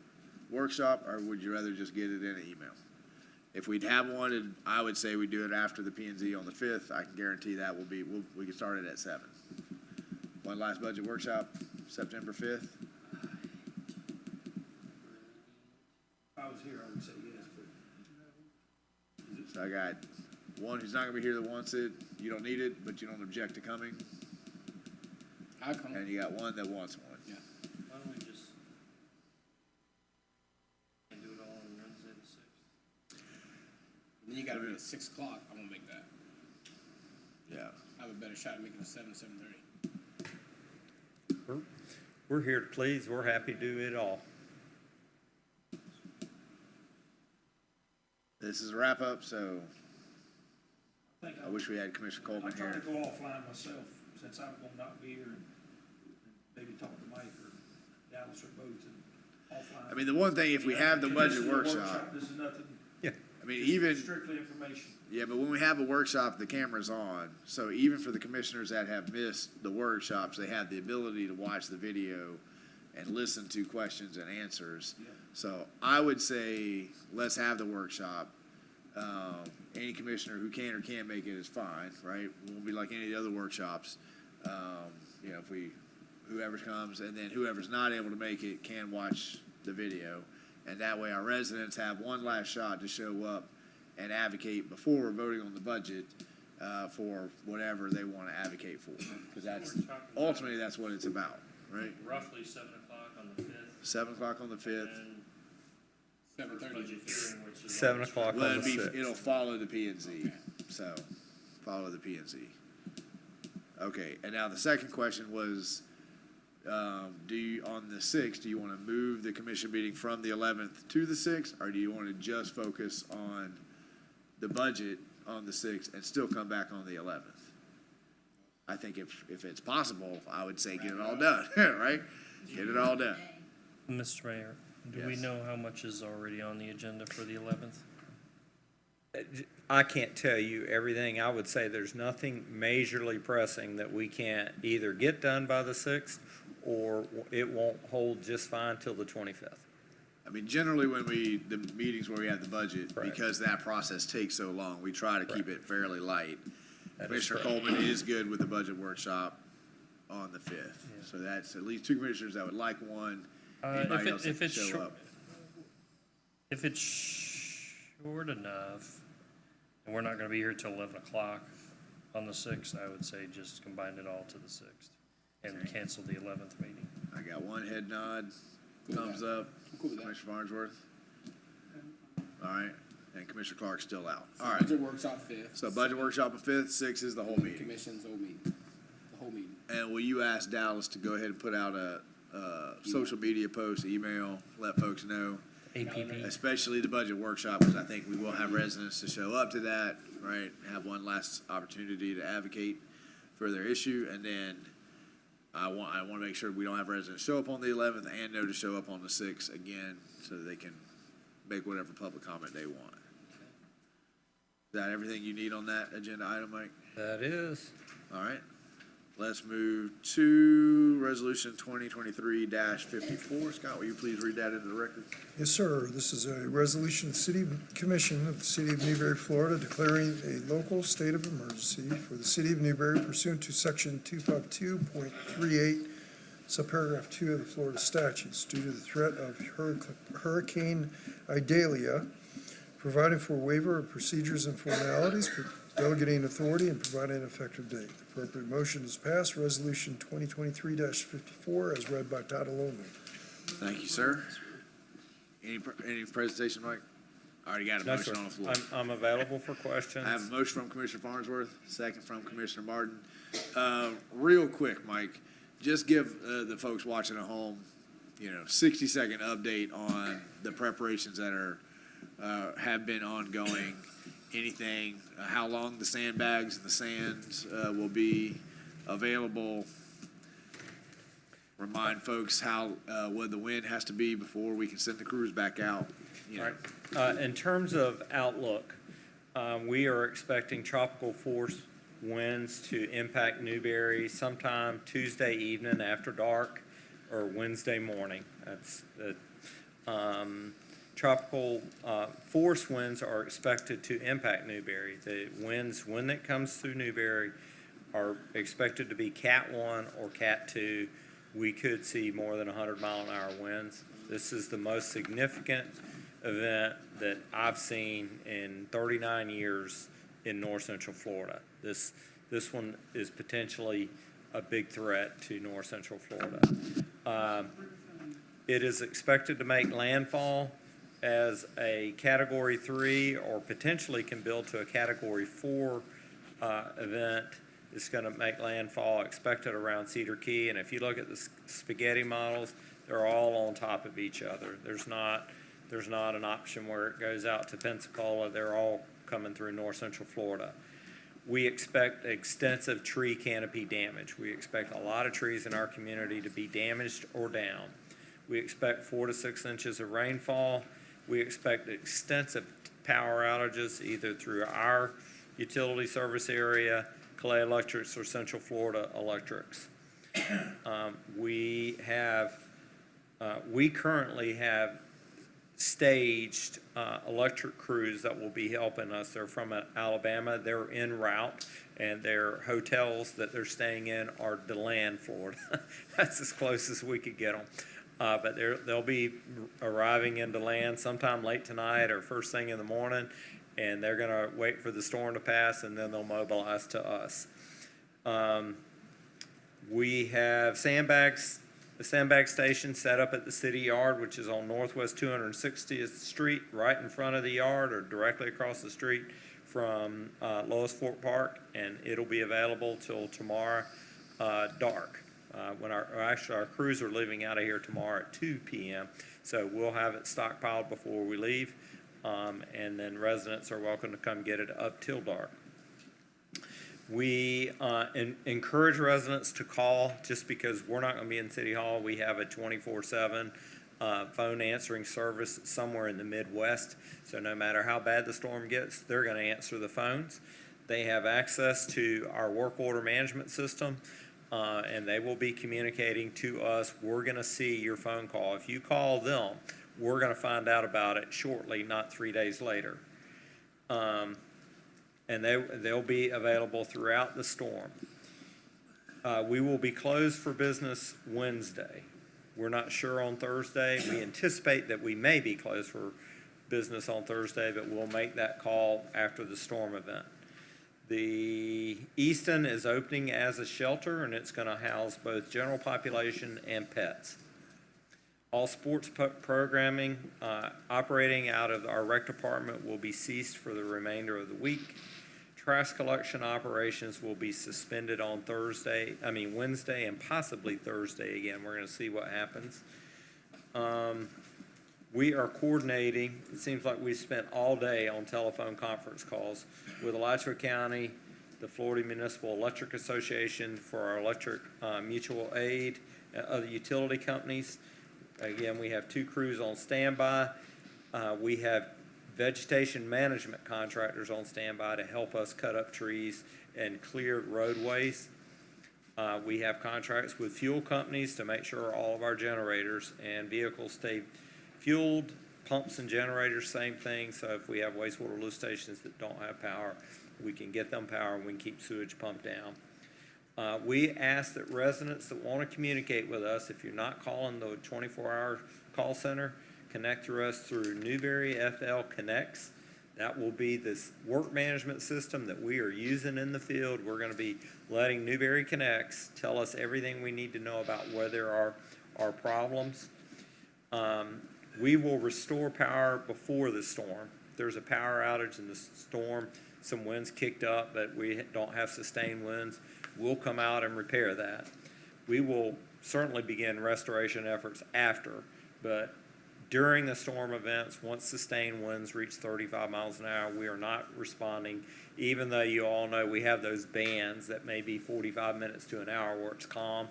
workshop, or would you rather just get it in an email? If we'd have one, I would say we do it after the P&Z on the 5th. I can guarantee that we can start it at 7. One last budget workshop, September 5th. If I was here, I would say yes, but. So I got one who's not gonna be here that wants it. You don't need it, but you don't object to coming. I'll come. And you got one that wants one. Yeah. Why don't we just do it all on Wednesday the 6th? Then you gotta be at 6 o'clock. I'm gonna make that. Yeah. I have a better shot at making it 7:30. We're here to please. We're happy to do it all. This is a wrap up, so think I wish we had Commissioner Coleman I'm trying here. to go offline myself, since I'm gonna not be here, and maybe talk to Mike or Dallas or both, and offline. I mean, the one thing, if we have the This budget is a workshop, This is nothing, I mean, even, strictly information. yeah, but when we have a workshop, the camera's on. So even for the commissioners that have missed the workshops, they have the ability to watch the video and listen to questions and answers. Yeah. So I would say, let's have the workshop. Any commissioner who can or can't make it is fine, right? It won't be like any of the other workshops. You know, whoever comes, and then whoever's not able to make it can watch the video. And that way our residents have one last shot to show up and advocate before we're voting on the budget for whatever they want to advocate for. Because that's, ultimately, that's what it's about, right? Roughly 7 o'clock on the 5th. 7 o'clock on the 5th. And 7:30. budget hearing, which is 7 o'clock Well, on the 6th. it'll follow the P&Z, so, follow the P&Z. Okay, and now the second question was, on the 6th, do you want to move the commission meeting from the 11th to the 6th, or do you want to just focus on the budget on the 6th and still come back on the 11th? I think if it's possible, I would say get it all done, right? Get it all done. Mr. Mayor, do we Yes. know how much is already on the agenda for the 11th? I can't tell you everything. I would say there's nothing majorly pressing that we can't either get done by the 6th or it won't hold just fine till the 25th. I mean, generally when the meetings where we have the budget, Right. because that process takes so long, we try to keep it fairly light. That is Commissioner correct. Coleman is good with the budget workshort on the 5th. So that's at least 2 commissioners that would like one. Anybody else that If can it's show short, up. if it's short enough, and we're not gonna be here till 11 o'clock on the 6th, I would say just combine it all to the 6th and cancel the 11th meeting. I got one head nod, thumbs up. Commissioner Farnsworth? All right, and Commissioner Clark's still out. All right, Budget workshop 5th. so budget workshop on 5th, 6th is the whole meeting. Commission's whole meeting, the whole meeting. And will you ask Dallas to go ahead and put out a social media post, email, let folks know? APP. especially the budget workshop, because I think we will have residents to show up to that, right? Have one last opportunity to advocate for their issue, and then I want to make sure we don't have residents show up on the 11th and know to show up on the 6th again, so that they can make whatever public comment they want. Is that everything you need on that agenda item, Mike? That is. All right. Let's move to Resolution 2023-54. Scott, will you please read that into the record? Yes, sir. This is a resolution of the City Commission of the City of Newberry, Florida, declaring a local state of emergency for the City of Newberry pursuant to Section 252.38, subparagraph 2 of the Florida statutes, due to the threat of Hurricane Idalia, providing for waiver of procedures and formalities, delegating authority, and providing an effective date. The appropriate motion is passed. Resolution 2023-54 as read by title only. Thank you, sir. Any presentation, Mike? I already got a No, motion sir. on the floor. I'm available for questions. I have a motion from Commissioner Farnsworth, second from Commissioner Martin. Real quick, Mike, just give the folks watching at home, 60-second update on the preparations that have been ongoing. Anything, how long the sandbags and the sands will be available. Remind folks what the wind has to be before we can send the crews back out. Right. In terms of outlook, we are expecting tropical force winds to impact Newberry sometime Tuesday evening after dark or Wednesday morning. Tropical force winds are expected to impact Newberry. The winds, when it comes through Newberry, are expected to be Cat 1 or Cat 2. We could see more than 100-mile-an-hour winds. This is the most significant event that I've seen in 39 years in north central Florida. This one is potentially a big threat to north central Florida. It is expected to make landfall as a Category 3 or potentially can build to a Category 4 event. It's going to make landfall expected around Cedar Key. And if you look at the spaghetti models, they're all on top of each other. There's not an option where it goes out to Pensacola. They're all coming through north central Florida. We expect extensive tree canopy damage. We expect a lot of trees in our community to be damaged or down. We expect 4 to 6 inches of rainfall. We expect extensive power outages either through our utility service area, Clay Electrics, or Central Florida Electrics. We currently have staged electric crews that will be helping us. They're from Alabama. They're en route, and their hotels that they're staying in are DeLand, Florida. That's as close as we could get them. But they'll be arriving in DeLand sometime late tonight or first thing in the morning, and they're going to wait for the storm to pass, and then they'll mobilize to us. We have the sandbag station set up at the city yard, which is on Northwest 260th Street, right in front of the yard or directly across the street from Lois Fort Park, and it'll be available till tomorrow dark. When our crews are leaving out of here tomorrow at 2 p.m., so we'll have it stockpiled before we leave, and then residents are welcome to come get it up till dark. We encourage residents to call just because we're not going to be in City Hall. We have a 24/7 phone answering service somewhere in the Midwest, so no matter how bad the storm gets, they're going to answer the phones. They have access to our work order management system, and they will be communicating to us. We're going to see your phone call. If you call them, we're going to find out about it shortly, not 3 days later. And they'll be available throughout the storm. We will be closed for business Wednesday. We're not sure on Thursday. We anticipate that we may be closed for business on Thursday, but we'll make that call after the storm event. The Easton is opening as a shelter, and it's going to house both general population and pets. All sports programming operating out of our rec department will be ceased for the remainder of the week. Trash collection operations will be suspended on Wednesday, and possibly Thursday again. We're going to see what happens. We are coordinating, it seems like we spent all day on telephone conference calls with Alachua County, the Florida Municipal Electric Association for our electric mutual aid, other utility companies. Again, we have 2 crews on standby. We have vegetation management contractors on standby to help us cut up trees and clear roadways. We have contracts with fuel companies to make sure all of our generators and vehicles stay fueled. Pumps and generators, same thing. So if we have wastewater lift stations that don't have power, we can get them power and we can keep sewage pumped down. We ask that residents that want to communicate with us, if you're not calling the 24-hour call center, connect to us through Newberry FL Connects. That will be this work management system that we are using in the field. We're going to be letting Newberry Connects tell us everything we need to know about where there are problems. We will restore power before the storm. If there's a power outage in the storm, some winds kicked up, but we don't have sustained winds, we'll come out and repair that. We will certainly begin restoration efforts after, but during the storm events, once sustained winds reach 35 miles an hour, we are not responding, even though you all know we have those bands that may be 45 minutes to an hour where it's calm.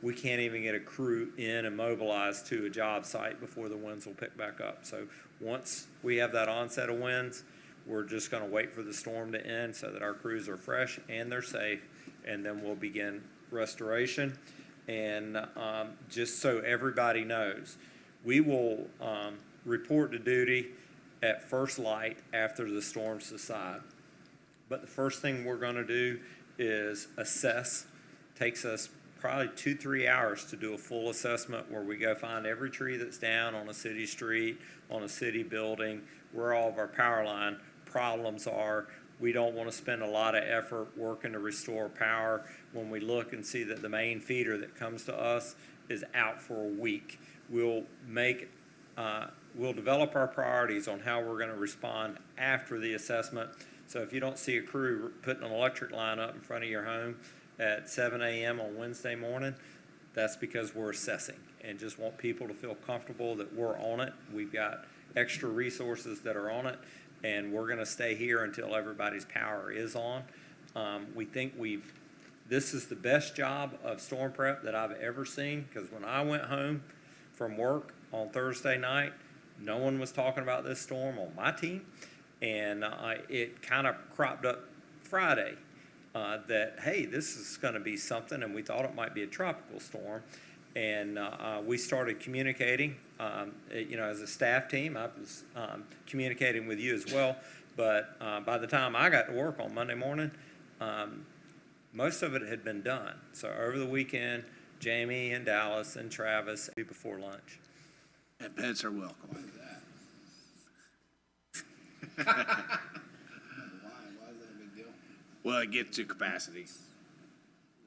We can't even get a crew in and mobilized to a job site before the winds will pick back up. So once we have that onset of winds, we're just going to wait for the storm to end so that our crews are fresh and they're safe, and then we'll begin restoration. And just so everybody knows, we will report to duty at first light after the storms subside. But the first thing we're going to do is assess. Takes us probably 2-3 hours to do a full assessment where we go find every tree that's down on a city street, on a city building, where all of our power line problems are. We don't want to spend a lot of effort working to restore power when we look and see that the main feeder that comes to us is out for a week. We'll develop our priorities on how we're going to respond after the assessment. So if you don't see a crew putting an electric line up in front of your home at 7 a.m. on Wednesday morning, that's because we're assessing and just want people to feel comfortable that we're on it. We've got extra resources that are on it, and we're going to stay here until everybody's power is on. We think this is the best job of storm prep that I've ever seen, because when I went home from work on Thursday night, no one was talking about this storm on my team, and it kind of cropped up Friday that, hey, this is going to be something, and we thought it might be a tropical storm. And we started communicating, as a staff team. I was communicating with you as well. But by the time I got to work on Monday morning, most of it had been done. So over the weekend, Jamie and Dallas and Travis before lunch. And pets are welcome. Why is that a big deal? Well, it gets to capacity.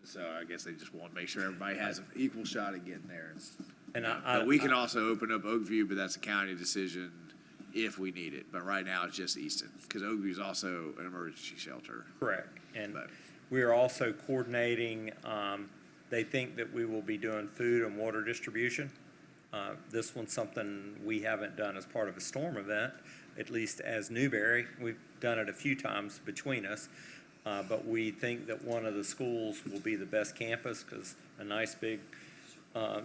So I guess they just want to make sure everybody has an equal shot at getting there. But we can also open up Oakview, but that's a county decision if we need it. But right now it's just Easton, because Oakview is also an emergency shelter. Correct. And we are also coordinating. They think that we will be doing food and water distribution. This one's something we haven't done as part of a storm event, at least as Newberry. We've done it a few times between us. But we think that one of the schools will be the best campus, because a nice big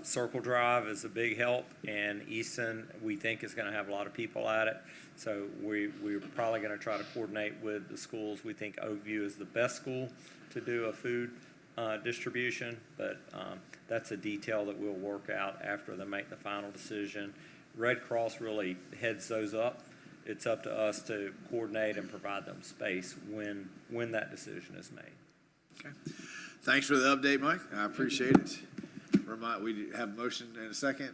circle drive is a big help, and Easton, we think, is going to have a lot of people at it. So we're probably going to try to coordinate with the schools. We think Oakview is the best school to do a food distribution, but that's a detail that we'll work out after they make the final decision. Red Cross really heads those up. It's up to us to coordinate and provide them space when that decision is made. Okay. Thanks for the update, Mike. I appreciate it. We have a motion and a second.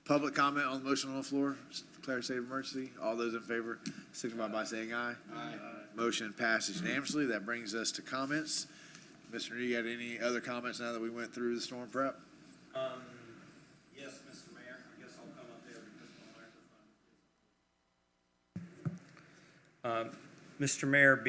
Public comment on the motion on the floor. Declare a state of emergency. All those in favor signify by saying aye. Aye. Motion passes unanimously. That brings us to comments. Mr. Reed, you got any other comments now that we went through the storm prep? Yes, Mr. Mayor. I guess I'll come up there because my microphone is Mr. Mayor,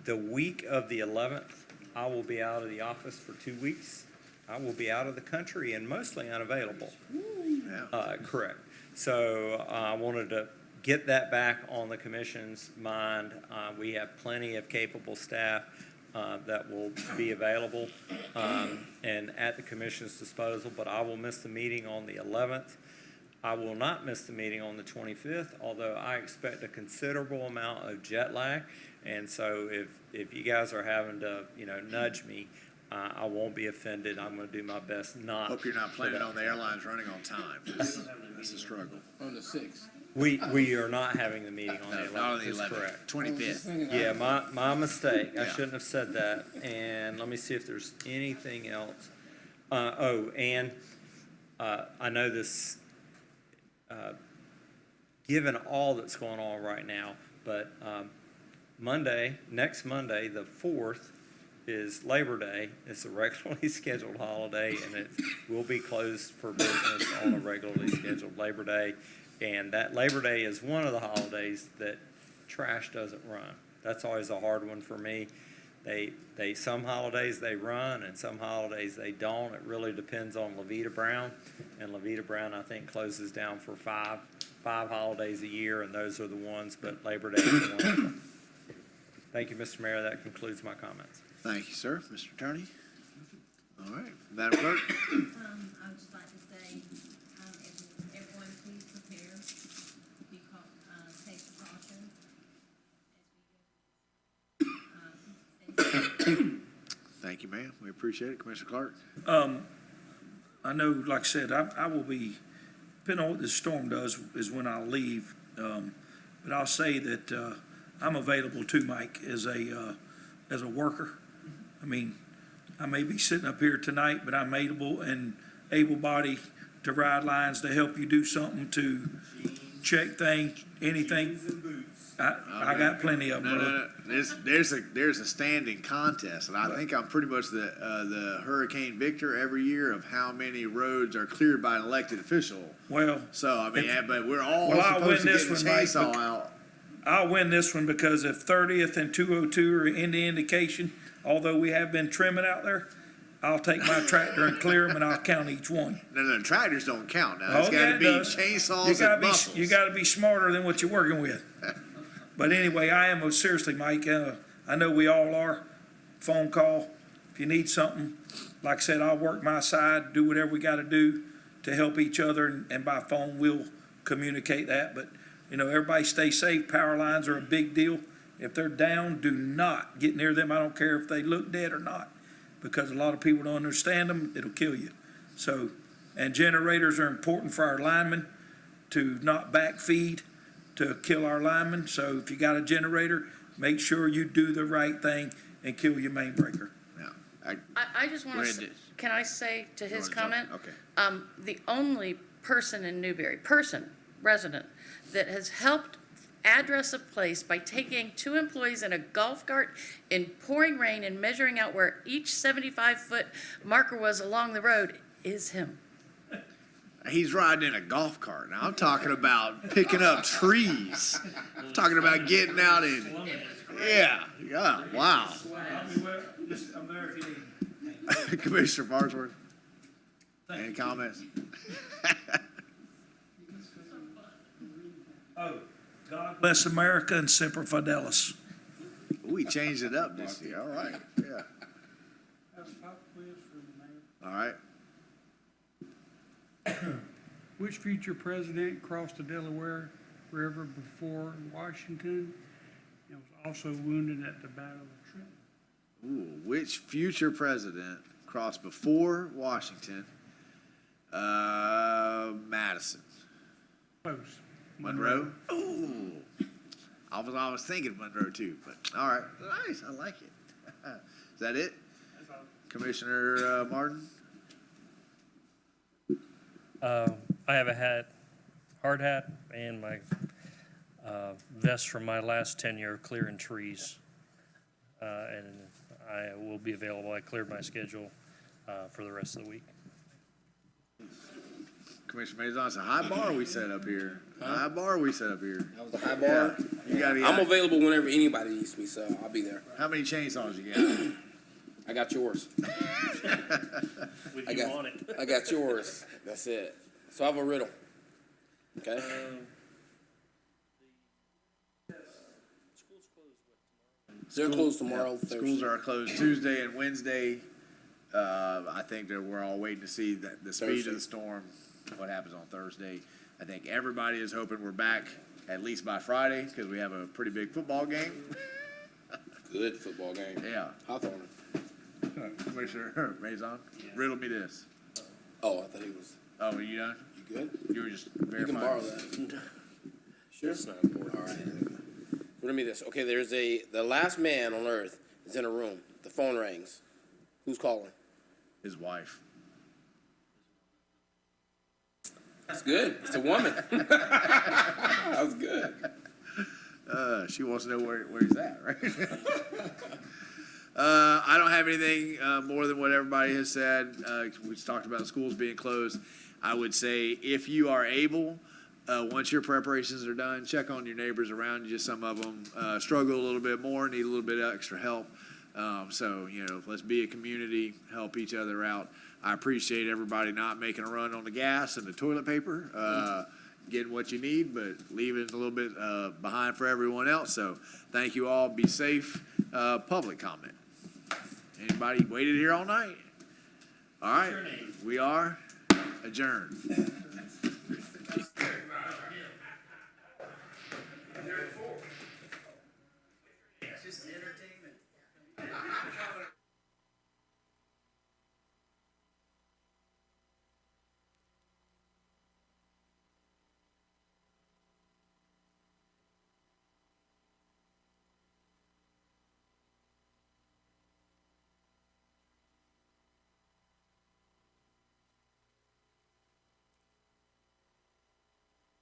the week of the 11th, I will be out of the office for 2 weeks. I will be out of the country and mostly unavailable. Yeah. Correct. So I wanted to get that back on the commission's mind. We have plenty of capable staff that will be available and at the commission's disposal, but I will miss the meeting on the 11th. I will not miss the meeting on the 25th, although I expect a considerable amount of jet lag. And so if you guys are having to, nudge me, I won't be offended. I'm going to do my best not. Hope you're not planning on the airlines running on time. That's a struggle. On the 6th. We are not having the meeting on the 11th. Not on the That's 11th. correct. 25th. Yeah, my mistake. I Yeah. shouldn't have said that. And let me see if there's anything else. And I know this, given all that's going on right now, but next Monday, the 4th, is Labor Day. It's a regularly scheduled holiday, and it will be closed for business on a regularly scheduled Labor Day. And that Labor Day is one of the holidays that trash doesn't run. That's always a hard one for me. Some holidays they run and some holidays they don't. It really depends on Levita Brown. And Levita Brown, I think, closes down for five holidays a year, and those are the ones, but Labor Day is one of them. Thank you, Mr. Mayor. That concludes my comments. Thank you, sir. Mr. Attorney? All right. Madam Clerk? I would just like to say, everyone please prepare, take precaution. Thank you, ma'am. We appreciate it. Commissioner Clark? I know, like I said, I will be, depending on what this storm does is when I'll leave. But I'll say that I'm available too, Mike, as a worker. I mean, I may be sitting up here tonight, but I'm able-bodied to ride lines to help you do something, to check things, anything. I got plenty of them. No. There's a standing contest, and I think I'm pretty much the Hurricane Victor every year of how many roads are cleared by an elected official. Well, so I mean, but we're all I'll win supposed to this get the one, Mike, chainsaw out. I'll win this one because if 30th and 202 are in the indication, although we have been trimming out there, I'll take my tractor and clear them, and I'll count each one. No, tractors don't count now. It's got to be chainsaws and muscles. You got to be smarter than what you're working with. But anyway, I am seriously, Mike. I know we all are. Phone call if you need something. Like I said, I'll work my side, do whatever we got to do to help each other, and by phone we'll communicate that. But everybody stay safe. Power lines are a big deal. If they're down, do not get near them. I don't care if they look dead or not, because a lot of people don't understand them. It'll kill you. So, and generators are important for our linemen to not backfeed to kill our linemen. So if you got a generator, make sure you do the right thing and kill your main breaker. I just want to, can I say to his comment? Okay. The only person in Newberry, resident, that has helped address a place by taking 2 employees in a golf cart in pouring rain and measuring out where each 75-foot marker was along the road is him. He's riding in a golf cart. Now I'm talking about picking up trees. I'm talking about getting out in. Yeah. Wow. I'm there if you need. Commissioner Farnsworth. Any comments? God bless America and Semper Fidelis. We changed it up this year. All right. Yeah. All right. Which future president crossed the Delaware River before Washington and was also wounded at the Battle of Trenton? Ooh, which future president crossed before Washington? Madison. Close. Monroe? Ooh. I was thinking Monroe too, but all right. Nice. I like it. Is that it? Commissioner Martin? I have a hard hat, and my vest from my last tenure clearing trees. And I will be available. I cleared my schedule for the rest of the week. Commissioner Maison, it's a high bar we set up here. High bar we set up here. That was a high bar. Yeah. I'm available whenever anybody needs me, so I'll be there. How many chainsaws you got? I got yours. With you on it. I got yours. That's it. So I have a riddle. Okay? They're closed tomorrow, Thursday. Schools are closed Tuesday and Wednesday. I think that we're all waiting to see the speed Thursday. of the storm, what happens on Thursday. I think everybody is hoping we're back at least by Friday because we have a pretty big football game. Good football game. Yeah. Hawthorne. Commissioner Maison, riddle me this. Oh, I thought he was. Oh, are you done? You good? You were just You verifying. can borrow that. Sure. It's not important. All right. Riddle me this. Okay, the last man on earth is in a room. The phone rings. Who's calling? His wife. That's good. It's a woman. That was good. She wants to know where he's at, right? I don't have anything more than what everybody has said. We talked about schools being closed. I would say if you are able, once your preparations are done, check on your neighbors around you. Just some of them struggle a little bit more, need a little bit of extra help. So, let's be a community, help each other out. I appreciate everybody not making a run on the gas and the toilet paper, getting what you need, but leaving a little bit behind for everyone else. So thank you all. Be safe. Public comment. Anybody waited here all night? All right. We are adjourned.